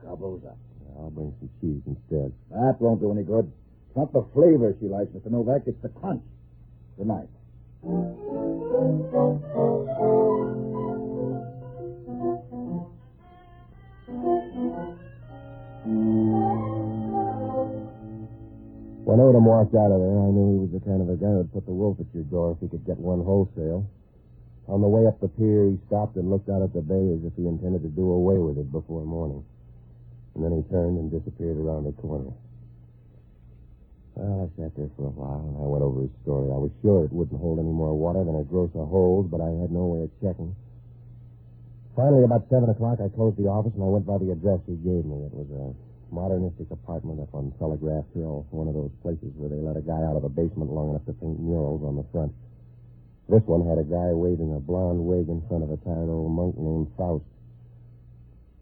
gobbles up. I'll bring some cheese instead. That won't do any good. It's not the flavor she likes, Mr. Novak. It's the crunch. Good night. When Odom walked out of there, I knew he was the kind of a guy who'd put the wolf at your door if he could get one wholesale. On the way up the pier, he stopped and looked out at the bay as if he intended to do away with it before morning. And then he turned and disappeared around the corner. Well, I sat there for a while, and I went over his story. I was sure it wouldn't hold any more water than a gross of holes, but I had no way of checking. Finally, about 7 o'clock, I closed the office, and I went by the address he gave me. It was a modernistic apartment up on Telegraph Hill, one of those places where they let a guy out of the basement long enough to paint murals on the front. This one had a guy waving a blonde wig in front of a tired old monk named Faust.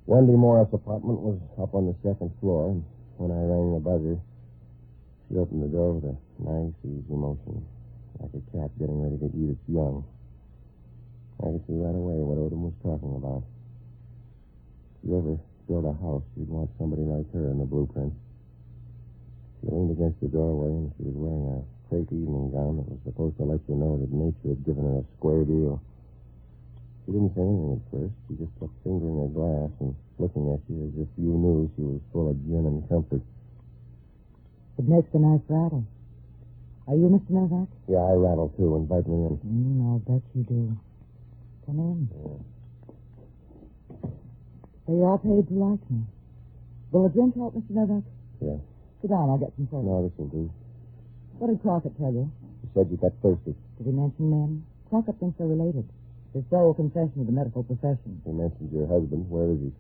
Wendy Morris' apartment was up on the second floor, and when I rang the buzzer, she opened the door with a nice, easy motion, like a cat getting ready to eat its young. I could see right away what Odom was talking about. If you ever build a house, you'd want somebody like her in the blueprint. She leaned against the doorway, and she was wearing a crepe evening gown that was supposed to let you know that nature had given her a square deal. She didn't say anything at first. She just kept fingering her glass and looking at you as if you knew she was full of gin and comfort. It makes a nice rattle. Are you Mr. Novak? Yeah, I rattle, too. Invite me in. I bet you do. Come in. Yeah. So you all paid to like me. Will a drink help, Mr. Novak? Yeah. Sit down. I'll get some soda. No, this will do. What did Crockett tell you? He said you got thirsty. Did he mention men? Crockett thinks they're related. His sole confession of the medical profession. He mentioned your husband. Where is he?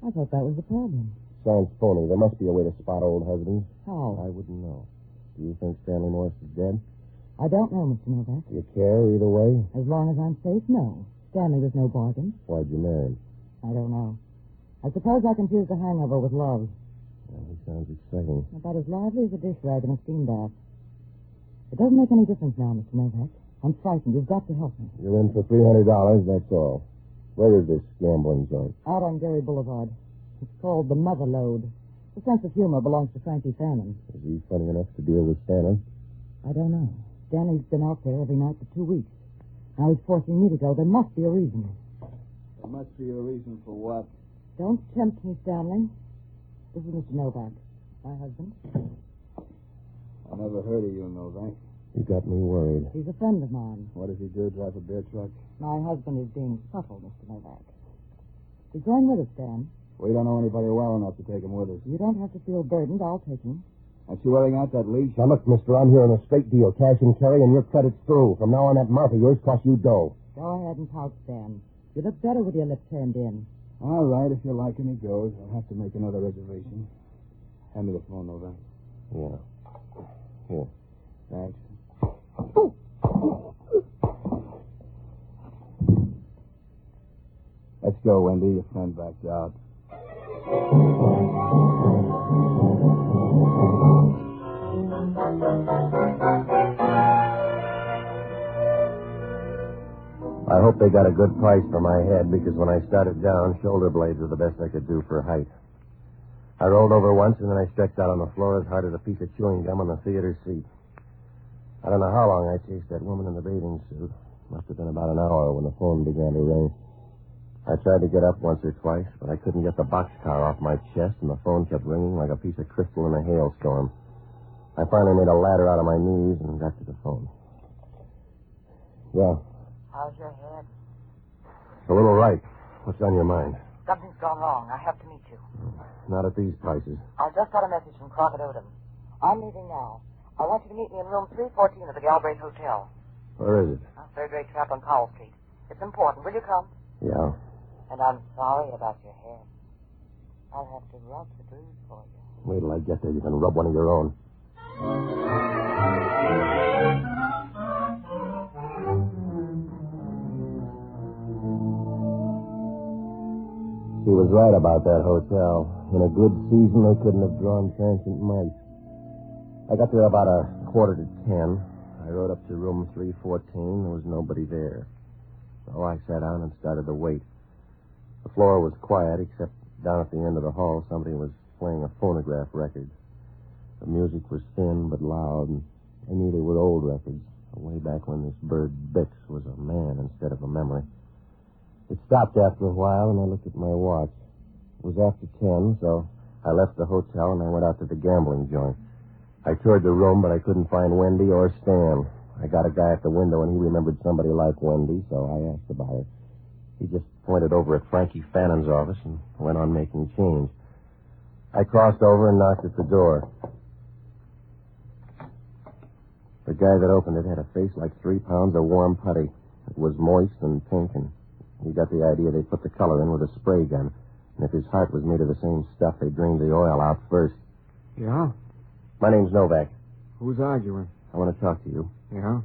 I thought that was the problem. Sounds phony. There must be a way to spot old husbands. How? I wouldn't know. Do you think Stanley Morris is dead? I don't know, Mr. Novak. Do you care either way? As long as I'm safe, no. Stanley was no bargain. Why'd you marry him? I don't know. I suppose I confused the hangover with love. Well, he sounds exciting. About as lively as a dish rag in a steam bath. It doesn't make any difference now, Mr. Novak. I'm frightened. You've got to help me. You're in for $300, that's all. Where is this gambling joint? Out on Gary Boulevard. It's called the Mother Lode. The sense of humor belongs to Frankie Fannin. Is he funny enough to deal with Stanley? I don't know. Stanley's been out there every night for 2 weeks. Now he's forcing me to go. There must be a reason. There must be a reason for what? Don't tempt me, Stanley. This is Mr. Novak, my husband. I never heard of you, Novak. You got me worried. He's a friend of mine. What does he do, drive a beer truck? My husband is being subtle, Mr. Novak. He's going with us, Dan. We don't know anybody well enough to take him with us. You don't have to feel burdened. I'll take him. Aren't you wearing out that leash? Now, look, mister, I'm here on a straight deal. Cash and carry, and your credit's through. From now on, that mouth of yours costs you dough. Go ahead and pout, Dan. You look better with your lips turned in. All right, if you like and he goes, I'll have to make another reservation. Hand me the phone, Novak. Yeah. Here. Thanks. Let's go, Wendy. Your friend backed out. I hope they got a good price for my head, because when I started down, shoulder blades were the best I could do for height. I rolled over once, and then I stretched out on the floor as hard as a piece of chewing gum on the theater seat. I don't know how long I chased that woman in the bathing suit. Must have been about an hour when the phone began to ring. I tried to get up once or twice, but I couldn't get the boxcar off my chest, and the phone kept ringing like a piece of crystal in a hailstorm. I finally made a ladder out of my knees and got to the phone. Yeah. How's your head? It's a little right. What's on your mind? Something's gone wrong. I have to meet you. Not at these prices. I just got a message from Crockett Odom. I'm leaving now. I want you to meet me in room 314 of the Galbraith Hotel. Where is it? Third-rate trap on Powell Street. It's important. Will you come? Yeah. And I'm sorry about your hair. I'll have to rub the bruise for you. Wait till I get there. You can rub one of your own. She was right about that hotel. In a good season, they couldn't have drawn transient mice. I got there about 9:45. I rode up to room 314. There was nobody there. So I sat down and started to wait. The floor was quiet, except Down at the end of the hall, somebody was playing a phonograph record. The music was thin but loud, and I knew they were old records, way back when this bird Bix was a man instead of a memory. It stopped after a while, and I looked at my watch. It was after 10, so I left the hotel and I went out to the gambling joint. I toured the room, but I couldn't find Wendy or Stan. I got a guy at the window, and he remembered somebody like Wendy, so I asked about her. He just pointed over at Frankie Fannon's office and went on making change. I crossed over and knocked at the door. The guy that opened it had a face like 3 pounds of warm putty. It was moist and pink, and he got the idea they put the color in with a spray gun. And if his heart was made of the same stuff, they drained the oil out first. Yeah? My name's Novak. Who's arguing? I want to talk to you. Yeah?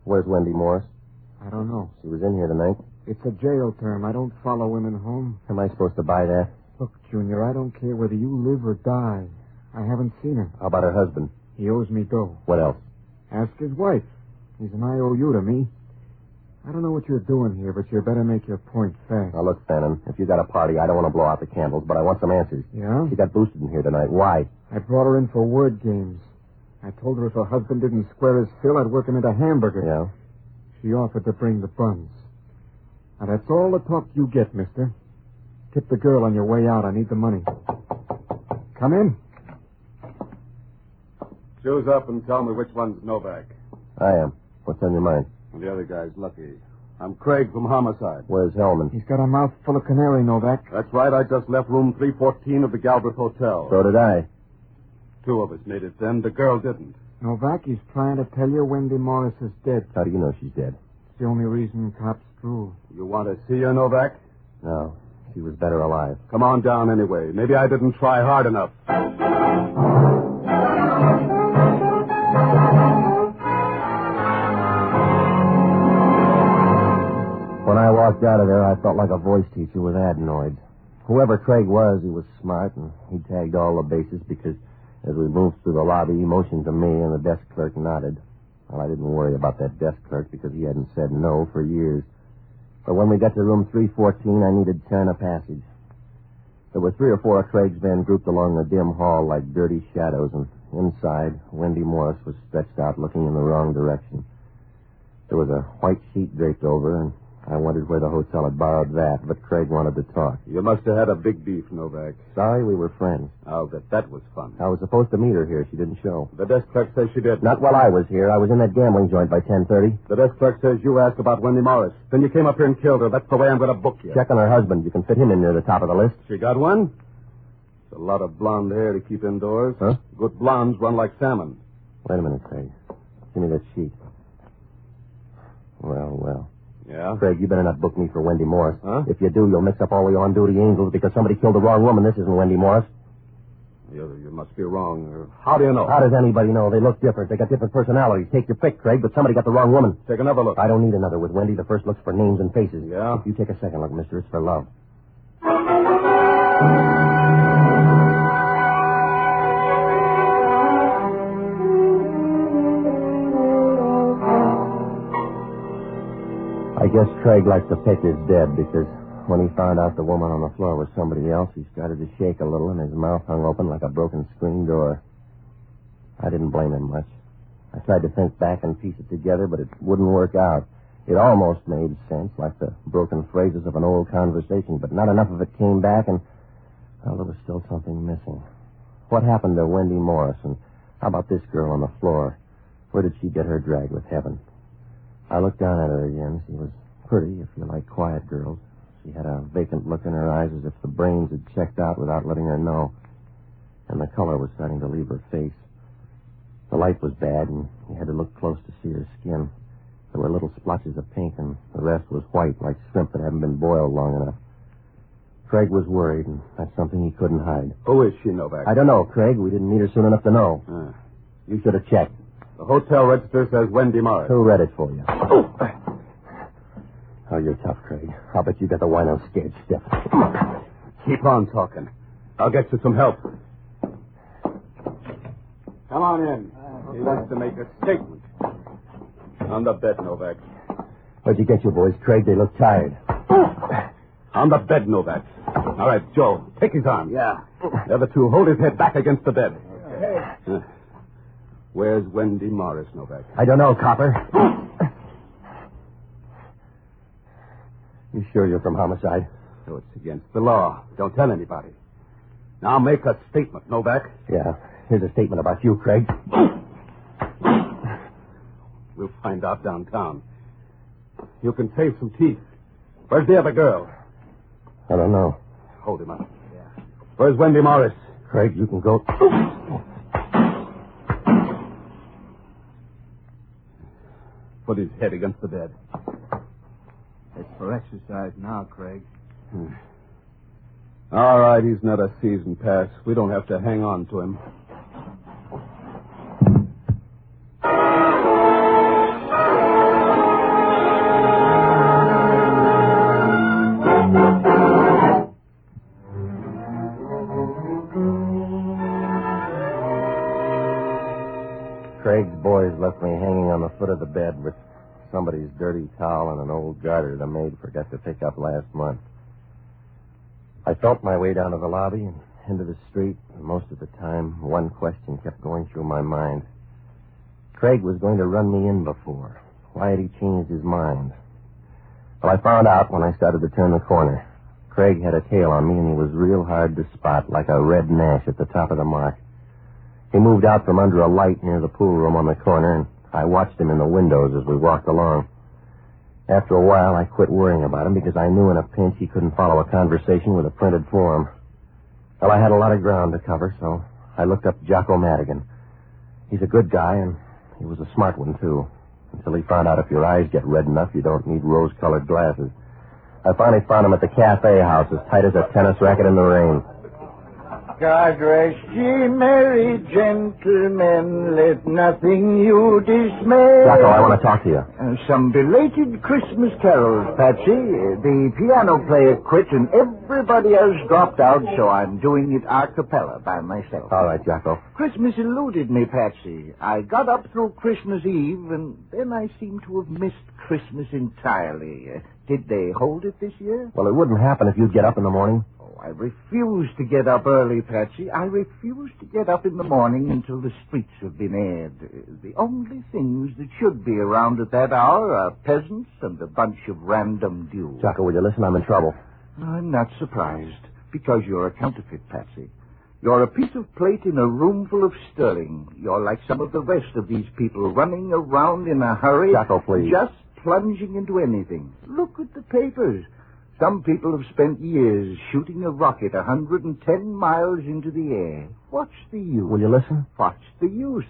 Where's Wendy Morris? I don't know. She was in here tonight. It's a jail term. I don't follow women home. Am I supposed to buy that? Look, Junior, I don't care whether you live or die. I haven't seen her. How about her husband? He owes me dough. What else? Ask his wife. He's an IOU to me. I don't know what you're doing here, but you better make your point fast. Now, look, Fannin, if you got a party, I don't want to blow out the candles, but I want some answers. Yeah? She got boosted in here tonight. Why? I brought her in for word games. I told her if her husband didn't square his fill, I'd work him into hamburgers. Yeah? She offered to bring the buns. Now, that's all the talk you get, mister. Tip the girl on your way out. I need the money. Come in. Choose up and tell me which one's Novak. I am. What's on your mind? And the other guy's Lucky. I'm Craig from Homicide. Where's Hellman? He's got a mouth full of canary, Novak. That's right. I just left room 314 of the Galbraith Hotel. So did I. 2 of us made it then. The girl didn't. Novak, he's trying to tell you Wendy Morris is dead. How do you know she's dead? It's the only reason cops drew. You want to see her, Novak? No. She was better alive. Come on down anyway. Maybe I didn't try hard enough. When I walked out of there, I felt like a voice teacher with adenoids. Whoever Craig was, he was smart, and he tagged all the bases because as we moved through the lobby, he motioned to me, and the desk clerk nodded. Well, I didn't worry about that desk clerk because he hadn't said no for years. But when we got to room 314, I needed turn of passage. There were 3 or 4 of Craig's men grouped along the dim hall like dirty shadows, and inside, Wendy Morris was stretched out looking in the wrong direction. There was a white sheet draped over, and I wondered where the hotel had borrowed that, but Craig wanted to talk. You must have had a big beef, Novak. Sorry, we were friends. I'll bet that was fun. I was supposed to meet her here. She didn't show. The desk clerk says she did. Not while I was here. I was in that gambling joint by 10:30. The desk clerk says you asked about Wendy Morris. Then you came up here and killed her. That's the way I'm going to book you. Check on her husband. You can fit him in near the top of the list. She got one? It's a lot of blonde hair to keep indoors. Huh? Good blondes run like salmon. Wait a minute, Craig. Give me that sheet. Well. Yeah? Craig, you better not book me for Wendy Morris. Huh? If you do, you'll mix up all the on-duty angels because somebody killed the wrong woman. This isn't Wendy Morris. You must be wrong. How do you know? How does anybody know? They look different. They got different personalities. Take your pick, Craig, but somebody got the wrong woman. Take another look. I don't need another. With Wendy, the first look's for names and faces. Yeah? If you take a second look, mister, it's for love. I guess Craig liked to pick his dead because when he found out the woman on the floor was somebody else, he started to shake a little and his mouth hung open like a broken screen door. I didn't blame him much. I tried to think back and piece it together, but it wouldn't work out. It almost made sense, like the broken phrases of an old conversation, but not enough of it came back, and, well, there was still something missing. What happened to Wendy Morris, and how about this girl on the floor? Where did she get her drag with heaven? I looked down at her again. She was pretty, if you like quiet girls. She had a vacant look in her eyes as if the brains had checked out without letting her know. And the color was starting to leave her face. The light was bad, and you had to look close to see her skin. There were little splotches of pink, and the rest was white, like shrimp that haven't been boiled long enough. Craig was worried, and that's something he couldn't hide. Who is she, Novak? I don't know, Craig. We didn't meet her soon enough to know. You should have checked. The hotel register says Wendy Morris. Who read it for you? Oh, you're tough, Craig. I'll bet you got the wino scared stiff. Keep on talking. I'll get you some help. Come on in. He wants to make a statement. On the bed, Novak. Where'd you get your boys, Craig? They look tired. On the bed, Novak. All right, Joe, take his arm. Yeah. The other two, hold his head back against the bed. Okay. Where's Wendy Morris, Novak? I don't know, Copper. You sure you're from homicide? So it's against the law. Don't tell anybody. Now make a statement, Novak. Yeah. Here's a statement about you, Craig. We'll find out downtown. You can save some teeth. Where's the other girl? I don't know. Hold him up. Yeah. Where's Wendy Morris? Craig, you can go. Put his head against the bed. It's for exercise now, Craig. All right, he's not a season pass. We don't have to hang on to him. Craig's boys left me hanging on the foot of the bed with somebody's dirty towel and an old garter the maid forgot to pick up last month. I felt my way down to the lobby and into the street, and most of the time, one question kept going through my mind. Craig was going to run me in before. Why had he changed his mind? Well, I found out when I started to turn the corner. Craig had a tail on me, and he was real hard to spot, like a red Nash at the top of the mark. He moved out from under a light near the pool room on the corner, and I watched him in the windows as we walked along. After a while, I quit worrying about him because I knew in a pinch he couldn't follow a conversation with a printed form. Well, I had a lot of ground to cover, so I looked up Jocko Madigan. He's a good guy, and he was a smart one, too. Until he found out if your eyes get red enough, you don't need rose-colored glasses. I finally found him at the cafe house, as tight as a tennis racket in the rain. God rest ye merry gentlemen, let nothing you dismay. Jocko, I want to talk to you. Some belated Christmas carols, Patsy. The piano player quit and everybody else dropped out, so I'm doing it a cappella by myself. All right, Jocko. Christmas eluded me, Patsy. I got up through Christmas Eve, and then I seem to have missed Christmas entirely. Did they hold it this year? Well, it wouldn't happen if you'd get up in the morning. I refuse to get up early, Patsy. I refuse to get up in the morning until the streets have been aired. The only things that should be around at that hour are peasants and a bunch of random dew. Jocko, will you listen? I'm in trouble. I'm not surprised, because you're a counterfeit, Patsy. You're a piece of plate in a room full of sterling. You're like some of the rest of these people running around in a hurry. Jocko, please. Just plunging into anything. Look at the papers. Some people have spent years shooting a rocket 110 miles into the air. What's the use? Will you listen? What's the use?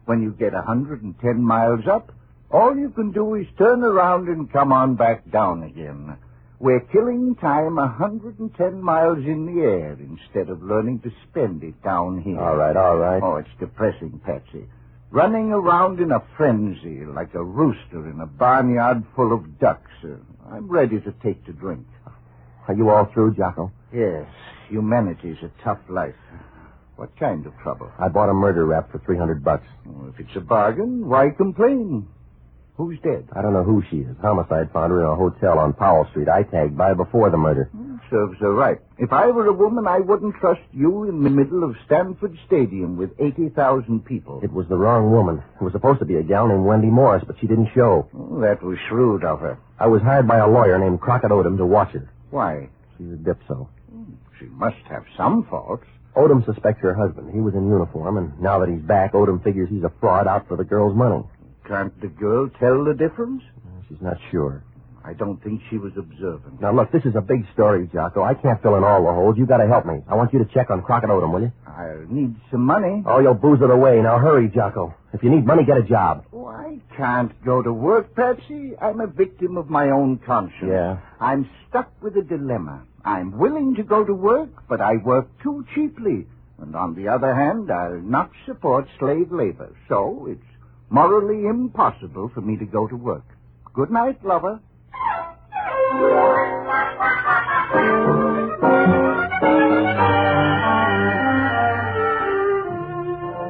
When you get 110 miles up, all you can do is turn around and come on back down again. We're killing time 110 miles in the air instead of learning to spend it down here. All right. Oh, it's depressing, Patsy. Running around in a frenzy like a rooster in a barnyard full of ducks. I'm ready to take to drink. Are you all through, Jocko? Yes. Humanity's a tough life. What kind of trouble? I bought a murder rap for $300. Well, if it's a bargain, why complain? Who's dead? I don't know who she is. Homicide found her in a hotel on Powell Street. I tagged by before the murder. Serves her right. If I were a woman, I wouldn't trust you in the middle of Stanford Stadium with 80,000 people. It was the wrong woman. It was supposed to be a gal named Wendy Morris, but she didn't show. Oh, that was shrewd of her. I was hired by a lawyer named Crockett Odom to watch her. Why? She's a dipso. She must have some faults. Odom suspects her husband. He was in uniform, and now that he's back, Odom figures he's a fraud out for the girl's money. Can't the girl tell the difference? She's not sure. I don't think she was observant. Now, look, this is a big story, Jocko. I can't fill in all the holes. You got to help me. I want you to check on Crockett Odom, will you? I'll need some money. Oh, you'll booze it away. Now, hurry, Jocko. If you need money, get a job. Oh, I can't go to work, Patsy. I'm a victim of my own conscience. Yeah. I'm stuck with a dilemma. I'm willing to go to work, but I work too cheaply. And on the other hand, I'll not support slave labor. So it's morally impossible for me to go to work. Good night, lover.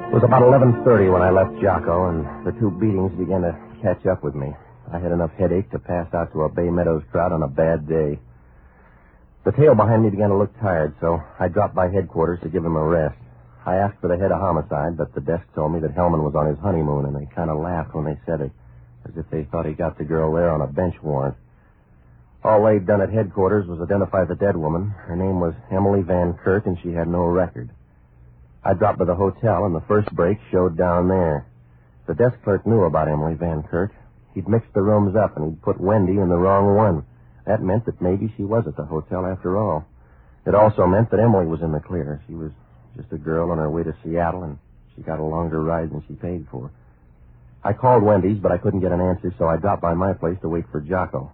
It was about 11:30 when I left Jocko, and the two beatings began to catch up with me. I had enough headache to pass out to a Bay Meadows crowd on a bad day. The tail behind me began to look tired, so I dropped by headquarters to give him a rest. I asked for the head of homicide, but the desk told me that Hellman was on his honeymoon, and they kind of laughed when they said it, as if they thought he got the girl there on a bench warrant. All they'd done at headquarters was identify the dead woman. Her name was Emily Van Kirk, and she had no record. I dropped by the hotel, and the first break showed down there. The desk clerk knew about Emily Van Kirk. He'd mixed the rooms up, and he'd put Wendy in the wrong one. That meant that maybe she was at the hotel after all. It also meant that Emily was in the clear. She was just a girl on her way to Seattle, and she got a longer ride than she paid for. I called Wendy's, but I couldn't get an answer, so I dropped by my place to wait for Jocko.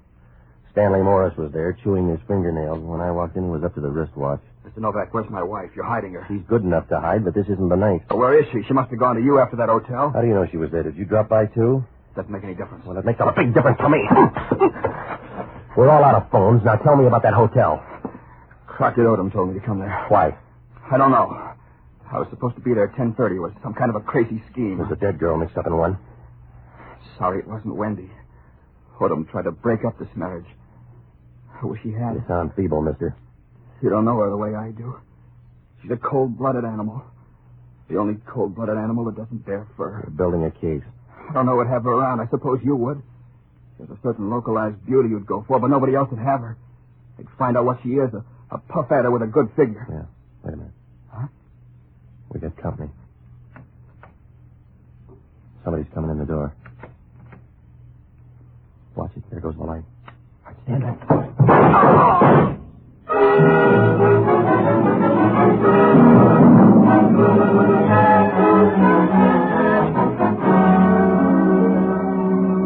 Stanley Morris was there, chewing his fingernails, and when I walked in, he was up to the wristwatch. Mr. Novak, where's my wife? You're hiding her. She's good enough to hide, but this isn't the night. Well, where is she? She must have gone to you after that hotel. How do you know she was there? Did you drop by, too? Doesn't make any difference. Well, it makes a big difference to me. We're all out of phones. Now tell me about that hotel. Crockett Odom told me to come there. Why? I don't know. I was supposed to be there at 10:30. It was some kind of a crazy scheme. Was the dead girl mixed up in one? Sorry it wasn't Wendy. Odom tried to break up this marriage. I wish he had. You sound feeble, mister. You don't know her the way I do. She's a cold-blooded animal. The only cold-blooded animal that doesn't bear fur. You're building a case. I don't know what'd have her around. I suppose you would. There's a certain localized beauty you'd go for, but nobody else would have her. They'd find out what she is, a puff adder with a good figure. Yeah. Wait a minute. Huh? We got company. Somebody's coming in the door. Watch it. There goes the light. All right, stand back.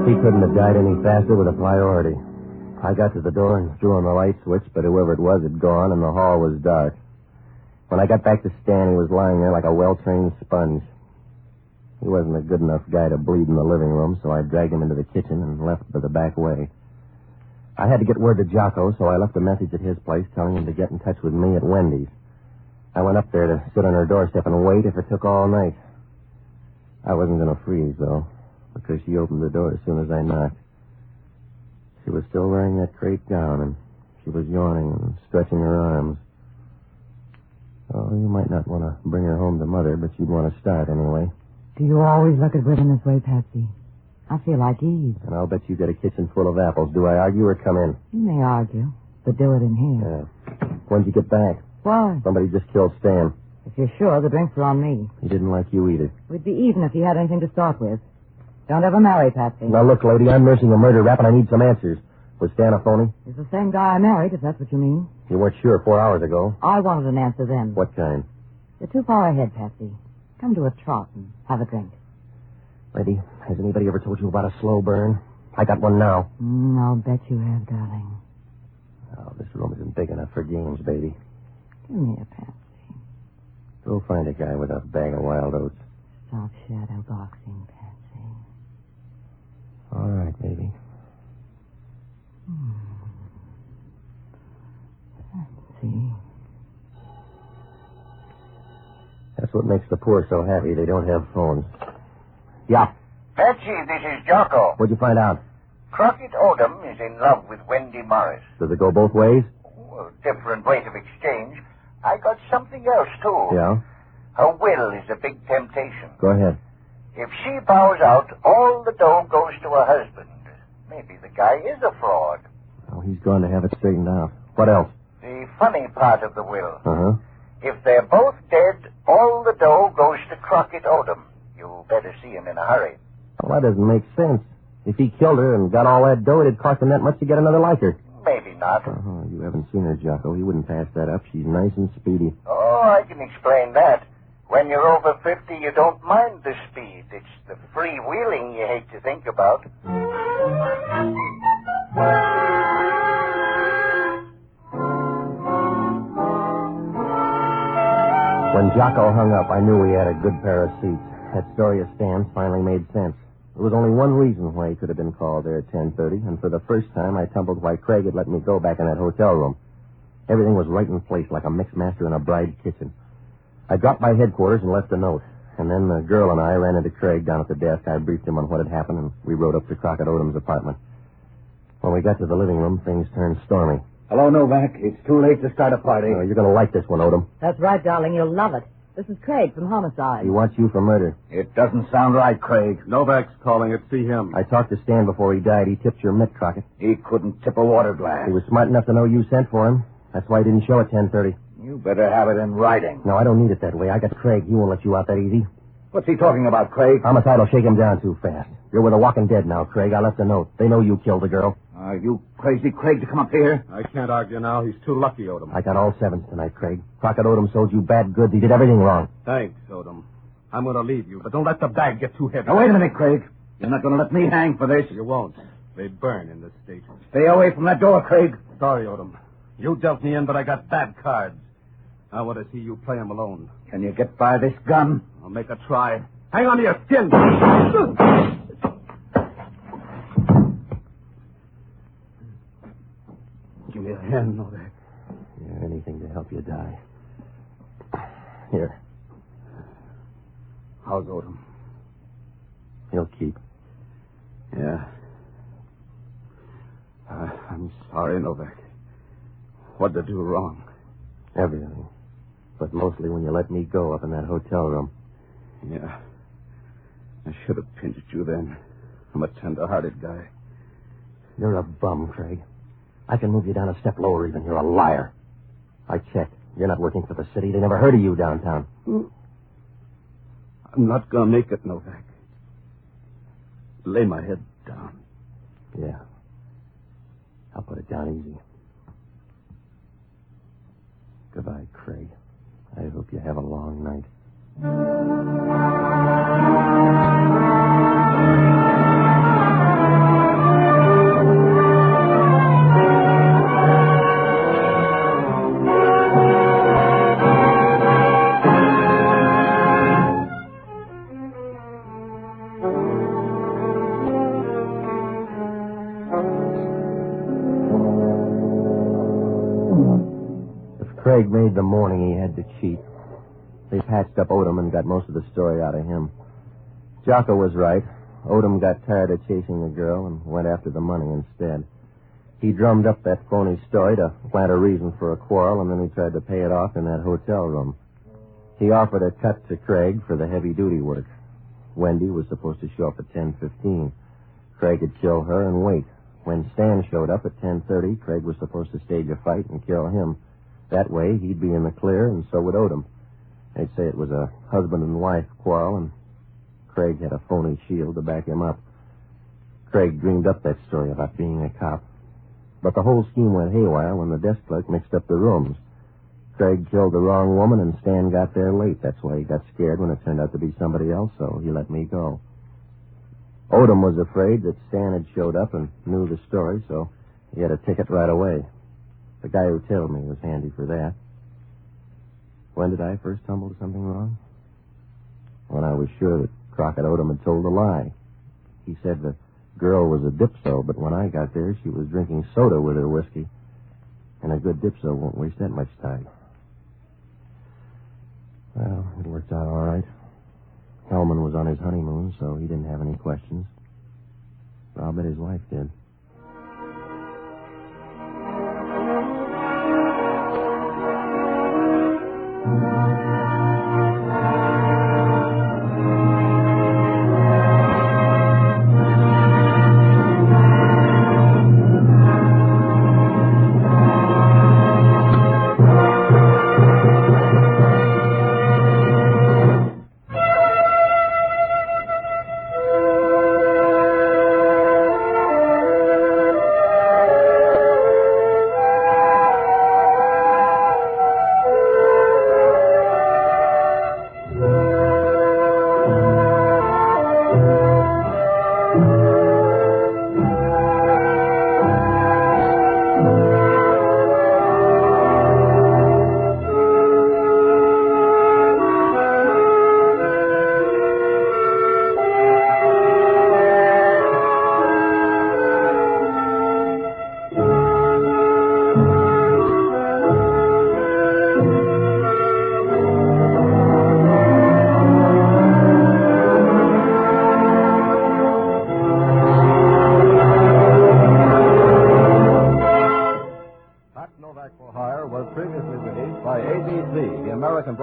He couldn't have died any faster with a priority. I got to the door and threw on the light switch, but whoever it was had gone, and the hall was dark. When I got back to Stan, he was lying there like a well-trained sponge. He wasn't a good enough guy to bleed in the living room, so I dragged him into the kitchen and left by the back way. I had to get word to Jocko, so I left a message at his place telling him to get in touch with me at Wendy's. I went up there to sit on her doorstep and wait if it took all night. I wasn't going to freeze, though, because she opened the door as soon as I knocked. She was still wearing that crepe gown, and she was yawning and stretching her arms. Oh, you might not want to bring her home to Mother, but you'd want to start anyway. Do you always look at women this way, Patsy? I feel like Eve. And I'll bet you get a kitchen full of apples. Do I argue or come in? You may argue, but do it in here. Yeah. When'd you get back? Why? Somebody just killed Stan. If you're sure, the drinks are on me. He didn't like you either. We'd be even if he had anything to start with. Don't ever marry, Patsy. Now, look, lady, I'm nursing a murder rap, and I need some answers. Was Stan a phony? He's the same guy I married, if that's what you mean. You weren't sure 4 hours ago. I wanted an answer then. What kind? You're too far ahead, Patsy. Come to a trot and have a drink. Lady, has anybody ever told you about a slow burn? I got one now. I'll bet you have, darling. Oh, this room isn't big enough for games, baby. Come here, Patsy. Go find a guy with a bag of wild oats. Stop shadow boxing, Patsy. All right, baby. Patsy. That's what makes the poor so happy. They don't have phones. Yeah. Patsy, this is Jocko. What'd you find out? Crockett Odom is in love with Wendy Morris. Does it go both ways? Well, different rate of exchange. I got something else, too. Yeah? Her will is a big temptation. Go ahead. If she bows out, all the dough goes to her husband. Maybe the guy is a fraud. Oh, he's going to have it straightened out. What else? The funny part of the will. Uh-huh. If they're both dead, all the dough goes to Crockett Odom. You better see him in a hurry. Well, that doesn't make sense. If he killed her and got all that dough, it'd cost him that much to get another like her. Maybe not. Uh-huh. You haven't seen her, Jocko. He wouldn't pass that up. She's nice and speedy. Oh, I can explain that. When you're over 50, you don't mind the speed. It's the freewheeling you hate to think about. When Jocko hung up, I knew we had a good pair of seats. That story of Stan's finally made sense. There was only one reason why he could have been called there at 10:30, and for the first time, I tumbled why Craig had let me go back in that hotel room. Everything was right in place, like a mixmaster in a bride's kitchen. I dropped by headquarters and left a note, and then the girl and I ran into Craig down at the desk. I briefed him on what had happened, and we rode up to Crockett Odom's apartment. When we got to the living room, things turned stormy. Hello, Novak. It's too late to start a party. Oh, you're going to like this one, Odom. That's right, darling. You'll love it. This is Craig from Homicide. He wants you for murder. It doesn't sound right, Craig. Novak's calling it. See him. I talked to Stan before he died. He tipped your mitt, Crockett. He couldn't tip a water glass. He was smart enough to know you sent for him. That's why he didn't show at 10:30. You better have it in writing. No, I don't need it that way. I got Craig. He won't let you out that easy. What's he talking about, Craig? Homicide will shake him down too fast. You're with the walking dead now, Craig. I left a note. They know you killed the girl. Are you crazy, Craig, to come up here? I can't argue now. He's too lucky, Odom. I got all sevens tonight, Craig. Crockett Odom sold you bad goods. He did everything wrong. Thanks, Odom. I'm going to leave you, but don't let the bag get too heavy. Now, wait a minute, Craig. You're not going to let me hang for this. You won't. They burn in this state. Stay away from that door, Craig. Sorry, Odom. You dealt me in, but I got bad cards. I want to see you play them alone. Can you get by this gun? I'll make a try. Hang on to your skin. Give me a hand, Novak. Yeah, anything to help you die. Here. How's Odom? He'll keep. Yeah. I'm sorry, Novak. What'd I do wrong? Everything. But mostly when you let me go up in that hotel room. Yeah. I should have pinched you then. I'm a tender-hearted guy. You're a bum, Craig. I can move you down a step lower even. You're a liar. I checked. You're not working for the city. They never heard of you downtown. I'm not going to make it, Novak. Lay my head down. Yeah. I'll put it down easy. Goodbye, Craig. I hope you have a long night. Craig made the morning he had to cheat. They patched up Odom and got most of the story out of him. Jocko was right. Odom got tired of chasing the girl and went after the money instead. He drummed up that phony story to plant a reason for a quarrel, and then he tried to pay it off in that hotel room. He offered a cut to Craig for the heavy-duty work. Wendy was supposed to show up at 10:15. Craig would kill her and wait. When Stan showed up at 10:30, Craig was supposed to stage a fight and kill him. That way, he'd be in the clear, and so would Odom. They'd say it was a husband and wife quarrel, and Craig had a phony shield to back him up. Craig dreamed up that story about being a cop. But the whole scheme went haywire when the desk clerk mixed up the rooms. Craig killed the wrong woman, and Stan got there late. That's why he got scared when it turned out to be somebody else, so he let me go. Odom was afraid that Stan had showed up and knew the story, so he had a ticket right away. The guy who tailed me was handy for that. When did I first tumble to something wrong? When I was sure that Crockett Odom had told a lie. He said the girl was a dipso, but when I got there, she was drinking soda with her whiskey. And a good dipso won't waste that much time. Well, it worked out all right. Hellman was on his honeymoon, so he didn't have any questions. I'll bet his wife did.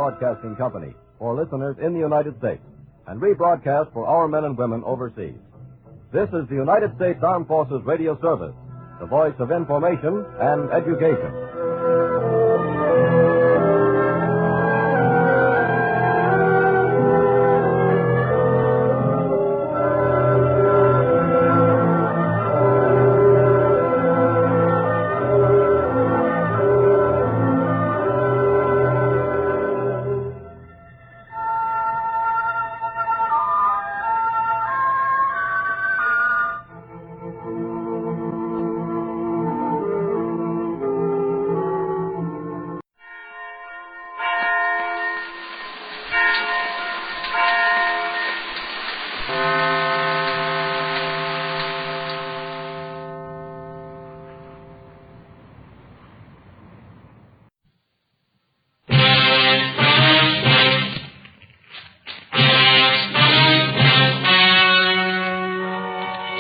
Broadcasting Company for listeners in the United States and rebroadcast for our men and women overseas. This is the United States Armed Forces Radio Service, the voice of information and education.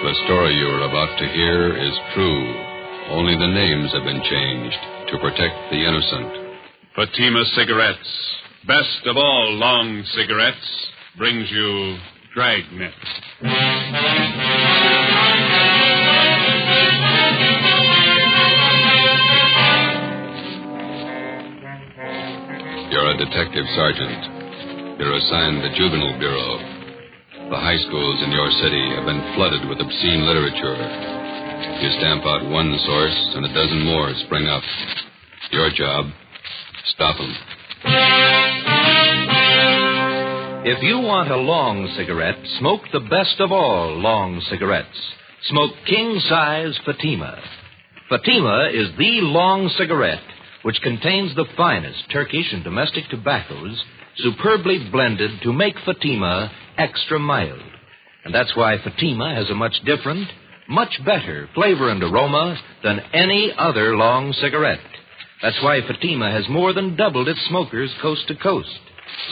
The story you are about to hear is true. Only the names have been changed to protect the innocent. Fatima Cigarettes, best of all long cigarettes, brings you Dragnet. You're a detective sergeant. You're assigned the Juvenile Bureau. The high schools in your city have been flooded with obscene literature. You stamp out one source, and a dozen more spring up. Your job, stop them. If you want a long cigarette, smoke the best of all long cigarettes. Smoke king-size Fatima. Fatima is the long cigarette which contains the finest Turkish and domestic tobaccos superbly blended to make Fatima extra mild. And that's why Fatima has a much different, much better flavor and aroma than any other long cigarette. That's why Fatima has more than doubled its smokers coast to coast.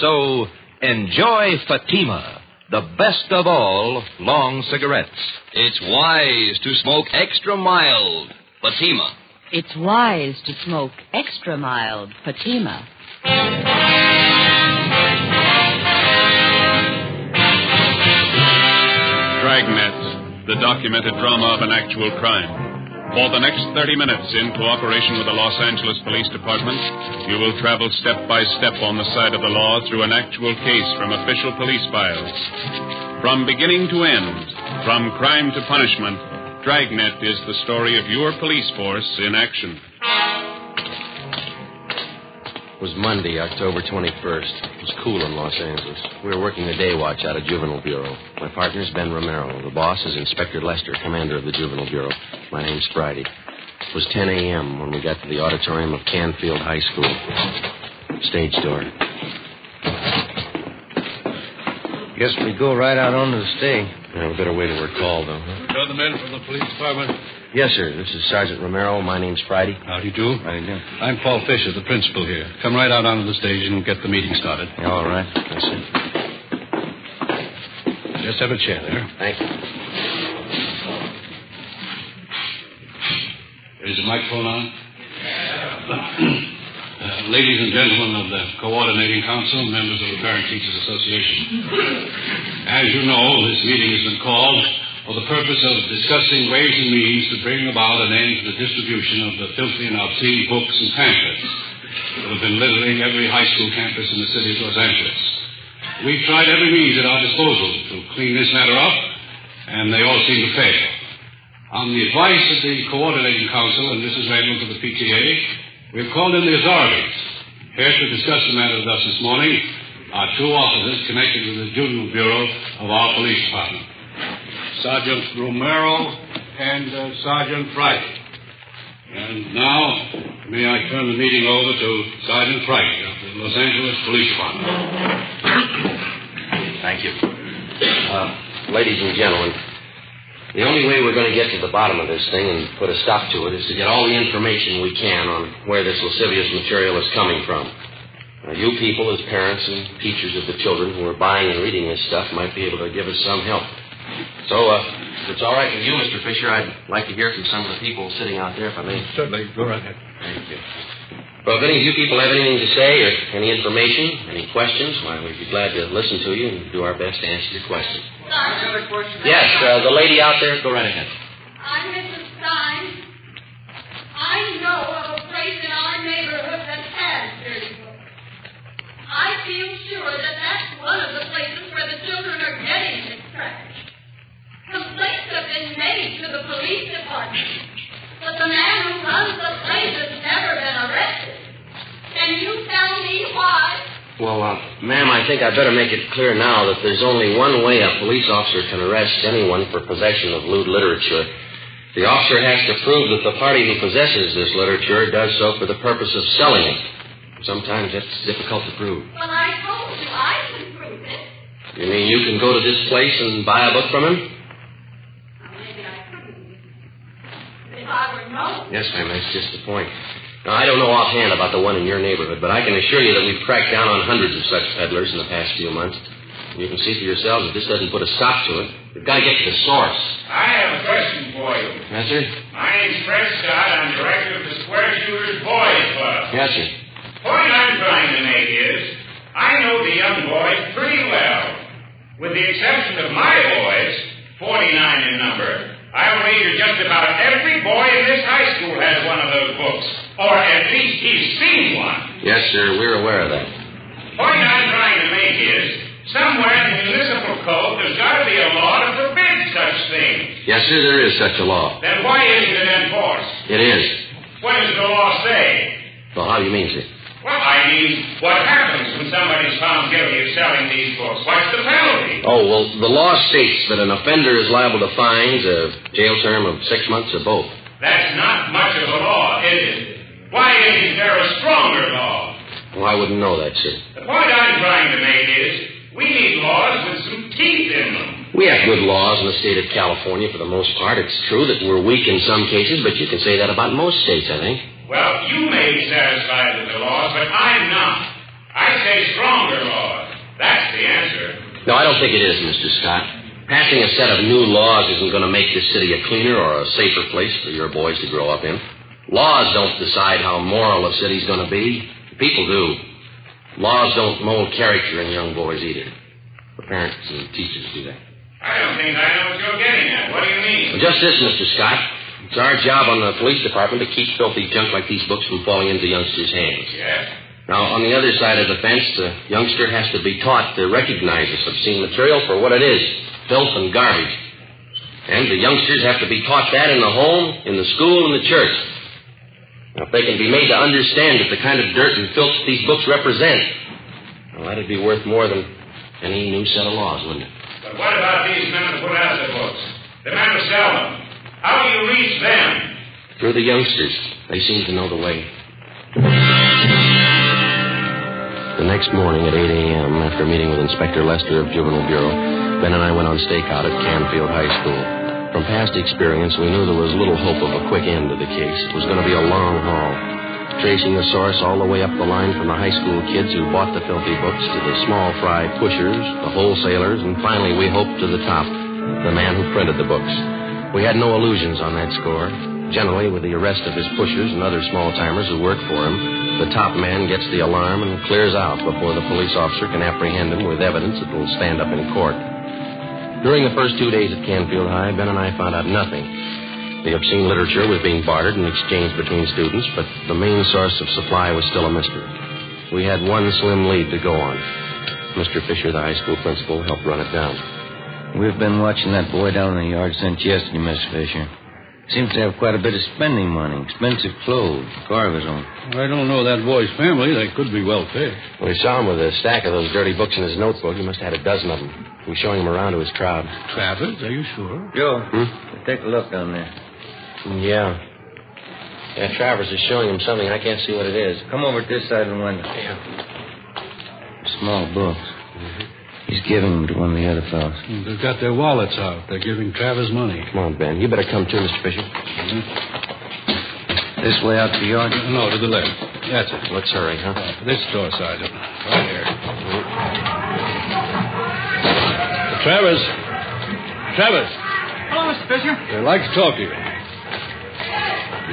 So, enjoy Fatima, the best of all long cigarettes. It's wise to smoke extra mild. Fatima. It's wise to smoke extra mild Fatima. Dragnet, the documented drama of an actual crime. For the next 30 minutes, in cooperation with the Los Angeles Police Department, you will travel step by step on the side of the law through an actual case from official police files. From beginning to end, from crime to punishment, Dragnet is the story of your police force in action. It was Monday, October 21st. It was cool in Los Angeles. We were working the day watch out of Juvenile Bureau. My partner's Ben Romero. The boss is Inspector Lester, commander of the Juvenile Bureau. My name's Friday. It was 10 a.m. when we got to the auditorium of Canfield High School. Stage door. Guess we go right out onto the stage. Yeah, we better wait till we're called, though, huh? You're the men from the police department? Yes, sir. This is Sergeant Romero. My name's Friday. How do you do? How do you do? I'm Paul Fisher, the principal here. Come right out onto the stage and get the meeting started. Yeah, all right. That's it. Just have a chair there. Thank you. Is the microphone on? Ladies and gentlemen of the Coordinating Council, members of the Parent Teachers Association. As you know, this meeting has been called for the purpose of discussing ways and means to bring about an end to the distribution of the filthy and obscene books and pamphlets that have been littering every high school campus in the city of Los Angeles. We've tried every means at our disposal to clean this matter up, and they all seem to fail. On the advice of the Coordinating Council, and this is available to the PTA, we've called in the authorities. Here to discuss the matter with us this morning are two officers connected with the Juvenile Bureau of our police department. Sergeant Romero and Sergeant Friday. And now, may I turn the meeting over to Sergeant Friday of the Los Angeles Police Department. Thank you. Ladies and gentlemen, the only way we're going to get to the bottom of this thing and put a stop to it is to get all the information we can on where this lascivious material is coming from. You people, as parents and teachers of the children who are buying and reading this stuff, might be able to give us some help. So, if it's all right with you, Mr. Fisher, I'd like to hear from some of the people sitting out there, if I may. Certainly. Go right ahead. Thank you. Well, if any of you people have anything to say or any information, any questions, why, we'd be glad to listen to you and do our best to answer your questions. Yes, the lady out there, go right ahead. I'm Mrs. Stein. I know of a place in our neighborhood that has dirty books. I feel sure that that's one of the places where the children are getting this trash. Complaints have been made to the police department, but the man who runs the place has never been arrested. Can you tell me why? Well, ma'am, I think I'd better make it clear now that there's only one way a police officer can arrest anyone for possession of lewd literature. The officer has to prove that the party who possesses this literature does so for the purpose of selling it. Sometimes that's difficult to prove. Well, I told you I can prove it. You mean you can go to this place and buy a book from him? Maybe I couldn't. If I were known. Yes, ma'am, that's just the point. Now, I don't know offhand about the one in your neighborhood, but I can assure you that we've cracked down on hundreds of such peddlers in the past few months. You can see for yourselves that this doesn't put a stop to it. We've got to get to the source. I have a question for you. Yes, sir? My name's Fred Scott. I'm director of the Square Shooters Boys Club. Yes, sir. The point I'm trying to make is, I know the young boys pretty well. With the exception of my boys, 49 in number, I'll wager just about every boy in this high school has one of those books. Or at least he's seen one. Yes, sir, we're aware of that. The point I'm trying to make is, somewhere in the municipal code, there's got to be a law to forbid such things. Yes, sir, there is such a law. Then why isn't it enforced? It is. What does the law say? Well, how do you mean, sir? Well, I mean, what happens when somebody's found guilty of selling these books? What's the penalty? Oh, well, the law states that an offender is liable to fines, a jail term of 6 months, or both. That's not much of a law, is it? Why isn't there a stronger law? Well, I wouldn't know that, sir. The point I'm trying to make is, we need laws with some teeth in them. We have good laws in the state of California for the most part. It's true that we're weak in some cases, but you can say that about most states, I think. Well, you may be satisfied with the laws, but I'm not. I say stronger laws. That's the answer. No, I don't think it is, Mr. Scott. Passing a set of new laws isn't going to make this city a cleaner or a safer place for your boys to grow up in. Laws don't decide how moral a city's going to be. People do. Laws don't mold character in young boys either. The parents and teachers do that. I don't think I know what you're getting at. What do you mean? Well, just this, Mr. Scott. It's our job on the police department to keep filthy junk like these books from falling into youngsters' hands. Yes? Now, on the other side of the fence, the youngster has to be taught to recognize this obscene material for what it is, filth and garbage. And the youngsters have to be taught that in the home, in the school, and the church. Now, if they can be made to understand that the kind of dirt and filth these books represent, well, that'd be worth more than any new set of laws, wouldn't it? But what about these men who put out the books? The men who sell them? How do you reach them? Through the youngsters. They seem to know the way. The next morning at 8 a.m., after meeting with Inspector Lester of Juvenile Bureau, Ben and I went on stakeout at Canfield High School. From past experience, we knew there was little hope of a quick end to the case. It was going to be a long haul, tracing the source all the way up the line from the high school kids who bought the filthy books to the small fry pushers, the wholesalers, and finally, we hoped, to the top, the man who printed the books. We had no illusions on that score. Generally, with the arrest of his pushers and other small-timers who worked for him, the top man gets the alarm and clears out before the police officer can apprehend him with evidence that will stand up in court. During the first 2 days at Canfield High, Ben and I found out nothing. The obscene literature was being bartered and exchanged between students, but the main source of supply was still a mystery. We had one slim lead to go on. Mr. Fisher, the high school principal, helped run it down. We've been watching that boy down in the yard since yesterday, Miss Fisher. Seems to have quite a bit of spending money, expensive clothes, car of his own. I don't know that boy's family. They could be wealthy. We saw him with a stack of those dirty books in his notebook. He must have had a dozen of them. He was showing them around to his crowd. Travis, are you sure? Joe, take a look down there. Yeah, Travers is showing him something. I can't see what it is. Come over to this side of the window. Yeah. Small books. Mm-hmm. He's giving them to one of the other fellows. They've got their wallets out. They're giving Travers money. Come on, Ben. You better come too, Mr. Fisher. Mm-hmm. This way out to the yard? No, to the left. That's it. Let's hurry, huh? This door, Sergeant. Right here. Travers. Travers. Hello, Mr. Fisher. I'd like to talk to you.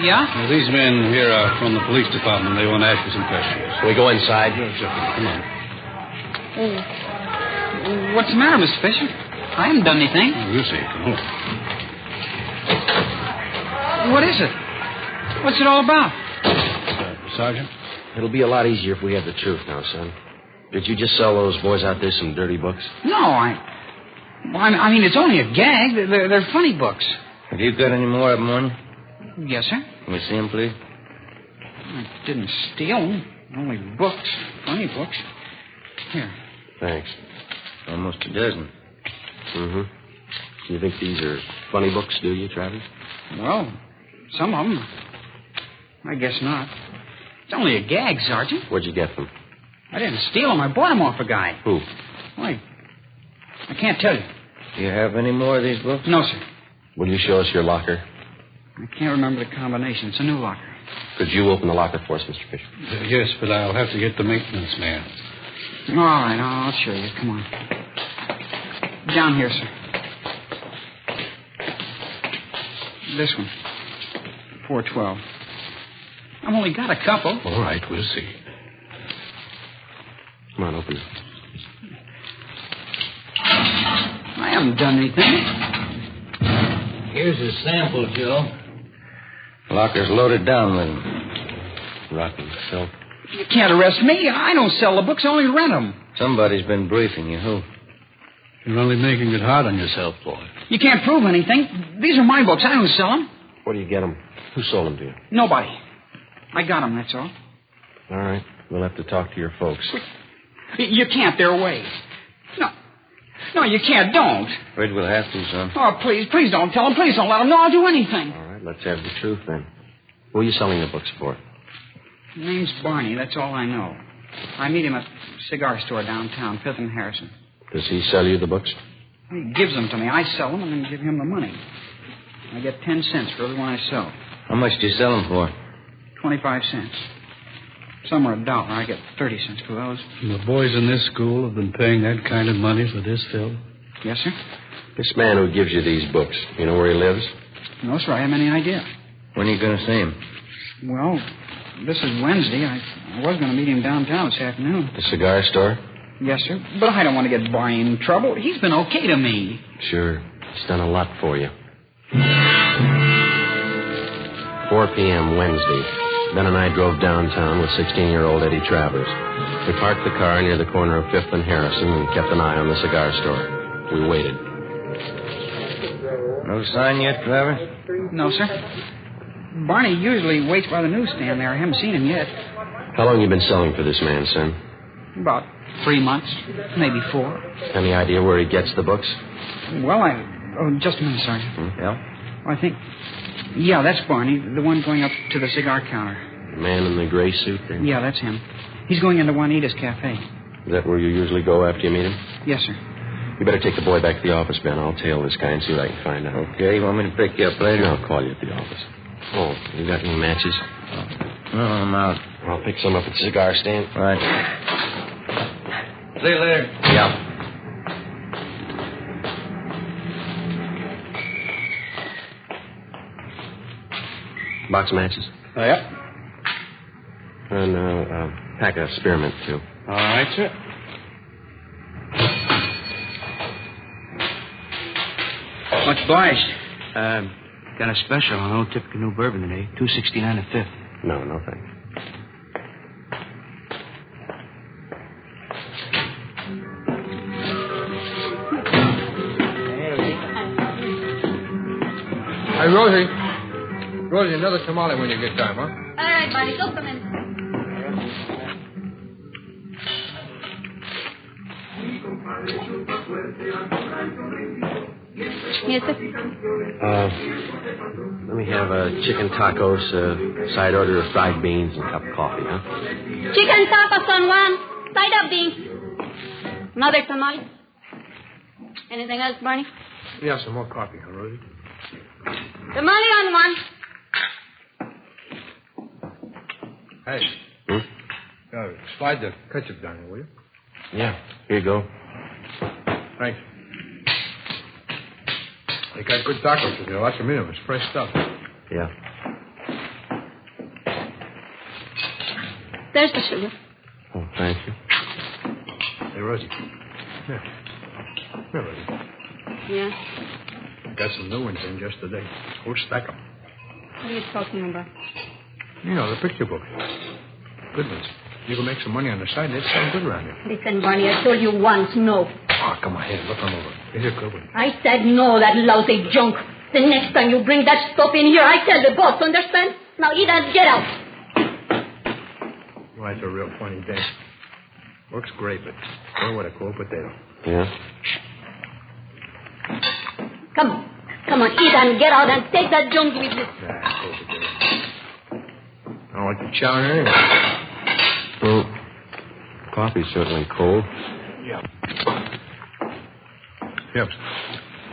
Yeah? Well, these men here are from the police department. They want to ask you some questions. Can we go inside? Sure. Come on. What's the matter, Mr. Fisher? I haven't done anything. We'll see. Come on. What is it? What's it all about? Sergeant? It'll be a lot easier if we have the truth now, son. Did you just sell those boys out there some dirty books? No, I mean, it's only a gag. They're funny books. Have you got any more of them on you? Yes, sir. Can we see them, please? I didn't steal them. Only books. Funny books. Here. Thanks. Almost a dozen. Mm-hmm. You think these are funny books, do you, Travis? Well, some of them. I guess not. It's only a gag, Sergeant. Where'd you get them? I didn't steal them. I bought them off a guy. Who? Why? I can't tell you. Do you have any more of these books? No, sir. Will you show us your locker? I can't remember the combination. It's a new locker. Could you open the locker for us, Mr. Fisher? Yes, but I'll have to get the maintenance man. All right, I'll show you. Come on. Down here, sir. This one. 412. I've only got a couple. All right, we'll see. Come on, open it. I haven't done anything. Here's a sample, Joe. Locker's loaded down with them. Rotten filth. You can't arrest me. I don't sell the books. I only rent them. Somebody's been briefing you. Who? You're only making it hard on yourself, boy. You can't prove anything. These are my books. I don't sell them. Where do you get them? Who sold them to you? Nobody. I got them, that's all. All right. We'll have to talk to your folks. You can't. They're away. No, you can't. Don't. Afraid we'll have to, son. Oh, please don't tell them. Please don't let them know I'll do anything. All right, let's have the truth then. Who are you selling the books for? His name's Barney. That's all I know. I meet him at a cigar store downtown, 5th and Harrison. Does he sell you the books? He gives them to me. I sell them and then give him the money. I get 10 cents for every one I sell. How much do you sell them for? 25 cents. Some are $1. I get 30 cents for those. And the boys in this school have been paying that kind of money for this film? Yes, sir. This man who gives you these books, you know where he lives? No, sir. I haven't any idea. When are you going to see him? Well, this is Wednesday. I was going to meet him downtown this afternoon. The cigar store? Yes, sir. But I don't want to get Barney in trouble. He's been okay to me. Sure. He's done a lot for you. 4 p.m. Wednesday. Ben and I drove downtown with 16-year-old Eddie Travers. We parked the car near the corner of 5th and Harrison and kept an eye on the cigar store. We waited. No sign yet, Travers? No, sir. Barney usually waits by the newsstand there. I haven't seen him yet. How long you been selling for this man, son? About 3 months, maybe 4. Any idea where he gets the books? Well, just a minute, Sergeant. Yeah? I think... Yeah, that's Barney, the one going up to the cigar counter. The man in the gray suit there? Yeah, that's him. He's going into Juanita's Cafe. Is that where you usually go after you meet him? Yes, sir. You better take the boy back to the office, Ben. I'll tail this guy and see what I can find out. Okay, you want me to pick you up later? I'll call you at the office. Oh, you got any matches? No, I'm out. I'll pick some up at the cigar stand. Right. See you later. Yeah. Box of matches? Yep. And a pack of spearmint, too. All right, sir. Much obliged. Got a special on Old Typical New Bourbon today. $2.69 a fifth. No, thanks. Hey, Rosie. Rosie, another tamale when you get time, huh? All right, Barney, go come in. Yes, sir. Let me have chicken tacos, side order of fried beans, and a cup of coffee, huh? Chicken tacos on one, side of beans. Another tamale. Anything else, Barney? Yeah, some more coffee, huh, Rosie? Tamale on one. Hey. Slide the ketchup down here, will you? Yeah, here you go. Thanks. They got good tacos in there. Lots of meat. It's fresh stuff. Yeah. There's the sugar. Oh, thank you. Hey, Rosie. Here. Here, Rosie. Yeah? I got some new ones in just today. Whole stack them. What are you talking about? You know, the picture book. Good ones. You can make some money on the side. They'd sound good around here. Listen, Barney, I told you once, no. Oh, come on, here. Look them over. These are good ones. I said no, that lousy junk. The next time you bring that stuff in here, I tell the boss, understand? Now eat and get out. Well, that's a real funny day. Looks great, but boy, what a cold potato. Yeah? Come on. Come on, eat and get out and take that junk with you. Nah, cold potato. I don't like the chowing anyway. Well, coffee's certainly cold. Yeah. Yep.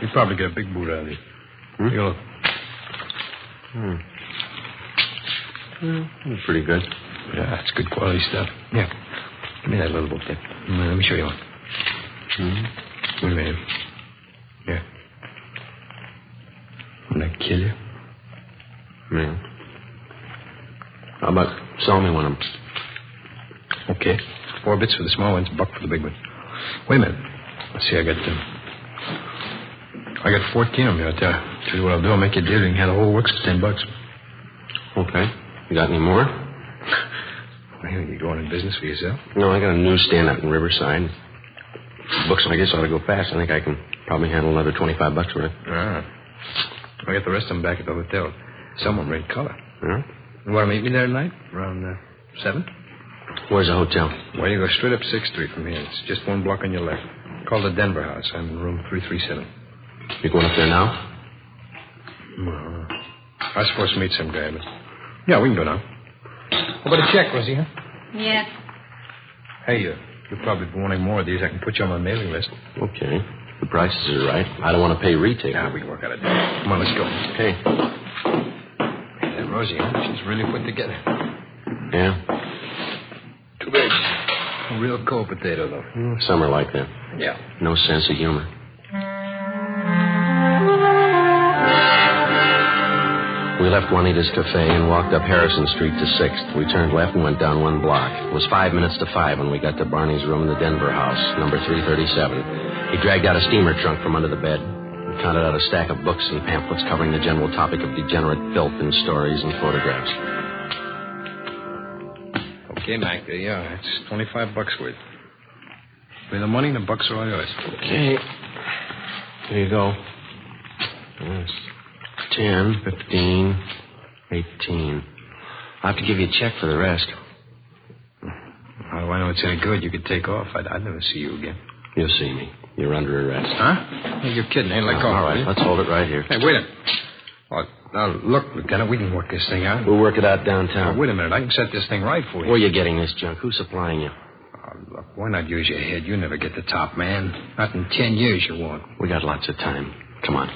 You probably get a big boot out of these. Hmm? You look. That's pretty good. Yeah, it's good quality stuff. Yeah. Give me that little book there. Let me show you one. Mm-hmm. Wait a minute. Yeah. Wouldn't that kill you? Yeah. How about selling me one of them? Okay. 4 bits for the small ones, $1 for the big one. Wait a minute. Let's see, I got 14 of them here. I'll tell you what I'll do. I'll make you a deal. You can have the whole works for $10. Okay. You got any more? Well, you going in business for yourself? No, I got a newsstand out in Riverside. Books, I guess, ought to go fast. I think I can probably handle another $25 worth. Ah. I'll get the rest of them back at the hotel. Someone red color. Yeah? You want to meet me there tonight? Around 7? Where's the hotel? Well, you go straight up 6th Street from here. It's just 1 block on your left. Call the Denver House. I'm in room 337. You going up there now? Well, I was supposed to meet some guy, but... Yeah, we can go now. How about a check, Rosie, huh? Yeah. Hey, you'll probably be wanting more of these. I can put you on my mailing list. Okay. The prices are right. I don't want to pay retail. Yeah, we can work out a deal. Come on, let's go. Okay. Hey, Rosie, huh? She's really put together. Yeah? Too bad. A real cold potato, though. Some are like that. Yeah. No sense of humor. We left Juanita's Cafe and walked up Harrison Street to 6th. We turned left and went down 1 block. It was 5 minutes to 5 when we got to Barney's room in the Denver house, number 337. He dragged out a steamer trunk from under the bed and counted out a stack of books and pamphlets covering the general topic of degenerate filth in stories and photographs. Okay, Mac, there you are. It's $25 worth. Pay the money, the bucks are all yours. Okay. Here you go. Yes. 10, 15, 18. I'll have to give you a check for the rest. How do I know it's any good? You could take off. I'd never see you again. You'll see me. You're under arrest. Huh? Hey, you're kidding. Ain't like all right, let's hold it right here. Hey, wait a minute. Oh, now, look, Lieutenant, we can work this thing out. We'll work it out downtown. Now, wait a minute. I can set this thing right for you. Where are you getting this junk? Who's supplying you? Oh, look, why not use your head? You never get the top, man. Not in 10 years you won't. We got lots of time. Come on.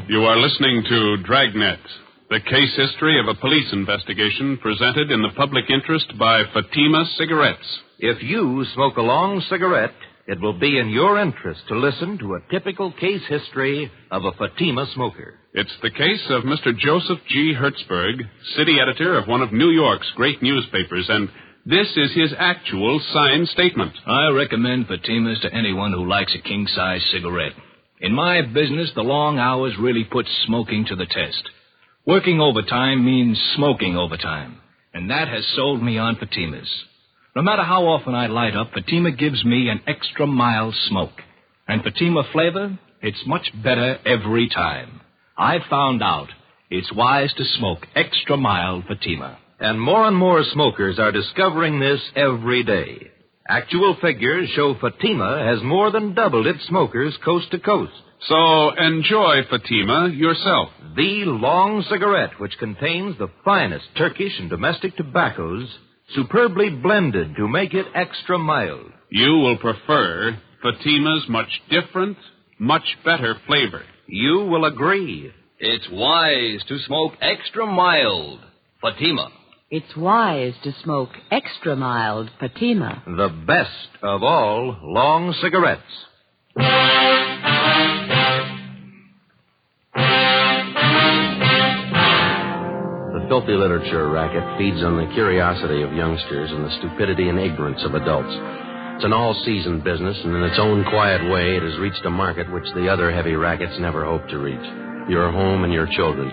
You are listening to Dragnet, the case history of a police investigation presented in the public interest by Fatima Cigarettes. If you smoke a long cigarette, it will be in your interest to listen to a typical case history of a Fatima smoker. It's the case of Mr. Joseph G. Hertzberg, city editor of one of New York's great newspapers, and this is his actual signed statement. I recommend Fatimas to anyone who likes a king-size cigarette. In my business, the long hours really put smoking to the test. Working overtime means smoking overtime, and that has sold me on Fatimas. No matter how often I light up, Fatima gives me an extra mild smoke. And Fatima flavor, it's much better every time. I've found out it's wise to smoke extra mild Fatima. And more smokers are discovering this every day. Actual figures show Fatima has more than doubled its smokers coast to coast. So enjoy Fatima yourself. The long cigarette, which contains the finest Turkish and domestic tobaccos, superbly blended to make it extra mild. You will prefer Fatima's much different, much better flavor. You will agree. It's wise to smoke extra mild Fatima. It's wise to smoke extra mild Fatima. The best of all long cigarettes. The filthy literature racket feeds on the curiosity of youngsters and the stupidity and ignorance of adults. It's an all-season business, and in its own quiet way, it has reached a market which the other heavy rackets never hoped to reach. Your home and your children.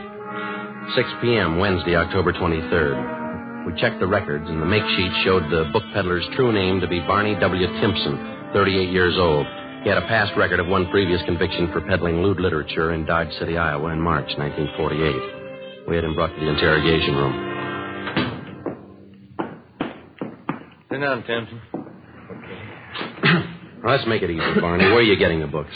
6 p.m., Wednesday, October 23rd. We checked the records, and the make sheet showed the book peddler's true name to be Barney W. Timpson, 38 years old. He had a past record of one previous conviction for peddling lewd literature in Dodge City, Iowa, in March 1948. We had him brought to the interrogation room. Sit down, Timpson. Well, let's make it easy, Barney. Where are you getting the books?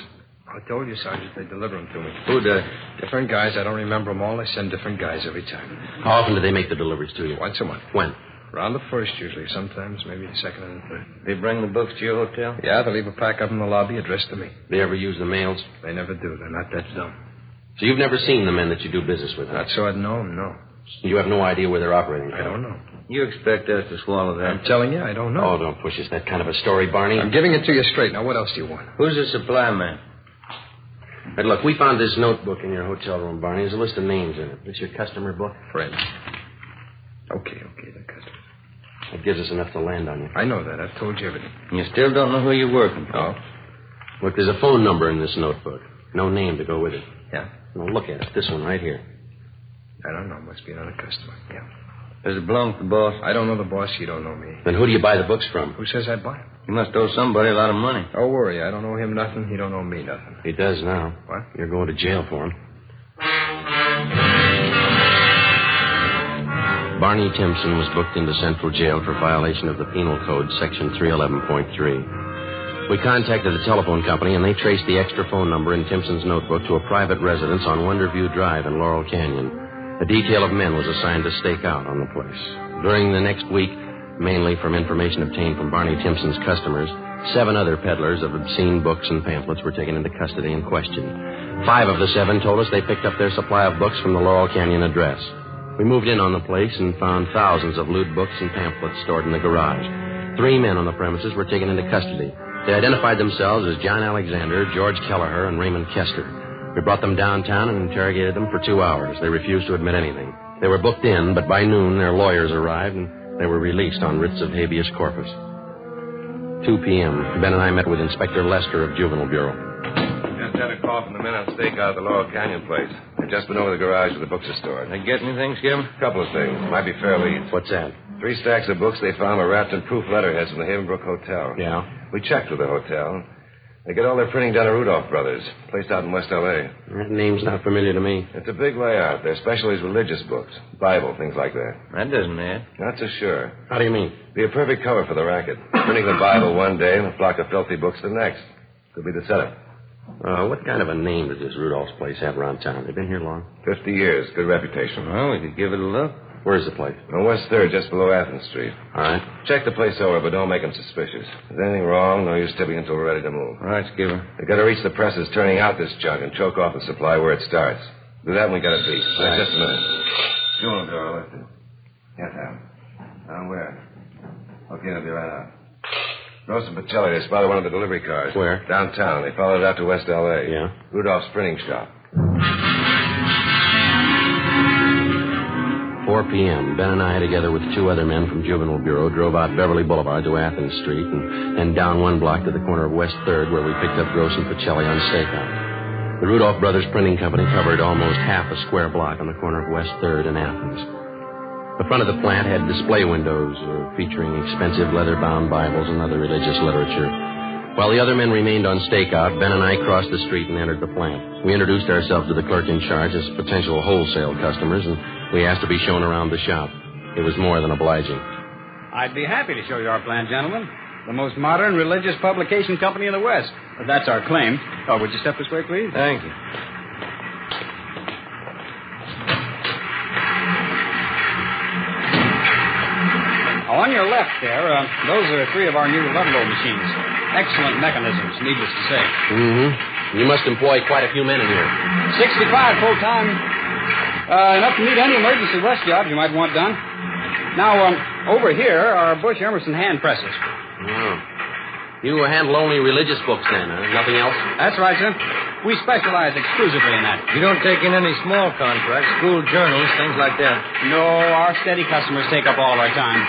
I told you, Sergeant, they deliver them to me. Who does? Different guys. I don't remember them all. They send different guys every time. How often do they make the deliveries to you? Once a month. When? Around the first, usually. Sometimes maybe the second and the third. They bring the books to your hotel? Yeah, they leave a pack up in the lobby addressed to me. They ever use the mails? They never do. They're not that dumb. So you've never seen the men that you do business with? Not so I'd know them, no. You have no idea where they're operating from? I don't know. You expect us to swallow that? I'm telling you, I don't know. Oh, don't push us that kind of a story, Barney. I'm giving it to you straight. Now, what else do you want? Who's the supply man? Hey, look, we found this notebook in your hotel room, Barney. There's a list of names in it. This your customer book? Friend. Okay, the customer. It gives us enough to land on you. I know that. I've told you everything. You still don't know who you're working for? No. Look, there's a phone number in this notebook. No name to go with it. Yeah? Now, look at it. This one right here. I don't know. Must be another customer. Yeah. Does it belong to the boss? I don't know the boss. You don't know me. Then who do you buy the books from? Who says I buy them? You must owe somebody a lot of money. Don't worry. I don't owe him nothing. He don't owe me nothing. He does now. What? You're going to jail for him. Barney Timpson was booked into Central Jail for violation of the Penal Code, Section 311.3. We contacted the telephone company, and they traced the extra phone number in Timpson's notebook to a private residence on Wonderview Drive in Laurel Canyon. A detail of men was assigned to stake out on the place. During the next week, mainly from information obtained from Barney Timpson's customers, 7 other peddlers of obscene books and pamphlets were taken into custody and questioned. 5 of the 7 told us they picked up their supply of books from the Laurel Canyon address. We moved in on the place and found thousands of lewd books and pamphlets stored in the garage. 3 men on the premises were taken into custody. They identified themselves as John Alexander, George Kelleher, and Raymond Kester. We brought them downtown and interrogated them for 2 hours. They refused to admit anything. They were booked in, but by noon their lawyers arrived and they were released on writs of habeas corpus. 2 p.m. Ben and I met with Inspector Lester of Juvenile Bureau. Just had a call from the men on stakeout at the Laurel Canyon place. They've just been over the garage where the books are stored. They get anything, Skip? A couple of things. Might be fair leads. What's that? 3 stacks of books they found were wrapped in proof letterheads from the Havenbrook Hotel. Yeah? We checked with the hotel. They get all their printing done at Rudolph Brothers, placed out in West L.A. That name's not familiar to me. It's a big layout. Their specialty is religious books, Bible, things like that. That doesn't add. Not so sure. How do you mean? Be a perfect cover for the racket. Printing the Bible one day and a flock of filthy books the next. Could be the setup. What kind of a name does this Rudolph's place have around town? They've been here long? 50 years. Good reputation. Well, we could give it a look. Where's the place? On West 3rd, just below Athens Street. All right. Check the place over, but don't make them suspicious. If there's anything wrong, no use tipping until we're ready to move. All right, Skipper. They got to reach the presses turning out this junk and choke off the supply where it starts. Do that and we got it beat. Right. Just a minute. Funeral door, lifted. Yes, Al. Down where? Okay, they'll be right out. Gross and Pacelli, they spotted one of the delivery cars. Where? Downtown. They followed it out to West L.A. Yeah? Rudolph's printing shop. 4 p.m., Ben and I, together with 2 other men from Juvenile Bureau, drove out Beverly Boulevard to Athens Street and then down 1 block to the corner of West 3rd where we picked up Gross and Pacelli on stakeout. The Rudolph Brothers Printing Company covered almost half a square block on the corner of West 3rd and Athens. The front of the plant had display windows featuring expensive leather-bound Bibles and other religious literature. While the other men remained on stakeout, Ben and I crossed the street and entered the plant. We introduced ourselves to the clerk in charge as potential wholesale customers, and we asked to be shown around the shop. It was more than obliging. I'd be happy to show you our plant, gentlemen. The most modern religious publication company in the West. That's our claim. Oh, would you step this way, please? Thank you. On your left there, those are 3 of our new level machines. Excellent mechanisms, needless to say. Mm-hmm. You must employ quite a few men in here. 65 full-time. Enough to meet any emergency rush jobs you might want done. Now, over here are Bush Emerson hand presses. Oh. You handle only religious books then, huh? Nothing else? That's right, sir. We specialize exclusively in that. You don't take in any small contracts, school journals, things like that? No, our steady customers take up all our time.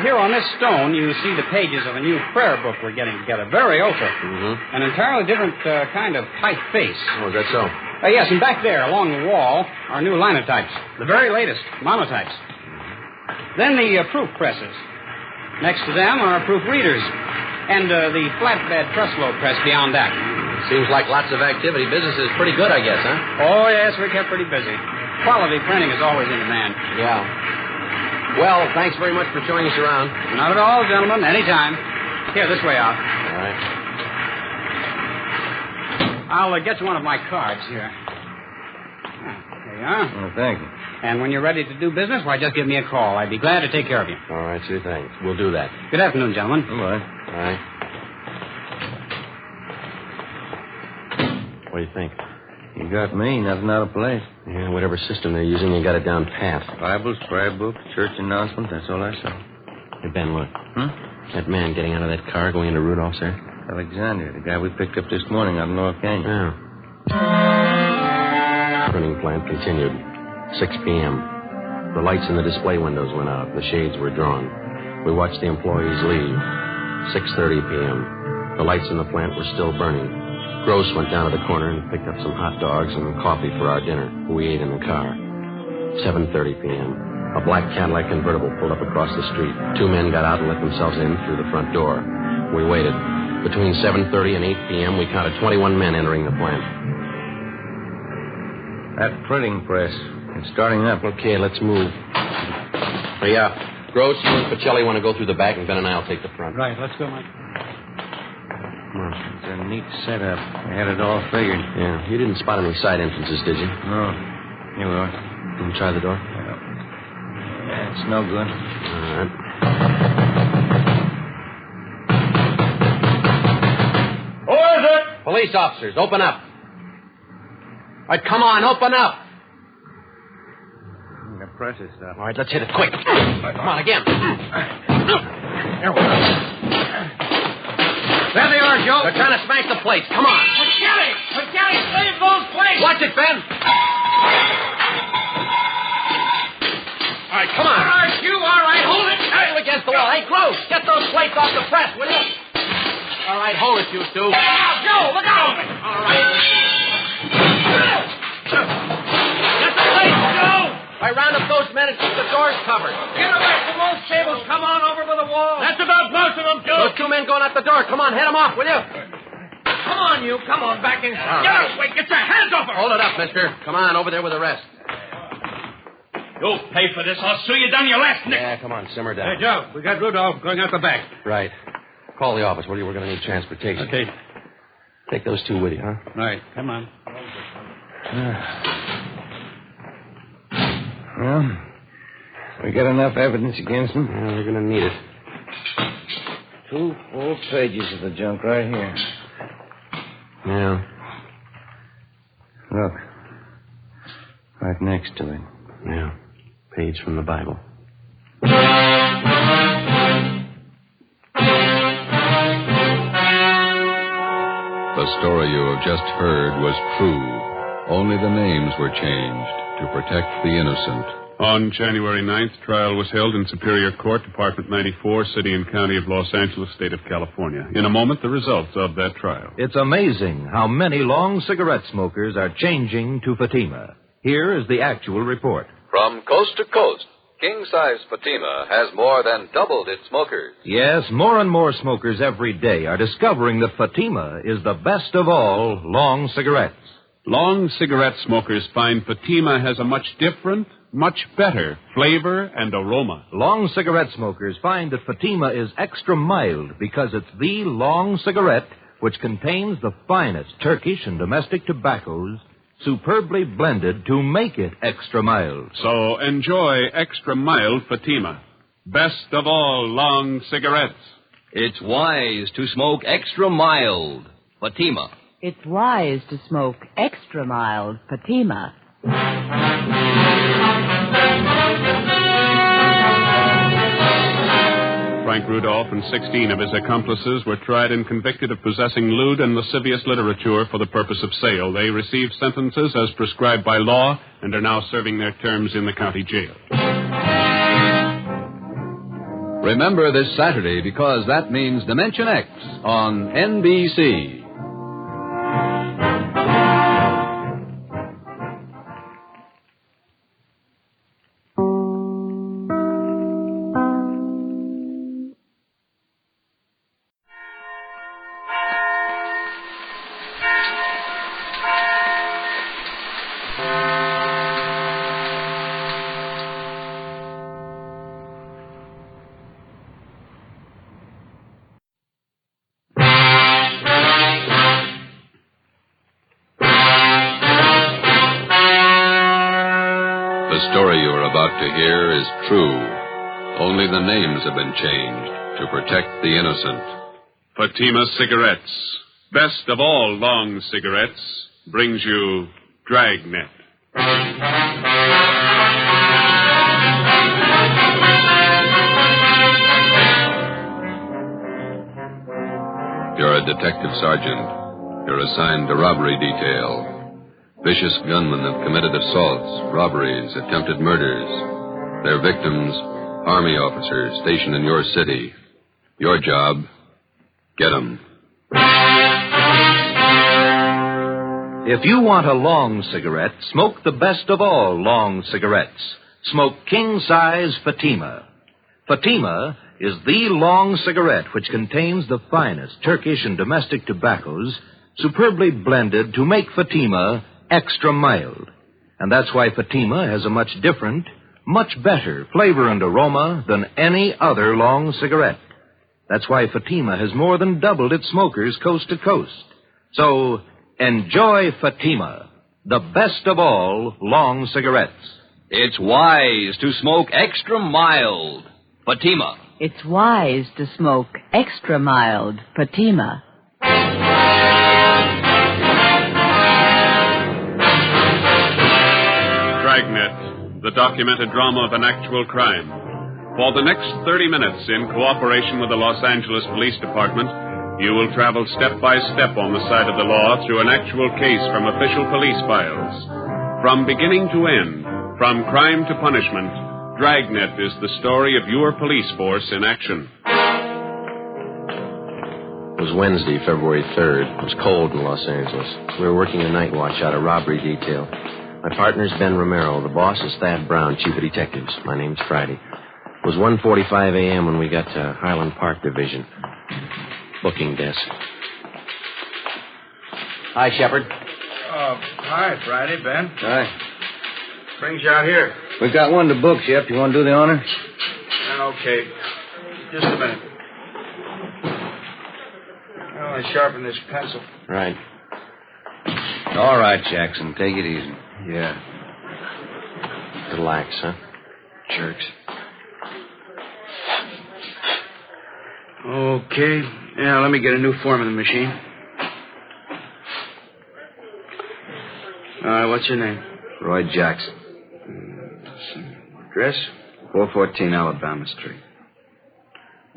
Here on this stone, you see the pages of a new prayer book we're getting together. Very ultra. Mm-hmm. An entirely different kind of typeface. Oh, is that so? Yes, and back there, along the wall, are new linotypes. The very latest, monotypes. Then the proof presses. Next to them are proof readers. And the flatbed trussload press beyond that. Seems like lots of activity. Business is pretty good, I guess, huh? Oh, yes, we're kept pretty busy. Quality printing is always in demand. Yeah. Well, thanks very much for showing us around. Not at all, gentlemen. Anytime. Here, this way out. All right. I'll get you one of my cards here. There you are. Oh, thank you. And when you're ready to do business, why, just give me a call. I'd be glad to take care of you. All right, sure, thanks. We'll do that. Good afternoon, gentlemen. All right. All right. What do you think? You got me. Nothing out of place. Yeah, whatever system they're using, you got it down pat. Bibles, prayer books, church announcements, that's all I saw. Hey, Ben, look. That man getting out of that car going into Rudolph's there? Alexander, the guy we picked up this morning out of North Canyon. Yeah. Printing plant continued. 6 p.m. The lights in the display windows went out. The shades were drawn. We watched the employees leave. 6:30 p.m. The lights in the plant were still burning. Gross went down to the corner and picked up some hot dogs and coffee for our dinner. We ate in the car. 7:30 p.m. A black Cadillac convertible pulled up across the street. 2 men got out and let themselves in through the front door. We waited. Between 7:30 and 8 p.m., we counted 21 men entering the plant. That printing press. It's starting up. Okay, let's move. Oh, yeah. Gross, you and Pacelli want to go through the back, and Ben and I will take the front. Right, let's go, Mike. Come on. It's a neat setup. I had it all figured. Yeah. You didn't spot any side entrances, did you? No. Here we are. Can you try the door? Yeah, it's no good. All right. Who is it? Police officers, open up. All right, come on, open up. The press is up. All right, let's hit it quick. Come on, again. There we go. There they are, Joe. They're trying to smash the plates. Come on. Pacelli, save those plates! Watch it, Ben. All right, come on. All right, you, all right, hold it. Title against the wall. Hey, Gross, get those plates off the press, will you? All right, hold it, you two. Joe, look out! All right. Get the plates, Joe! I round up those men and keep the doors covered. Get away from those tables. Come on over to the wall. That's about most of them, Joe. Those 2 men going out the door. Come on, head them off, will you? Come on, you. Come on, back in. Get out. Wait, get your hands off her. Hold it up, mister. Come on, over there with the rest. You'll pay for this. I'll sue you down your last nick. Yeah, come on, simmer down. Hey, Joe, we got Rudolph going out the back. Right. Call the office, will you? We're going to need transportation. Okay. Take those 2 with you, huh? Right, come on. Well, we got enough evidence against them. Yeah, we're going to need it. 2 full pages of the junk right here. Yeah. Look. Right next to it. Yeah. Page from the Bible. The story you have just heard was true. Only the names were changed to protect the innocent. On January 9th, trial was held in Superior Court, Department 94, City and County of Los Angeles, State of California. In a moment, the results of that trial. It's amazing how many long cigarette smokers are changing to Fatima. Here is the actual report. From coast to coast, king-size Fatima has more than doubled its smokers. Yes, more and more smokers every day are discovering that Fatima is the best of all long cigarettes. Long cigarette smokers find Fatima has a much different, much better flavor and aroma. Long cigarette smokers find that Fatima is extra mild because it's the long cigarette which contains the finest Turkish and domestic tobaccos superbly blended to make it extra mild. So enjoy extra mild Fatima. Best of all long cigarettes. It's wise to smoke extra mild Fatima. It's wise to smoke extra mild Fatima. Frank Rudolph and 16 of his accomplices were tried and convicted of possessing lewd and lascivious literature for the purpose of sale. They received sentences as prescribed by law and are now serving their terms in the county jail. Remember this Saturday, because that means Dimension X on NBC. The story you are about to hear is true. Only the names have been changed to protect the innocent. Fatima Cigarettes, best of all long cigarettes, brings you Dragnet. You're a detective sergeant. You're assigned to robbery detail. Vicious gunmen have committed assaults, robberies, attempted murders. Their victims, Army officers stationed in your city. Your job, get them. If you want a long cigarette, smoke the best of all long cigarettes. Smoke king-size Fatima. Fatima is the long cigarette which contains the finest Turkish and domestic tobaccos, superbly blended to make Fatima extra mild. And that's why Fatima has a much different, much better flavor and aroma than any other long cigarette. That's why Fatima has more than doubled its smokers coast to coast. So, enjoy Fatima, the best of all long cigarettes. It's wise to smoke extra mild. Fatima. It's wise to smoke extra mild Fatima. Dragnet, the documented drama of an actual crime. For the next 30 minutes, in cooperation with the Los Angeles Police Department, you will travel step by step on the side of the law through an actual case from official police files. From beginning to end, from crime to punishment, Dragnet is the story of your police force in action. It was Wednesday, February 3rd. It was cold in Los Angeles. We were working a night watch out of robbery detail. My partner's Ben Romero. The boss is Thad Brown, chief of detectives. My name's Friday. It was 1:45 a.m. when we got to Highland Park Division. Booking desk. Hi, Shepard. Hi, Friday, Ben. Hi. Brings you out here. We've got one to book, Shep. You want to do the honor? Okay. Just a minute. Well, I sharpen this pencil. Right. All right, Jackson. Take it easy. Yeah. Relax, huh? Jerks. Okay. Yeah, let me get a new form in the machine. All right, what's your name? Roy Jackson. Address? 414 Alabama Street.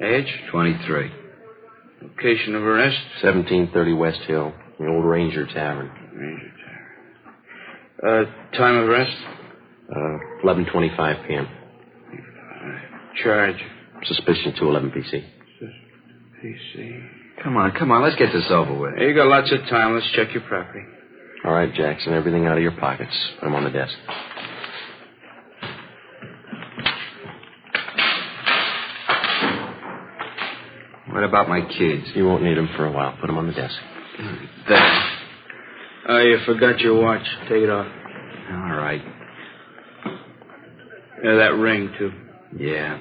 Age? 23. Location of arrest? 1730 West Hill, the old Ranger Tavern. Ranger Tavern. Time of arrest? 11:25 p.m. Charge? Suspicion 211 PC. PC. Come on. Let's get this over with. Hey, you got lots of time. Let's check your property. All right, Jackson. Everything out of your pockets. Put them on the desk. What about my kids? You won't need them for a while. Put them on the desk. There. Oh, you forgot your watch. Take it off. All right. Yeah, that ring, too. Yeah.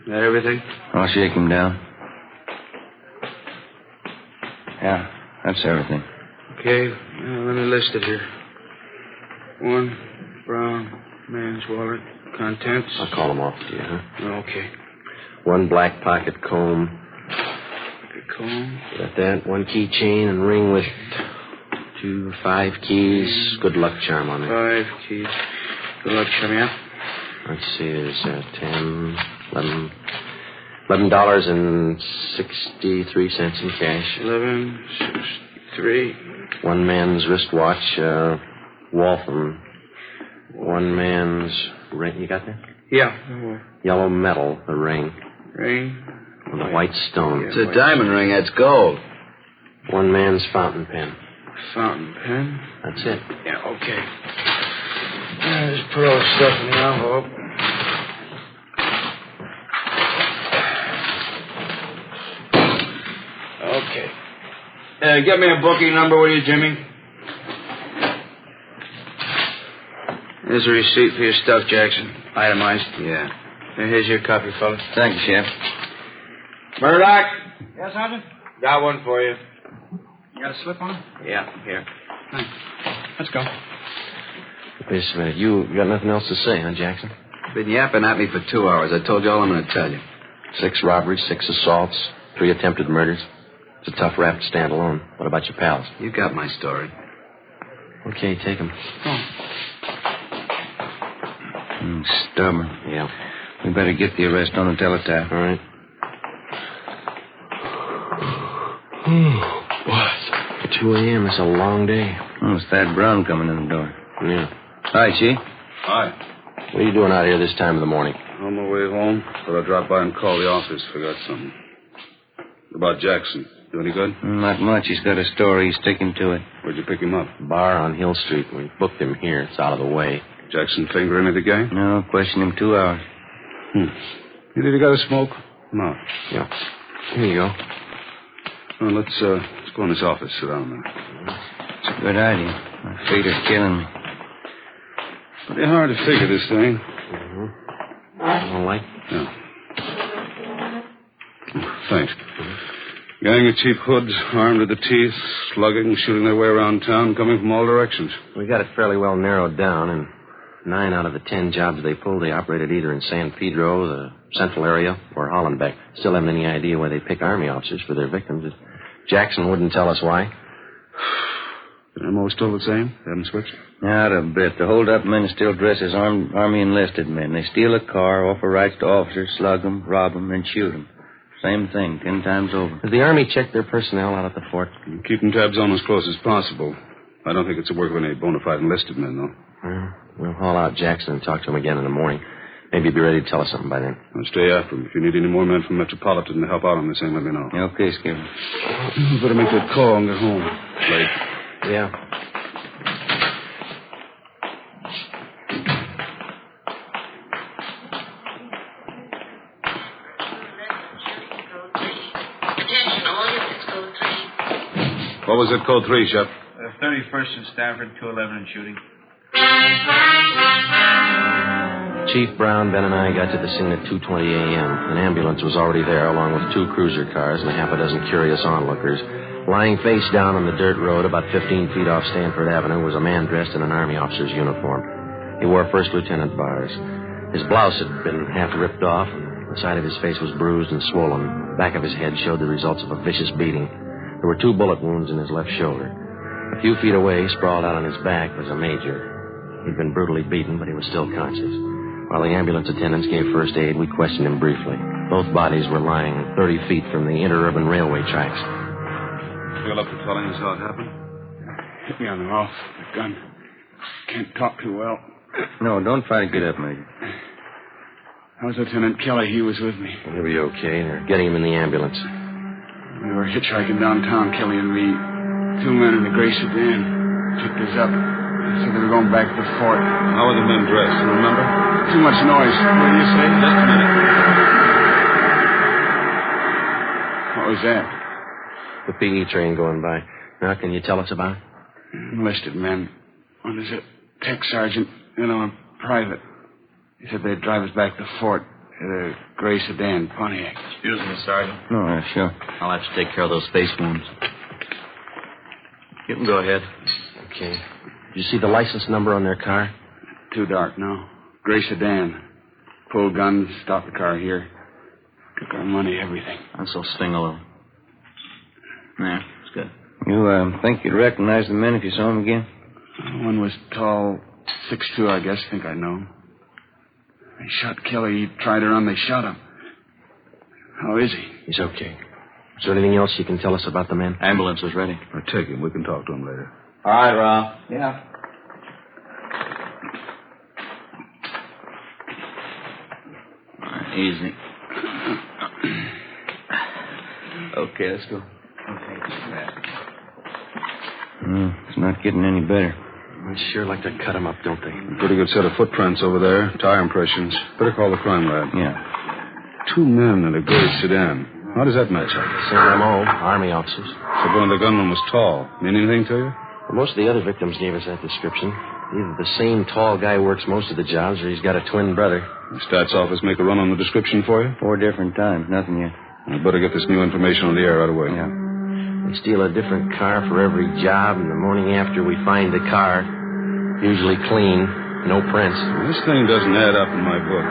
That everything? I'll shake him down. Yeah, that's everything. Okay. Let me list it here. 1 brown man's wallet. Contents. I'll call them off to you, huh? Okay. 1 black pocket comb. Comb. Got that. 1 keychain and ring with 5 keys. Good luck charm on it. 5 keys. Good luck charm, yeah? Let's see, there's 10, $11.63 in cash. 11.63. One man's wristwatch, Waltham. One man's ring. You got that? Yeah. Yellow metal, the ring. Ring. With a white stone. It's a diamond ring. That's gold. One man's fountain pen. Fountain pen? That's it. Yeah, okay. Just put all the stuff in the envelope. Okay. Get me a booking number, will you, Jimmy? Here's a receipt for your stuff, Jackson. Itemized. Yeah. Here's your copy, fellas. Thank you, Chef. Murdoch. Yes, Sergeant? Got one for you. You got a slip on it? Yeah, here. Thanks. Let's go. Wait a minute. You got nothing else to say, huh, Jackson? Been yapping at me for 2 hours. I told you all I'm going to tell you. 6 robberies, 6 assaults, 3 attempted murders. It's a tough rap to stand alone. What about your pals? You got my story. Okay, take them. Stubborn. Yeah. We better get the arrest on the teletype. All right. What? 2 a.m. It's a long day. Oh, it's Thad Brown coming in the door. Yeah. Hi, Chief. Hi. What are you doing out here this time of the morning? On my way home, thought I'd drop by and call the office. Forgot something. About Jackson. Do any good? Not much. He's got a story. He's sticking to it. Where'd you pick him up? Bar on Hill Street. We booked him here. It's out of the way. Jackson finger into the gang? No, questioned him 2 hours. You think you got a smoke? No. Yeah. Here you go. Well, let's go in this office. Sit down a minute. It's a good idea. My feet are killing me. Pretty hard to figure this thing. All right? Yeah. Thanks. Gang of cheap hoods, armed to the teeth, slugging, shooting their way around town, coming from all directions. We got it fairly well narrowed down, and 9 out of the 10 jobs they pulled, they operated either in San Pedro, the central area, or Hollenbeck. Still haven't any idea why they pick Army officers for their victims. Jackson wouldn't tell us why. The MO still the same? They haven't switched? Not a bit. The hold-up men still dress as Army enlisted men. They steal a car, offer rights to officers, slug them, rob them, and shoot them. Same thing, 10 times over. Does the Army check their personnel out at the fort? Keeping tabs on as close as possible. I don't think it's the work of any bona fide enlisted men, though. We'll haul out Jackson and talk to him again in the morning. Maybe he'll be ready to tell us something by then. I'll stay after him. If you need any more men from Metropolitan to help out on this thing, let me know. Okay, Skipper. You better make that call and get home. Late. Yeah. What was it, code 3, Shep? 31st and Stafford, 211 and shooting. Chief Brown, Ben, and I got to the scene at 2:20 a.m. An ambulance was already there, along with 2 cruiser cars and a half a dozen curious onlookers. Lying face down on the dirt road about 15 feet off Stanford Avenue was a man dressed in an Army officer's uniform. He wore first lieutenant bars. His blouse had been half ripped off, and the side of his face was bruised and swollen. The back of his head showed the results of a vicious beating. There were 2 bullet wounds in his left shoulder. A few feet away, sprawled out on his back, was a major. He'd been brutally beaten, but he was still conscious. While the ambulance attendants gave first aid, we questioned him briefly. Both bodies were lying 30 feet from the interurban railway tracks. Feel up to telling us how it happened? Hit me on the mouth. The gun. Can't talk too well. No, don't try to get up, Major. That was Lieutenant Kelly. He was with me. He'll be okay. They're getting him in the ambulance. We were hitchhiking downtown, Kelly and me. 2 men in the gray sedan picked us up. Said they were going back to the fort. How were the men dressed? You remember? Too much noise. What do you say? Just a minute. What was that? The PE train going by. Now, can you tell us about it? Enlisted men. One is a tech sergeant, and a private. He said they'd drive us back to the fort in a gray sedan, Pontiac. Excuse me, Sergeant. Oh, yeah, sure. I'll have to take care of those face wounds. You can go ahead. Okay. Did you see the license number on their car? Too dark, no. Gray sedan. Pulled guns, stopped the car here. Took our money, everything. That's so sting a little. Yeah, it's good. You think you'd recognize the men if you saw them again? One was tall, 6'2", I guess. Think I know. They shot Kelly. He tried to run. They shot him. How is he? He's okay. Is there anything else you can tell us about the man? Ambulance is ready. Take him. We can talk to him later. All right, Rob. Yeah. All right, easy. Okay, let's go. It's not getting any better. I'd sure like to cut him up, don't they? Pretty good set of footprints over there. Tire impressions. Better call the crime lab. Yeah. 2 men in a gray sedan. How does that match up? Same MO, Army officers. So one of the gunmen was tall. Mean anything to you? Well, most of the other victims gave us that description. Either the same tall guy works most of the jobs, or he's got a twin brother. The stats office make a run on the description for you? 4 different times. Nothing yet. I'd better get this new information on the air right away. Yeah. They steal a different car for every job, and the morning after we find the car, usually clean, no prints. This thing doesn't add up in my book.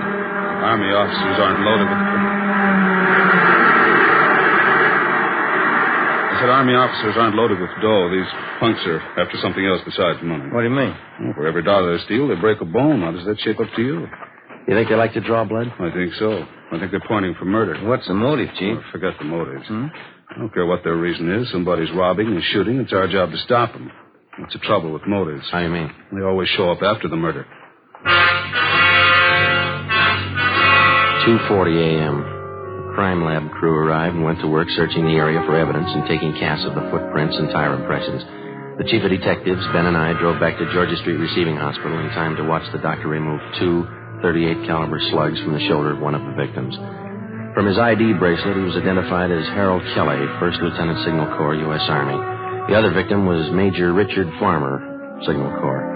Army officers aren't loaded with... I said Army officers aren't loaded with dough. These punks are after something else besides money. What do you mean? Well, for every dollar they steal, they break a bone. How does that shape up to you? You think they like to draw blood? I think so. I think they're pointing for murder. What's the motive, Chief? Oh, forget the motives. I don't care what their reason is. Somebody's robbing and shooting. It's our job to stop them. What's the trouble with motives? How do you mean? They always show up after the murder. 2:40 a.m. The crime lab crew arrived and went to work searching the area for evidence and taking casts of the footprints and tire impressions. The chief of detectives, Ben, and I drove back to Georgia Street Receiving Hospital in time to watch the doctor remove 2 .38 caliber slugs from the shoulder of one of the victims. From his ID bracelet, he was identified as Harold Kelly, 1st Lieutenant Signal Corps, U.S. Army. The other victim was Major Richard Farmer, Signal Corps.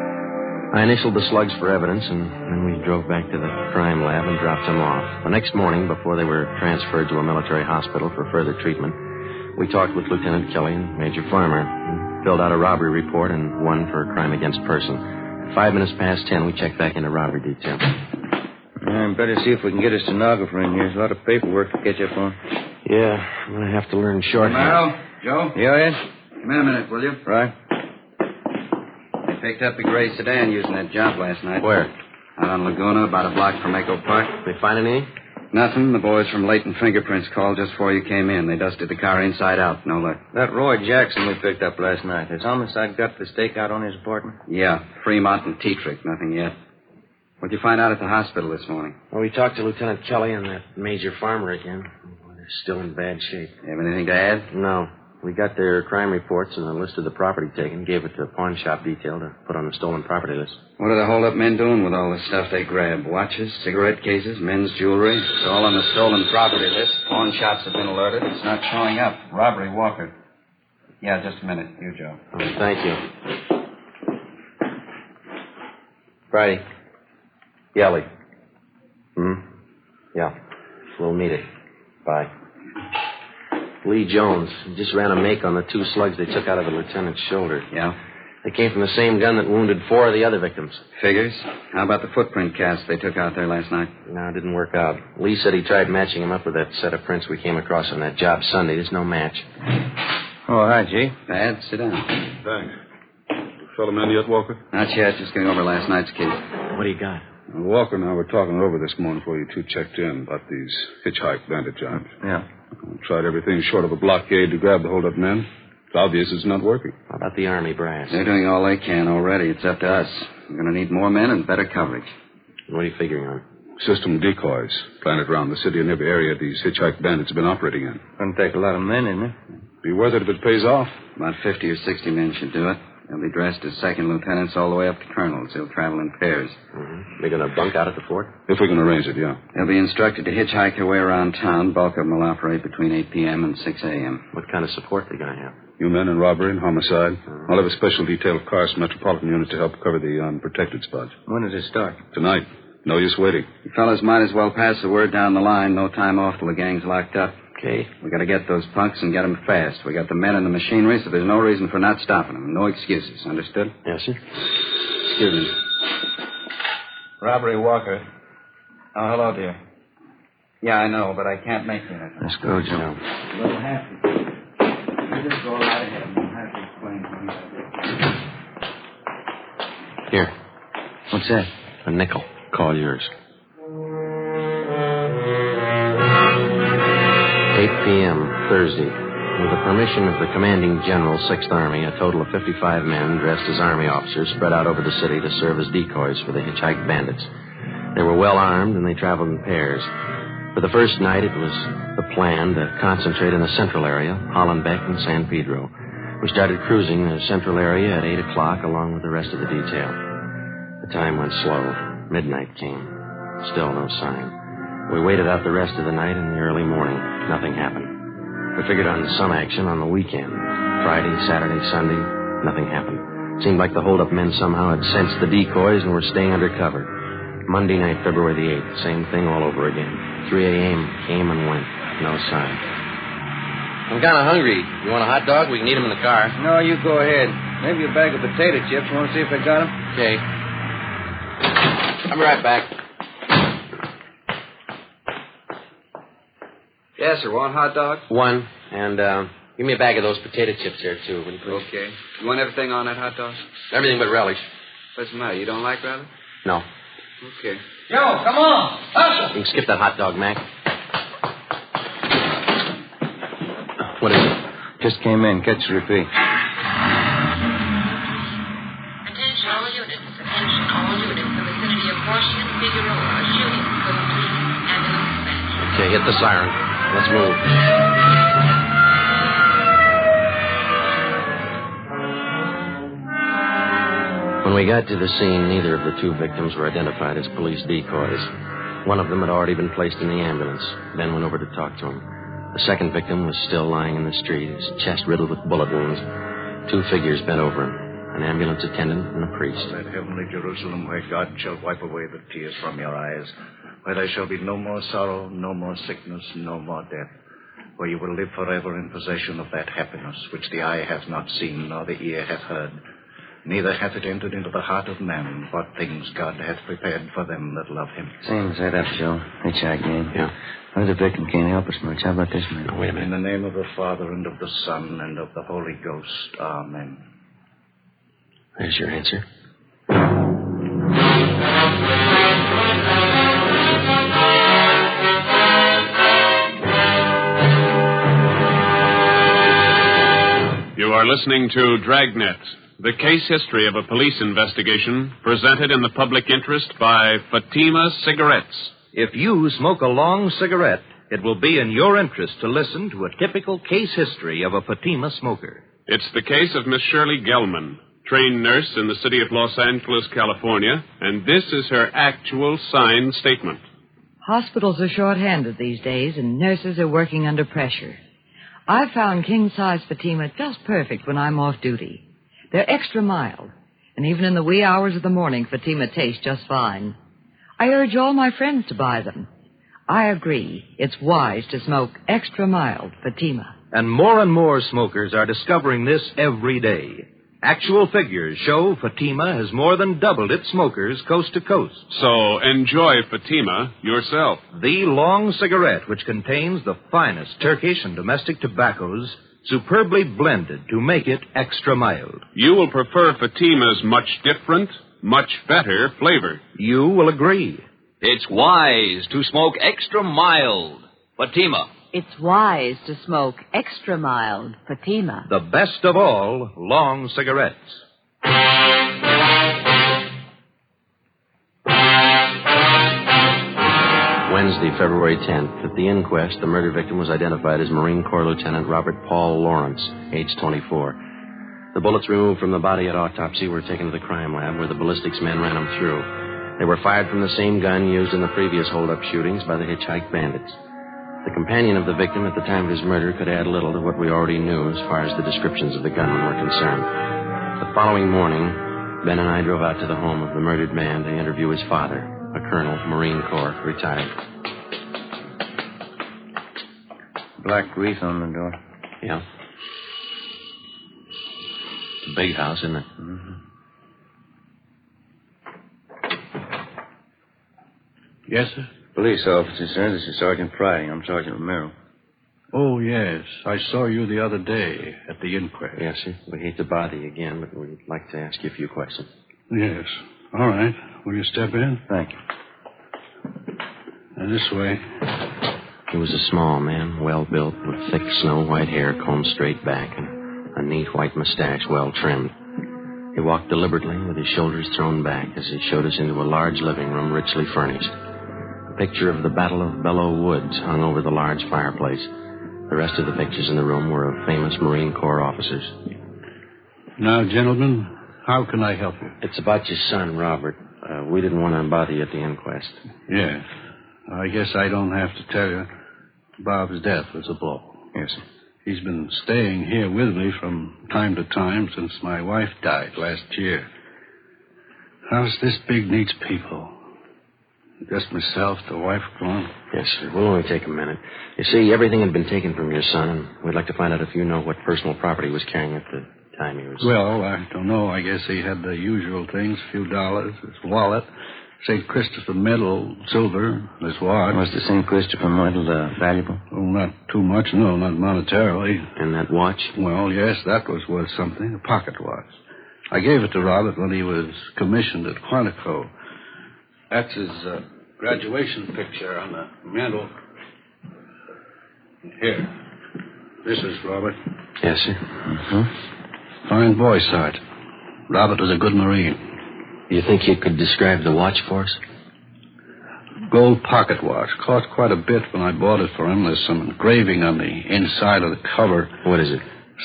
I initialed the slugs for evidence, and then we drove back to the crime lab and dropped them off. The next morning, before they were transferred to a military hospital for further treatment, we talked with Lieutenant Kelly and Major Farmer and filled out a robbery report and one for a crime against person. 5 minutes past 10, we checked back into robbery detail. Better see if we can get a stenographer in here. There's a lot of paperwork to catch up on. Yeah, I'm going to have to learn shorthand. Well, Joe? Yeah, Ed? Come in a minute, will you? Right. They picked up a gray sedan using that job last night. Where? Out on Laguna, about a block from Echo Park. They find anything? Nothing. The boys from Leighton Fingerprints called just before you came in. They dusted the car inside out. No luck. That Roy Jackson we picked up last night. Has homicide got the stakeout on his apartment? Yeah. Fremont and Tetrick. Nothing yet. What'd you find out at the hospital this morning? Well, we talked to Lieutenant Kelly and that Major Farmer again. They're still in bad shape. You have anything to add? No. We got their crime reports and a list of the property taken, gave it to pawn shop detail to put on the stolen property list. What are the hold-up men doing with all the stuff they grabbed? Watches, cigarette cases, men's jewelry? It's all on the stolen property list. Pawn shops have been alerted. It's not showing up. Robbery, Walker. Yeah, just a minute. You, Joe. Oh, thank you. Friday. Yelly. Yeah. We'll meet it. Bye. Lee Jones. He just ran a make on the 2 slugs they took out of the lieutenant's shoulder. Yeah? They came from the same gun that wounded 4 of the other victims. Figures. How about the footprint cast they took out there last night? No, it didn't work out. Lee said he tried matching them up with that set of prints we came across on that job Sunday. There's no match. Oh, hi, G. Dad, sit down. Thanks. Fellow man yet, Walker? Not yet. Just getting over last night's case. What do you got? Walker and I were talking over this morning before you 2 checked in about these hitchhike bandit jobs. Yeah. Tried everything short of a blockade to grab the hold-up men. It's obvious it's not working. How about the Army brass? They're doing all they can already. It's up to us. We're going to need more men and better coverage. What are you figuring on? System decoys planted around the city and every area these hitchhike bandits have been operating in. Gonna take a lot of men, isn't it? Be worth it if it pays off. About 50 or 60 men should do it. They'll be dressed as second lieutenants all the way up to colonels. They'll travel in pairs. They're going to bunk out at the fort? If we can arrange it, yeah. They'll be instructed to hitchhike their way around town. Bulk of them will operate between 8 p.m. and 6 a.m. What kind of support are they going to have? You men in robbery and homicide. I'll have a special detail of cars from Metropolitan Unit to help cover the unprotected spots. When does it start? Tonight. No use waiting. You fellas might as well pass the word down the line. No time off till the gang's locked up. Okay. We got to get those punks and get them fast. We got the men and the machinery, so there's no reason for not stopping them. No excuses. Understood? Yes, sir. Excuse me. Robbery, Walker. Oh, hello, dear. Yeah, I know, but I can't make it. Let's go, Joe. We'll have to. You just go right ahead. We'll have to explain to you. Here. What's that? A nickel. Call yours. 8 p.m., Thursday. With the permission of the commanding general, 6th Army, a total of 55 men dressed as Army officers spread out over the city to serve as decoys for the hitchhiked bandits. They were well armed, and they traveled in pairs. For the first night, it was the plan to concentrate in the central area, Hollenbeck and San Pedro. We started cruising the central area at 8 o'clock along with the rest of the detail. The time went slow. Midnight came. Still no sign. We waited out the rest of the night and the early morning. Nothing happened. We figured on some action on the weekend. Friday, Saturday, Sunday, nothing happened. Seemed like the hold-up men somehow had sensed the decoys and were staying under cover. Monday night, February the 8th, same thing all over again. 3 a.m. came and went. No sign. I'm kind of hungry. You want a hot dog? We can eat them in the car. No, you go ahead. Maybe a bag of potato chips. Want to see if I got them? Okay. I'll be right back. Yes, sir. Want a hot dog? One. And give me a bag of those potato chips there, too, will you please? Okay. You want everything on that hot dog? Everything but relish. What's the matter? You don't like relish? No. Okay. Yo, come on. Hustle. You can skip that hot dog, Mac. What is it? Just came in. Catch the repeat. Attention all units. Attention all units. The vicinity of Washington, Figueroa. Shooting. Complete. Ambulance dispatch. Okay, hit the siren. Let's move. When we got to the scene, neither of the two victims were identified as police decoys. One of them had already been placed in the ambulance. Ben went over to talk to him. The second victim was still lying in the street, his chest riddled with bullet wounds. Two figures bent over him, an ambulance attendant and a priest. That heavenly Jerusalem where God shall wipe away the tears from your eyes, where there shall be no more sorrow, no more sickness, no more death, where you will live forever in possession of that happiness which the eye hath not seen nor the ear hath heard, neither hath it entered into the heart of man what things God hath prepared for them that love him. Same as that up, Joe. Hitchhike game. Yeah. The other victim can't help us much. How about this man? Oh, wait a minute. In the name of the Father, and of the Son, and of the Holy Ghost. Amen. There's your answer. You are listening to Dragnet, the case history of a police investigation presented in the public interest by Fatima Cigarettes. If you smoke a long cigarette, it will be in your interest to listen to a typical case history of a Fatima smoker. It's the case of Miss Shirley Gelman, trained nurse in the city of Los Angeles, California, and this is her actual signed statement. Hospitals are short-handed these days, and nurses are working under pressure. I've found king-size Fatima just perfect when I'm off duty. They're extra mild, and even in the wee hours of the morning, Fatima tastes just fine. I urge all my friends to buy them. I agree. It's wise to smoke extra mild Fatima. And more smokers are discovering this every day. Actual figures show Fatima has more than doubled its smokers coast to coast. So enjoy Fatima yourself. The long cigarette, which contains the finest Turkish and domestic tobaccos, superbly blended to make it extra mild. You will prefer Fatima's much different, much better flavor. You will agree. It's wise to smoke extra mild Fatima. It's wise to smoke extra mild Fatima. The best of all long cigarettes. Wednesday, February 10th. At the inquest, the murder victim was identified as Marine Corps Lieutenant Robert Paul Lawrence, age 24. The bullets removed from the body at autopsy were taken to the crime lab where the ballistics men ran them through. They were fired from the same gun used in the previous hold-up shootings by the hitchhike bandits. The companion of the victim at the time of his murder could add little to what we already knew as far as the descriptions of the gunmen were concerned. The following morning, Ben and I drove out to the home of the murdered man to interview his father, a colonel, Marine Corps, retired. Black wreath on the door. Yeah. It's a big house, isn't it? Mm-hmm. Yes, sir? Police officer, sir. This is Sergeant Friday. I'm Sergeant Romero. Oh, yes. I saw you the other day at the inquest. Yes, sir. We hate to bother you again, but we'd like to ask you a few questions. Yes. All right. Will you step in? Thank you. And this way. He was a small man, well-built, with thick snow-white hair combed straight back and a neat white mustache well trimmed. He walked deliberately with his shoulders thrown back as he showed us into a large living room richly furnished. A picture of the Battle of Belleau Woods hung over the large fireplace. The rest of the pictures in the room were of famous Marine Corps officers. Now, gentlemen, how can I help you? It's about your son, Robert. We didn't want to bother you at the inquest. Yes. I guess I don't have to tell you. Bob's death was a blow. Yes, sir. He's been staying here with me from time to time since my wife died last year. House this big needs people. Just myself, the wife gone. Yes, sir. We'll only take a minute. You see, everything had been taken from your son, and we'd like to find out if you know what personal property he was carrying at the time he was... Well, I don't know. I guess he had the usual things, a few dollars, his wallet, St. Christopher medal, silver, his watch. Was the St. Christopher medal valuable? Oh, not too much, no, not monetarily. And that watch? Well, yes, that was worth something, a pocket watch. I gave it to Robert when he was commissioned at Quantico. That's his graduation picture on the mantel. Here. This is Robert. Yes, sir. Mm-hmm. Fine boy, Sarge. Robert was a good Marine. You think you could describe the watch for us? Gold pocket watch. Cost quite a bit when I bought it for him. There's some engraving on the inside of the cover. What is it?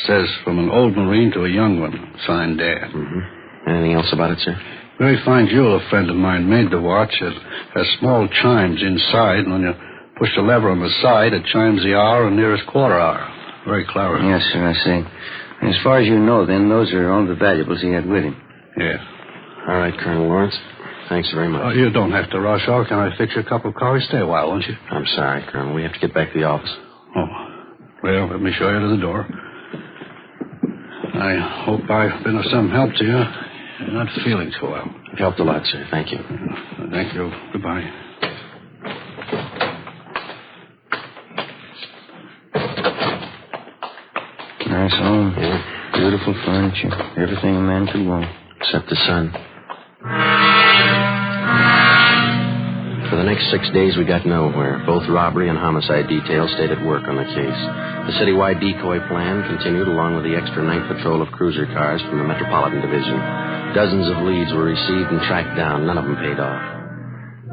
Says, from an old Marine to a young one. Signed, Dad. Mm-hmm. Anything else about it, sir? Very fine jeweler friend of mine made the watch. It has small chimes inside, and when you push the lever on the side, it chimes the hour and nearest quarter hour. Very clever. Yes, sir, I see. And as far as you know, then, those are all the valuables he had with him. Yeah. All right, Colonel Lawrence. Thanks very much. You don't have to rush off. Can I fix you a cup of coffee? Stay a while, won't you? I'm sorry, Colonel. We have to get back to the office. Oh. Well, let me show you to the door. I hope I've been of some help to you. You're not feeling so well. You've helped a lot, sir. Thank you. Thank you. Goodbye. Nice home. Yeah. Beautiful furniture. Everything a man could want. Except the sun. For the next 6 days, we got nowhere. Both robbery and homicide details stayed at work on the case. The citywide decoy plan continued along with the extra night patrol of cruiser cars from the Metropolitan Division. Dozens of leads were received and tracked down. None of them paid off.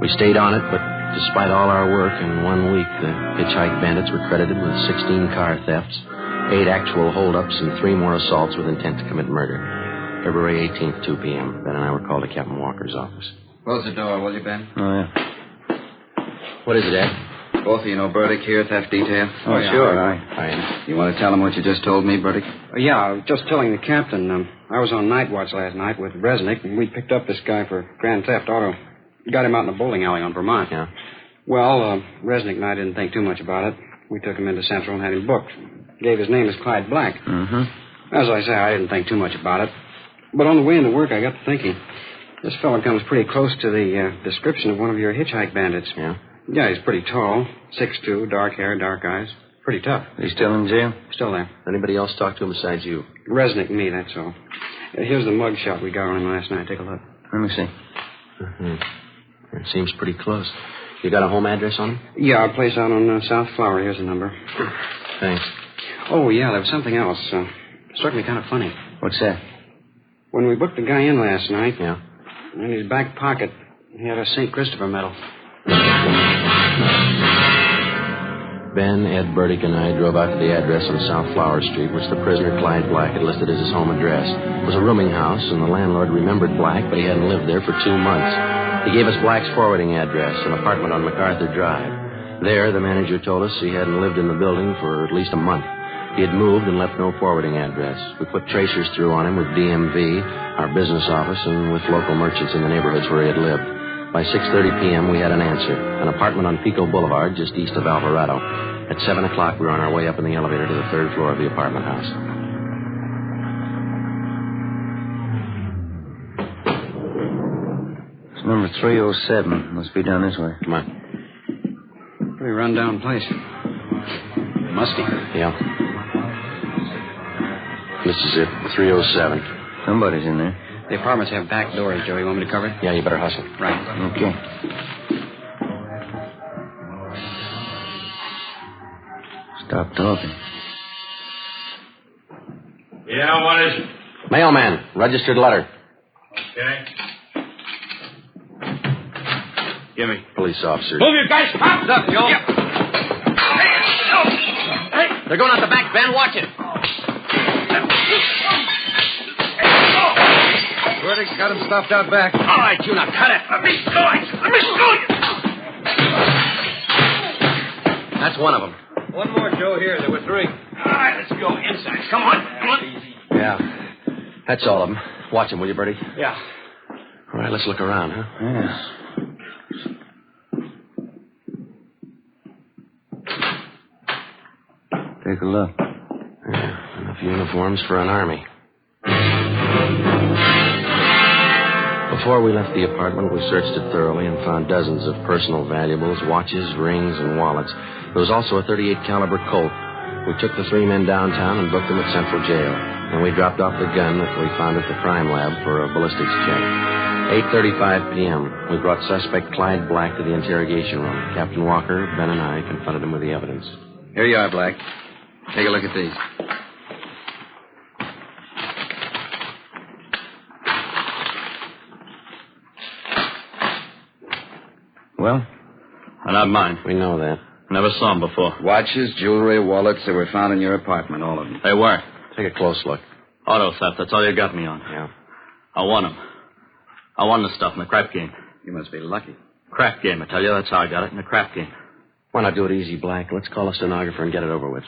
We stayed on it, but despite all our work, in 1 week, the hitchhike bandits were credited with 16 car thefts, 8 actual holdups, and 3 more assaults with intent to commit murder. February 18th, 2 p.m. Ben and I were called to Captain Walker's office. Close the door, will you, Ben? Oh, yeah. What is it, Ed? Both of you know Burdick here, theft detail? Oh, yeah, sure. Hi. You want to tell him what you just told me, Burdick? Yeah, I was just telling the captain. I was on night watch last night with Resnick, and we picked up this guy for grand theft auto. Got him out in a bowling alley on Vermont. Yeah. Well, Resnick and I didn't think too much about it. We took him into Central and had him booked. Gave his name as Clyde Black. Mm-hmm. As I say, I didn't think too much about it. But on the way into work, I got to thinking. This fellow comes pretty close to the description of one of your hitchhike bandits. Yeah? Yeah, he's pretty tall, 6'2", dark hair, dark eyes. Pretty tough. He's still in jail? Still there. Anybody else talk to him besides you? Resnick and me, that's all. Here's the mug shot we got on him last night. Take a look. Let me see. Mm-hmm. It seems pretty close. You got a home address on him? Yeah, our place out on South Flower. Here's the number. Thanks. Oh, yeah, there was something else. Struck me kind of funny. What's that? When we booked the guy in last night... Yeah? In his back pocket, he had a St. Christopher medal. Ben, Ed, Burdick, and I drove out to the address on South Flower Street, which the prisoner Clyde Black had listed as his home address. It was a rooming house, and the landlord remembered Black, but he hadn't lived there for 2 months. He gave us Black's forwarding address, an apartment on MacArthur Drive. There, the manager told us he hadn't lived in the building for at least a month. He had moved and left no forwarding address. We put tracers through on him with DMV, our business office, and with local merchants in the neighborhoods where he had lived. By 6:30 p.m., we had an answer. An apartment on Pico Boulevard, just east of Alvarado. At 7 o'clock, we were on our way up in the elevator to the 3rd floor of the apartment house. It's number 307. Must be down this way. Come on. Pretty run-down place. Musty. Yeah. This is it, 307. Somebody's in there. The apartments have back doors, Joe. You want me to cover it? Yeah, you better hustle. Right. Okay. Stop talking. Yeah, what is it? Mailman, registered letter. Okay. Give me. Police officer. Move you guys. Stop. What's up, Joe? Yeah. Hey, they're going out the back, Ben. Watch it. Verdict got him stopped out back. All right, you now, cut it. Let me go. That's one of them. One more, Joe, here. There were 3. All right, let's go inside. Come on. Yeah. That's all of them. Watch them, will you, Bertie? Yeah. All right, let's look around, huh? Yeah. Take a look. Yeah, enough uniforms for an army. Before we left the apartment, we searched it thoroughly and found dozens of personal valuables, watches, rings, and wallets. There was also a .38 caliber Colt. We took the 3 men downtown and booked them at Central Jail. And we dropped off the gun that we found at the crime lab for a ballistics check. 8:35 p.m. We brought suspect Clyde Black to the interrogation room. Captain Walker, Ben, and I confronted him with the evidence. Here you are, Black. Take a look at these. Well, they're not mine. We know that. Never saw them before. Watches, jewelry, wallets, they were found in your apartment, all of them. They were. Take a close look. Auto theft, that's all you got me on. Yeah. I won them. I won the stuff in the crap game. You must be lucky. Crap game, I tell you. That's how I got it, in the crap game. Why not do it easy, Black? Let's call a stenographer and get it over with.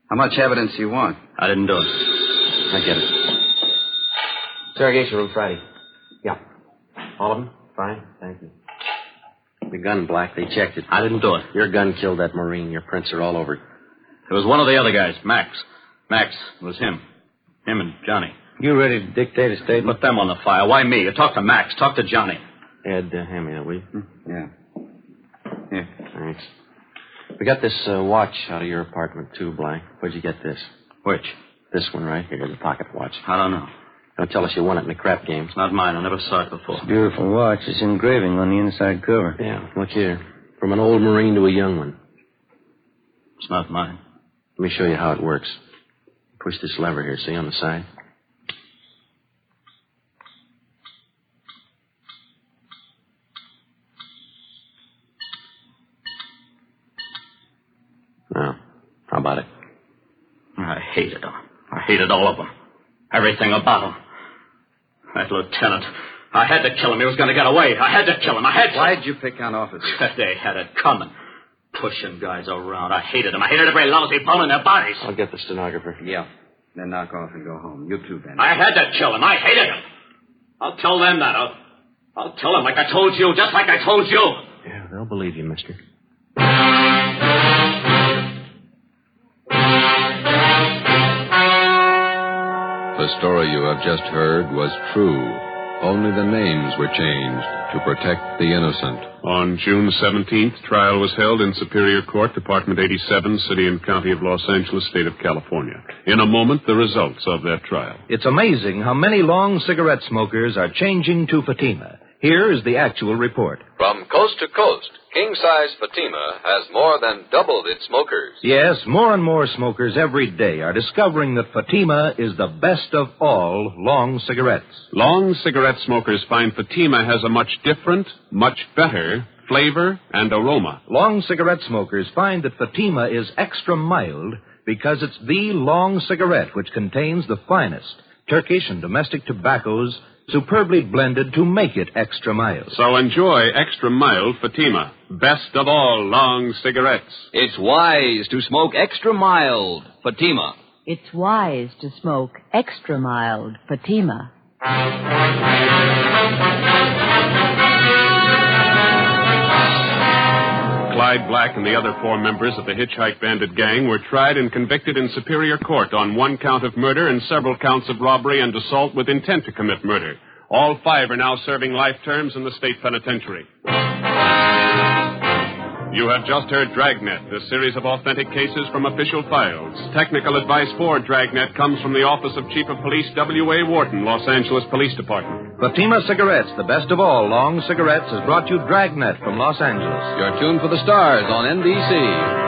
How much evidence do you want? I didn't do it. I get it. Interrogation room Friday. Yeah. All of them? Fine. Thank you. The gun, Black, they checked it. I didn't do it. Your gun killed that Marine. Your prints are all over it. It was one of the other guys, Max. Max, it was him. Him and Johnny. You ready to dictate a statement? Put them on the file. Why me? You talk to Max. Talk to Johnny. Ed, hand me that, will you? Yeah. Here. Thanks. We got this watch out of your apartment, too, Black. Where'd you get this? Which? This one right here, the pocket watch. I don't know. Don't tell us you won it in the crap game. It's not mine. I never saw it before. It's a beautiful watch. It's engraving on the inside cover. Yeah, look here. From an old Marine to a young one. It's not mine. Let me show you how it works. Push this lever here, see, on the side? Now, how about it? I hated them. I hated all of them. Everything about them. That lieutenant. I had to kill him. He was going to get away. I had to kill him. Why'd you pick on officers? They had it coming. Pushing guys around. I hated them. I hated every lousy bone in their bodies. I'll get the stenographer. Yeah. Then knock off and go home. You too, Ben. I had to kill him. I hated him. I'll tell them that. I'll tell them like I told you, just like I told you. Yeah, they'll believe you, mister. The story you have just heard was true. Only the names were changed to protect the innocent. On June 17th, trial was held in Superior Court, Department 87, City and County of Los Angeles, State of California. In a moment, the results of that trial. It's amazing how many long cigarette smokers are changing to Fatima. Here is the actual report. From coast to coast, king-size Fatima has more than doubled its smokers. Yes, more and more smokers every day are discovering that Fatima is the best of all long cigarettes. Long cigarette smokers find Fatima has a much different, much better flavor and aroma. Long cigarette smokers find that Fatima is extra mild because it's the long cigarette which contains the finest Turkish and domestic tobaccos superbly blended to make it extra mild. So enjoy extra mild Fatima, best of all long cigarettes. It's wise to smoke extra mild Fatima. It's wise to smoke extra mild Fatima. Clyde Black and the other 4 members of the Hitchhike Bandit gang were tried and convicted in Superior Court on 1 count of murder and several counts of robbery and assault with intent to commit murder. All 5 are now serving life terms in the state penitentiary. You have just heard Dragnet, a series of authentic cases from official files. Technical advice for Dragnet comes from the Office of Chief of Police W.A. Wharton, Los Angeles Police Department. Fatima Cigarettes, the best of all long cigarettes, has brought you Dragnet from Los Angeles. You're tuned for the stars on NBC.